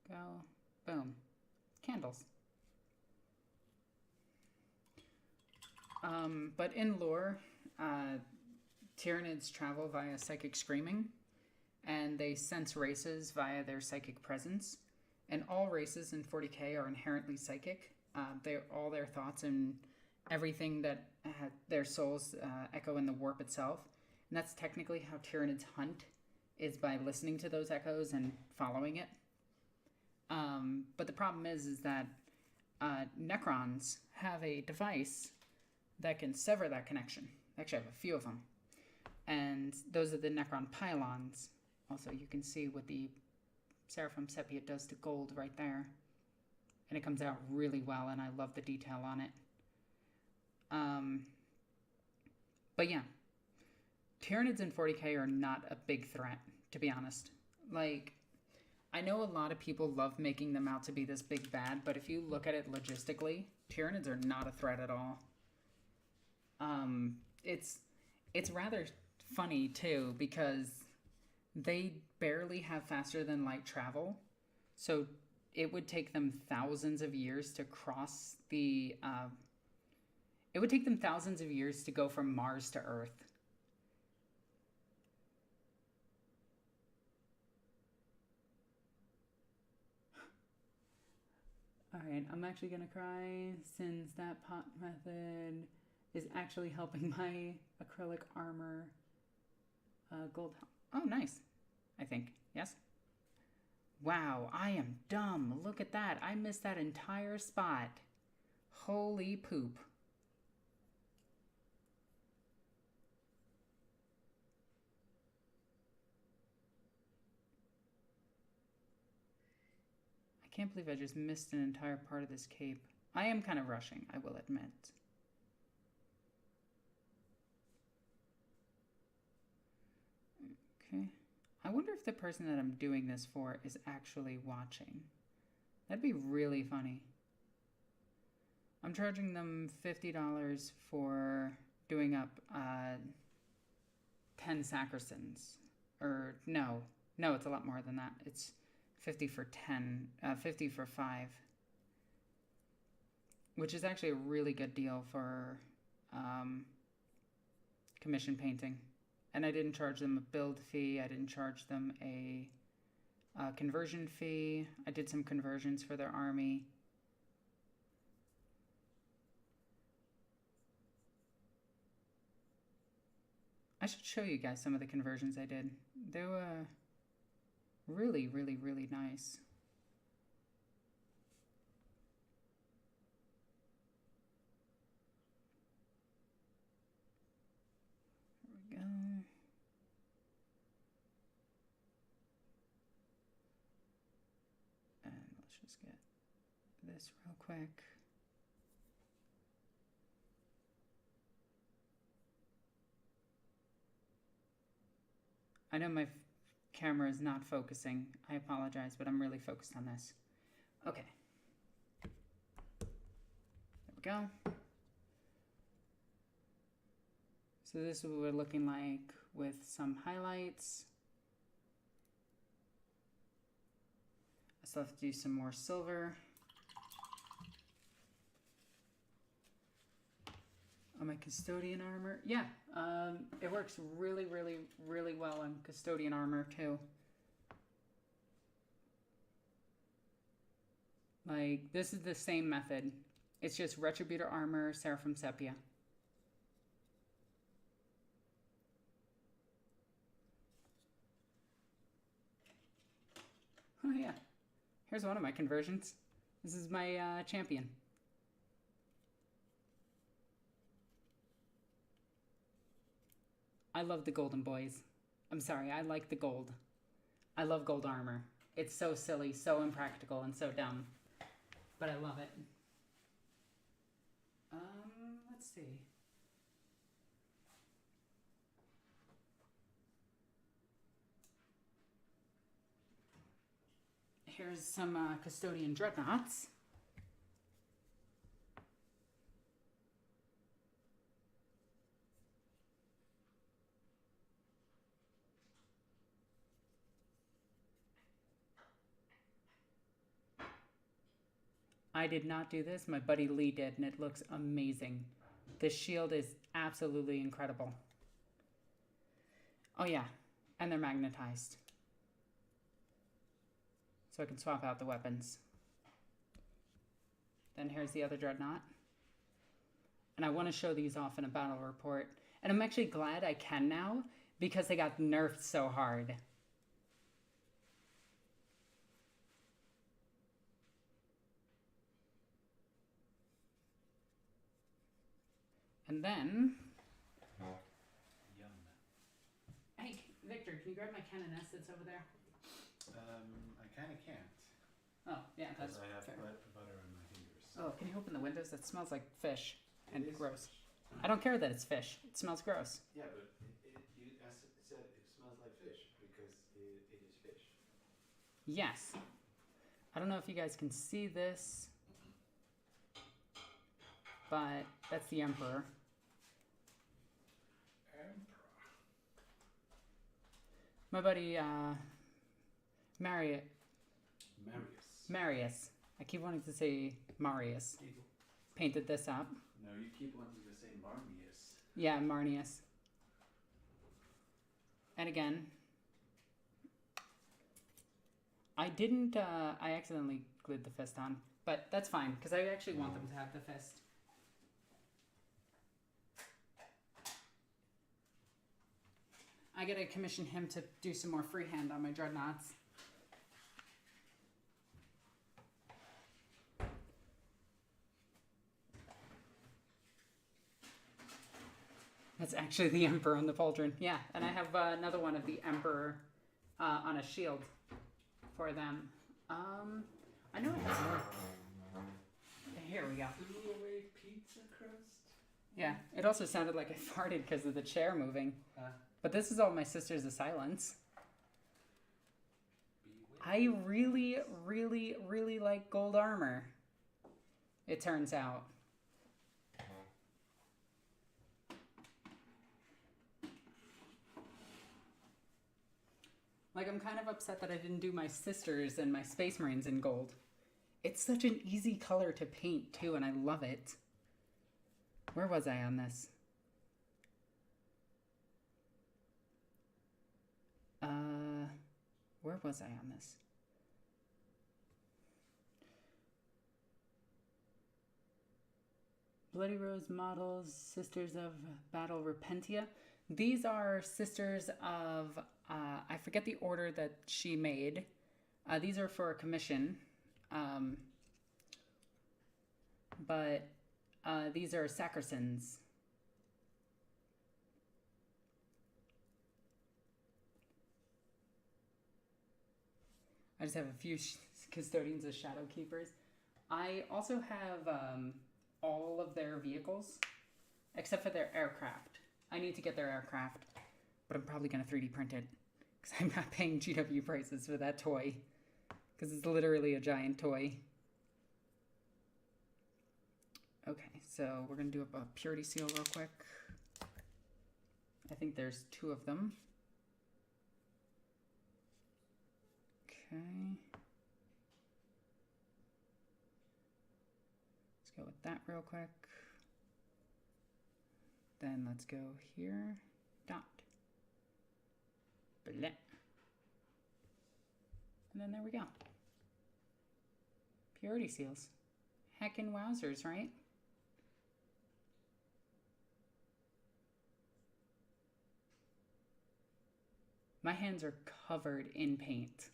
go, boom, candles. But in lore, Tyranids travel via psychic screaming, and they sense races via their psychic presence. And all races in 40k are inherently psychic. All their thoughts and everything that their souls echo in the warp itself. And that's technically how Tyranids hunt, is by listening to those echoes and following it. But the problem is that Necrons have a device that can sever that connection. Actually, I have a few of them. And those are the Necron pylons. Also, you can see what the Seraphim Sepia does to gold right there. And it comes out really well, and I love the detail on it. But yeah, Tyranids in 40k are not a big threat, to be honest. Like, I know a lot of people love making them out to be this big bad, but if you look at it logistically, Tyranids are not a threat at all. It's rather funny too, because they barely have faster than light travel, so it would take them thousands of years to cross the it would take them thousands of years to go from Mars to Earth. Alright, I'm actually gonna cry since that pot method is actually helping my acrylic armor gold. Oh, nice. I think. Yes? Wow, I am dumb. Look at that. I missed that entire spot. Holy poop. I can't believe I just missed an entire part of this cape. I am kind of rushing, I will admit. Okay. I wonder if the person that I'm doing this for is actually watching. That'd be really funny. I'm charging them $50 for doing up 10 sacristans. Or no, it's a lot more than that. It's 50 for 10, 50 for 5. Which is actually a really good deal for commission painting. And I didn't charge them a build fee. I didn't charge them a conversion fee. I did some conversions for their army. I should show you guys some of the conversions I did. They were really, really, really nice. There we go. And let's just get this real quick. I know my camera is not focusing. I apologize, but I'm really focused on this. Okay. There we go. So this is what we're looking like with some highlights. I still have to do some more silver. On my custodian armor. Yeah, it works really, really, really well on custodian armor too. Like, this is the same method. It's just Retributor armor, Seraphim Sepia. Oh yeah, here's one of my conversions. This is my champion. I love the golden boys. I'm sorry, I like the gold. I love gold armor. It's so silly, so impractical, and so dumb. But I love it. Let's see. Here's some custodian dreadnoughts. I did not do this. My buddy Lee did, and it looks amazing. This shield is absolutely incredible. Oh yeah, and they're magnetized. So I can swap out the weapons. Then here's the other dreadnought. And I want to show these off in a battle report. And I'm actually glad I can now, because they got nerfed so hard. And then... Yum. Hey, Victor, can you grab my canoness that's over there? I kind of can't. Oh, yeah, that's Because I have fair. butter on my fingers. Oh, can you open the windows? That smells like fish and It is gross. fish. I don't care that it's fish. It smells gross. Yeah, but you said it smells like fish because it is fish. Yes. I don't know if you guys can see this, but that's the Emperor. My buddy, Marius. I keep wanting to say Marius. Painted this up. No, you keep wanting to say Marmius. Yeah, Marnius. And again, I didn't, I accidentally glued the fist on, but that's fine, because I actually want them to have the fist. I gotta commission him to do some more freehand on my dreadnoughts. That's actually the Emperor on the pauldron. Yeah, and I have another one of the Emperor on a shield for them. I know I have more. Here we go. Threw away pizza crust? Yeah, it also sounded like I farted because of the chair moving. But this is all my Sisters of Silence. I really, really, really like gold armor, it turns out. Like, I'm kind of upset that I didn't do my Sisters and my Space Marines in gold. It's such an easy color to paint, too, and I love it. Where was I on this? Where was I on this? Bloody Rose models, Sisters of Battle Repentia. These are Sisters of, I forget the order that she made. These are for a commission. But these are Sacrisans. I just have a few custodians as Shadow Keepers. I also have all of their vehicles, except for their aircraft. I need to get their aircraft, but I'm probably going to 3D print it, because I'm not paying GW prices for that toy, because it's literally a giant toy. Okay, so we're going to do a purity seal real quick. I think there's 2 of them. Okay. Let's go with that real quick. Then let's go here. Dot. Bleh. And then there we go. Purity seals. Heckin' wowzers, right? My hands are covered in paint.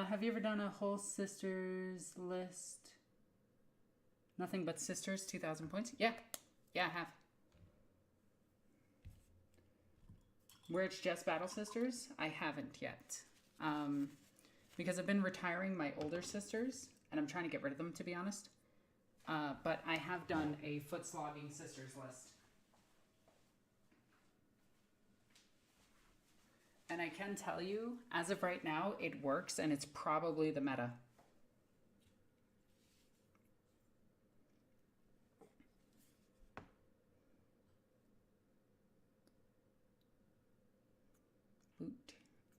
Have you ever done a whole Sisters list? Nothing but Sisters, 2,000 points? Yeah. Yeah, I have. Where it's just Battle Sisters, I haven't yet. Because I've been retiring my older sisters, and I'm trying to get rid of them, to be honest. But I have done a foot slogging sisters list. And I can tell you, as of right now, it works, and it's probably the meta.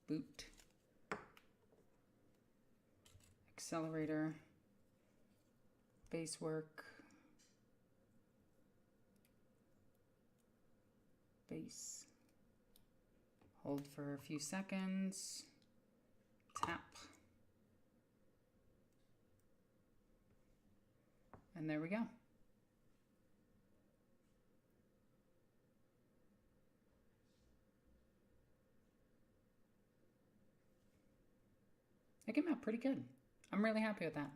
Boot. Accelerator. Base work. Base. Hold for a few seconds. Tap. And there we go. That came out pretty good. I'm really happy with that.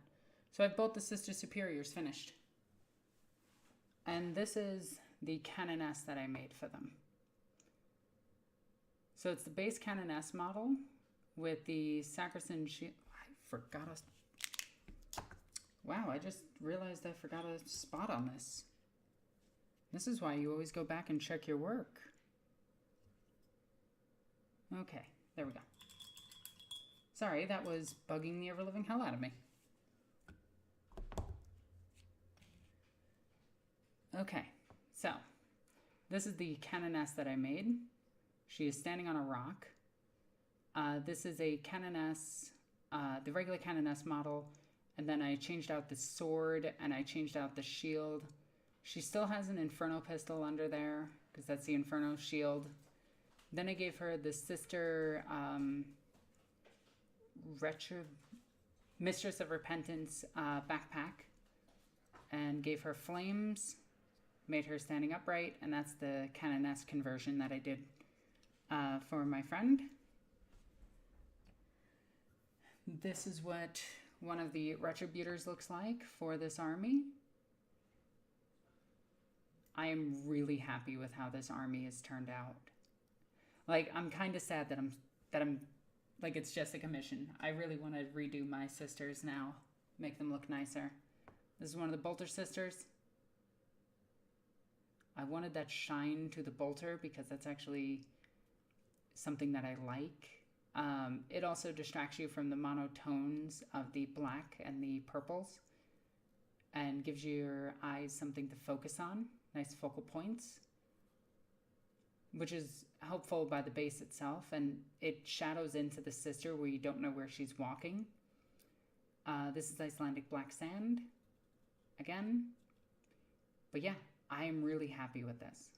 So I have both the Sister Superiors finished. And this is the Canoness that I made for them. So it's the base Canoness model with the Sacristan shield. I forgot a... Wow, I just realized I forgot a spot on this. This is why you always go back and check your work. Okay, there we go. Sorry, that was bugging the ever-living hell out of me. Okay, so this is the Canoness that I made. She is standing on a rock. This is a Canoness, the regular Canoness model, and then I changed out the sword and I changed out the shield. She still has an Inferno pistol under there, because that's the Inferno shield. Then I gave her the Sister... Mistress of Repentance backpack, and gave her flames, made her standing upright, and that's the Canoness conversion that I did for my friend. This is what one of the Retributors looks like for this army. I am really happy with how this army has turned out. Like, I'm kind of sad that I'm like, it's just a commission. I really want to redo my sisters now. Make them look nicer. This is one of the Bolter sisters. I wanted that shine to the Bolter because that's actually something that I like. It also distracts you from the monotones of the black and the purples and gives your eyes something to focus on. Nice focal points. Which is helpful by the base itself, and it shadows into the sister where you don't know where she's walking. This is Icelandic black sand, again. But yeah, I am really happy with this.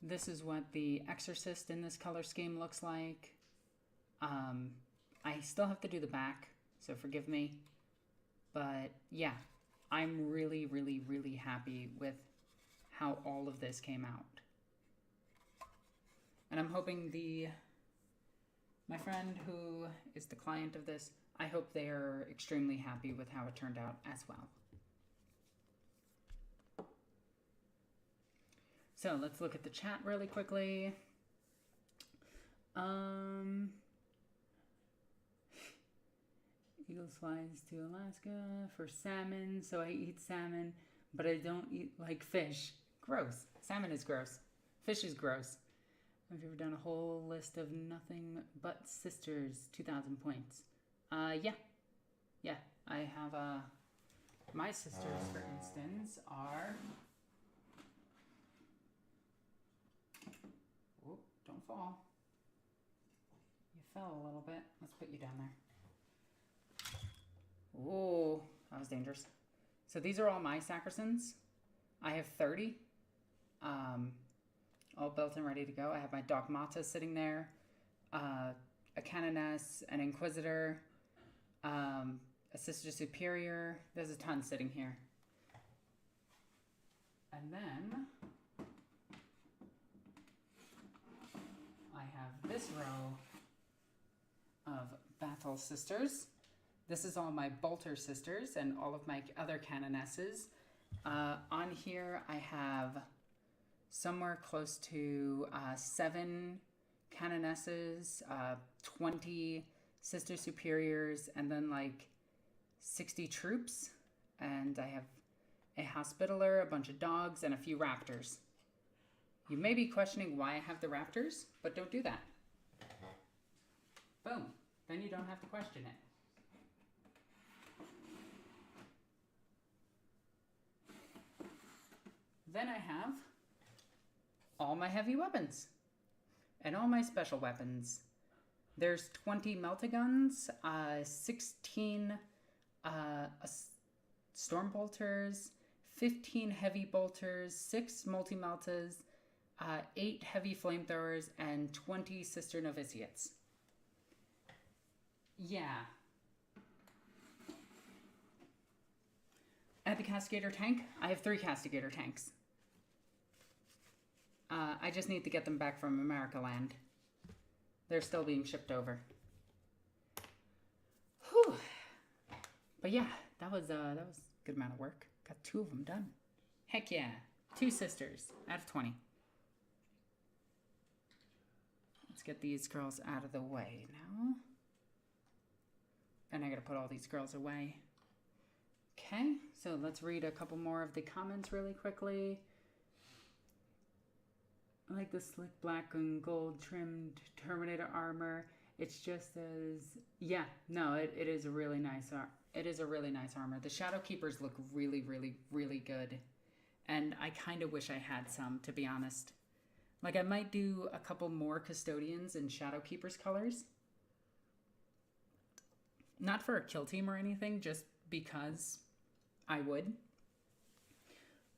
This is what the Exorcist in this color scheme looks like. I still have to do the back, so forgive me. But yeah. I'm really, really, really happy with how all of this came out. And I'm hoping my friend who is the client of this, I hope they are extremely happy with how it turned out as well. So let's look at the chat really quickly. Eagles flies to Alaska for salmon, so I eat salmon, but I don't eat like fish. Gross. Salmon is gross. Fish is gross. Have you ever done a whole list of nothing but sisters? 2,000 points. Yeah. I have my sisters, for instance, are. Whoop! Don't fall. You fell a little bit. Let's put you down there. Oh, that was dangerous. So these are all my Sacristans. I have 30. All built and ready to go. I have my Dogmata sitting there. A Canoness, an Inquisitor, a Sister Superior. There's a ton sitting here. And then I have this row of Battle Sisters. This is all my Bolter sisters and all of my other Canonesses. On here, I have somewhere close to 7 canonesses, 20 sister superiors, and then like 60 troops. And I have a hospitaller, a bunch of dogs, and a few raptors. You may be questioning why I have the raptors, but don't do that. Boom. Then you don't have to question it. Then I have all my heavy weapons and all my special weapons. There's 20 meltaguns, 16 storm bolters, 15 heavy bolters, 6 multi-meltas, 8 heavy flamethrowers, and 20 sister novitiates. Yeah. At the Castigator tank, I have 3 Castigator tanks. I just need to get them back from America Land. They're still being shipped over. Whew. But yeah, that was a good amount of work. Got 2 of them done. Heck yeah. 2 sisters out of 20. Let's get these girls out of the way now. And I gotta put all these girls away. Okay, so let's read a couple more of the comments really quickly. I like the slick black and gold trimmed Terminator armor. It's just as... Yeah, no, it is a really nice it is a really nice armor. The Shadow Keepers look really, really, really good. And I kind of wish I had some, to be honest. Like, I might do a couple more Custodians in Shadow Keepers colors. Not for a kill team or anything, just because I would.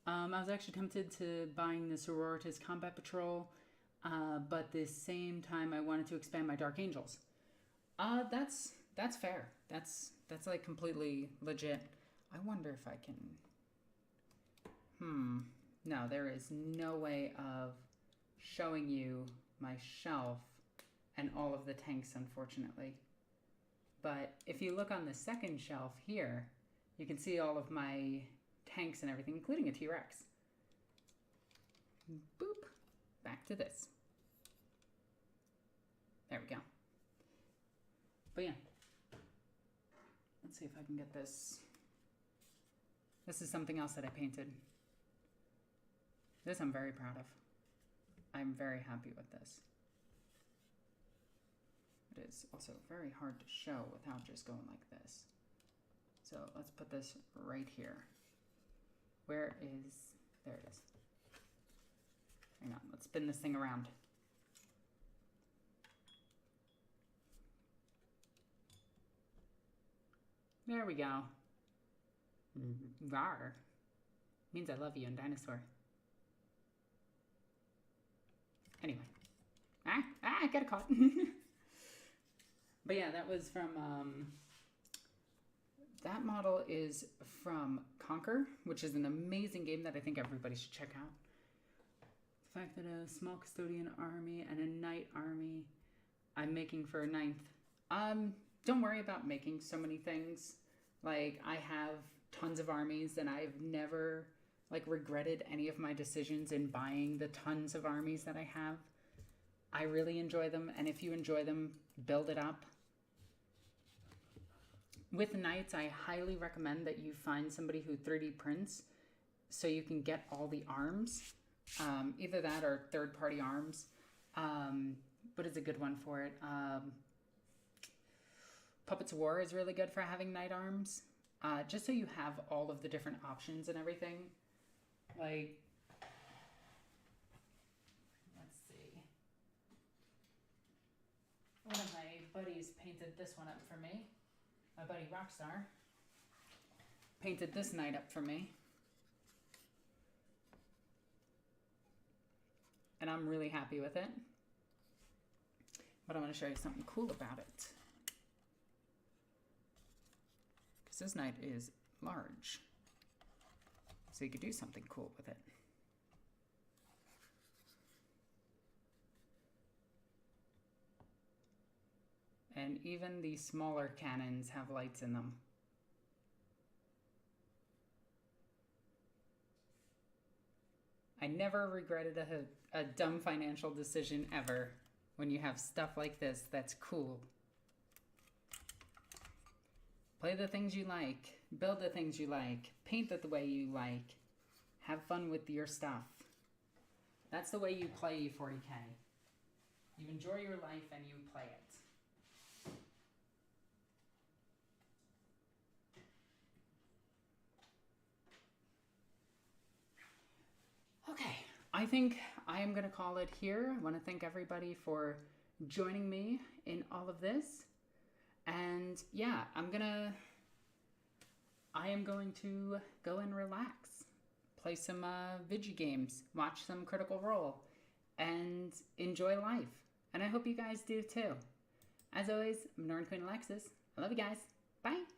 I was actually tempted to buying the Sororitas Combat Patrol, but at the same time I wanted to expand my Dark Angels. That's fair. That's like completely legit. I wonder if I can... No, there is no way of showing you my shelf and all of the tanks, unfortunately. But if you look on the second shelf here, you can see all of my tanks and everything, including a T-Rex. Boop. Back to this. There we go. But yeah. Let's see if I can get this. This is something else that I painted. This I'm very proud of. I'm very happy with this. It is also very hard to show without just going like this. So let's put this right here. Where is... There it is. Hang on, let's spin this thing around. There we go. Rar. Means I love you in dinosaur. Anyway. I got caught. But yeah, that was from... that model is from Conquer, which is an amazing game that I think everybody should check out. The fact that a small custodian army and a knight army I'm making for a 9th. Don't worry about making so many things. Like, I have tons of armies and I've never like regretted any of my decisions in buying the tons of armies that I have. I really enjoy them, and if you enjoy them, build it up. With knights, I highly recommend that you find somebody who 3D prints so you can get all the arms. Either that or third-party arms. But it's a good one for it. Puppets of War is really good for having knight arms. Just so you have all of the different options and everything. Like, let's see. One of my buddies painted this one up for me. My buddy Rockstar painted this knight up for me. And I'm really happy with it. But I want to show you something cool about it. Because this knight is large. So you could do something cool with it. And even the smaller cannons have lights in them. I never regretted a dumb financial decision ever when you have stuff like this that's cool. Play the things you like, build the things you like, paint it the way you like, have fun with your stuff. That's the way you play E40K. You enjoy your life and you play it. Okay, I think I am going to call it here. I want to thank everybody for joining me in all of this. And yeah, I am going to go and relax, play some video games, watch some Critical Role, and enjoy life. And I hope you guys do too. As always, I'm Norn Queen Alexis. I love you guys. Bye.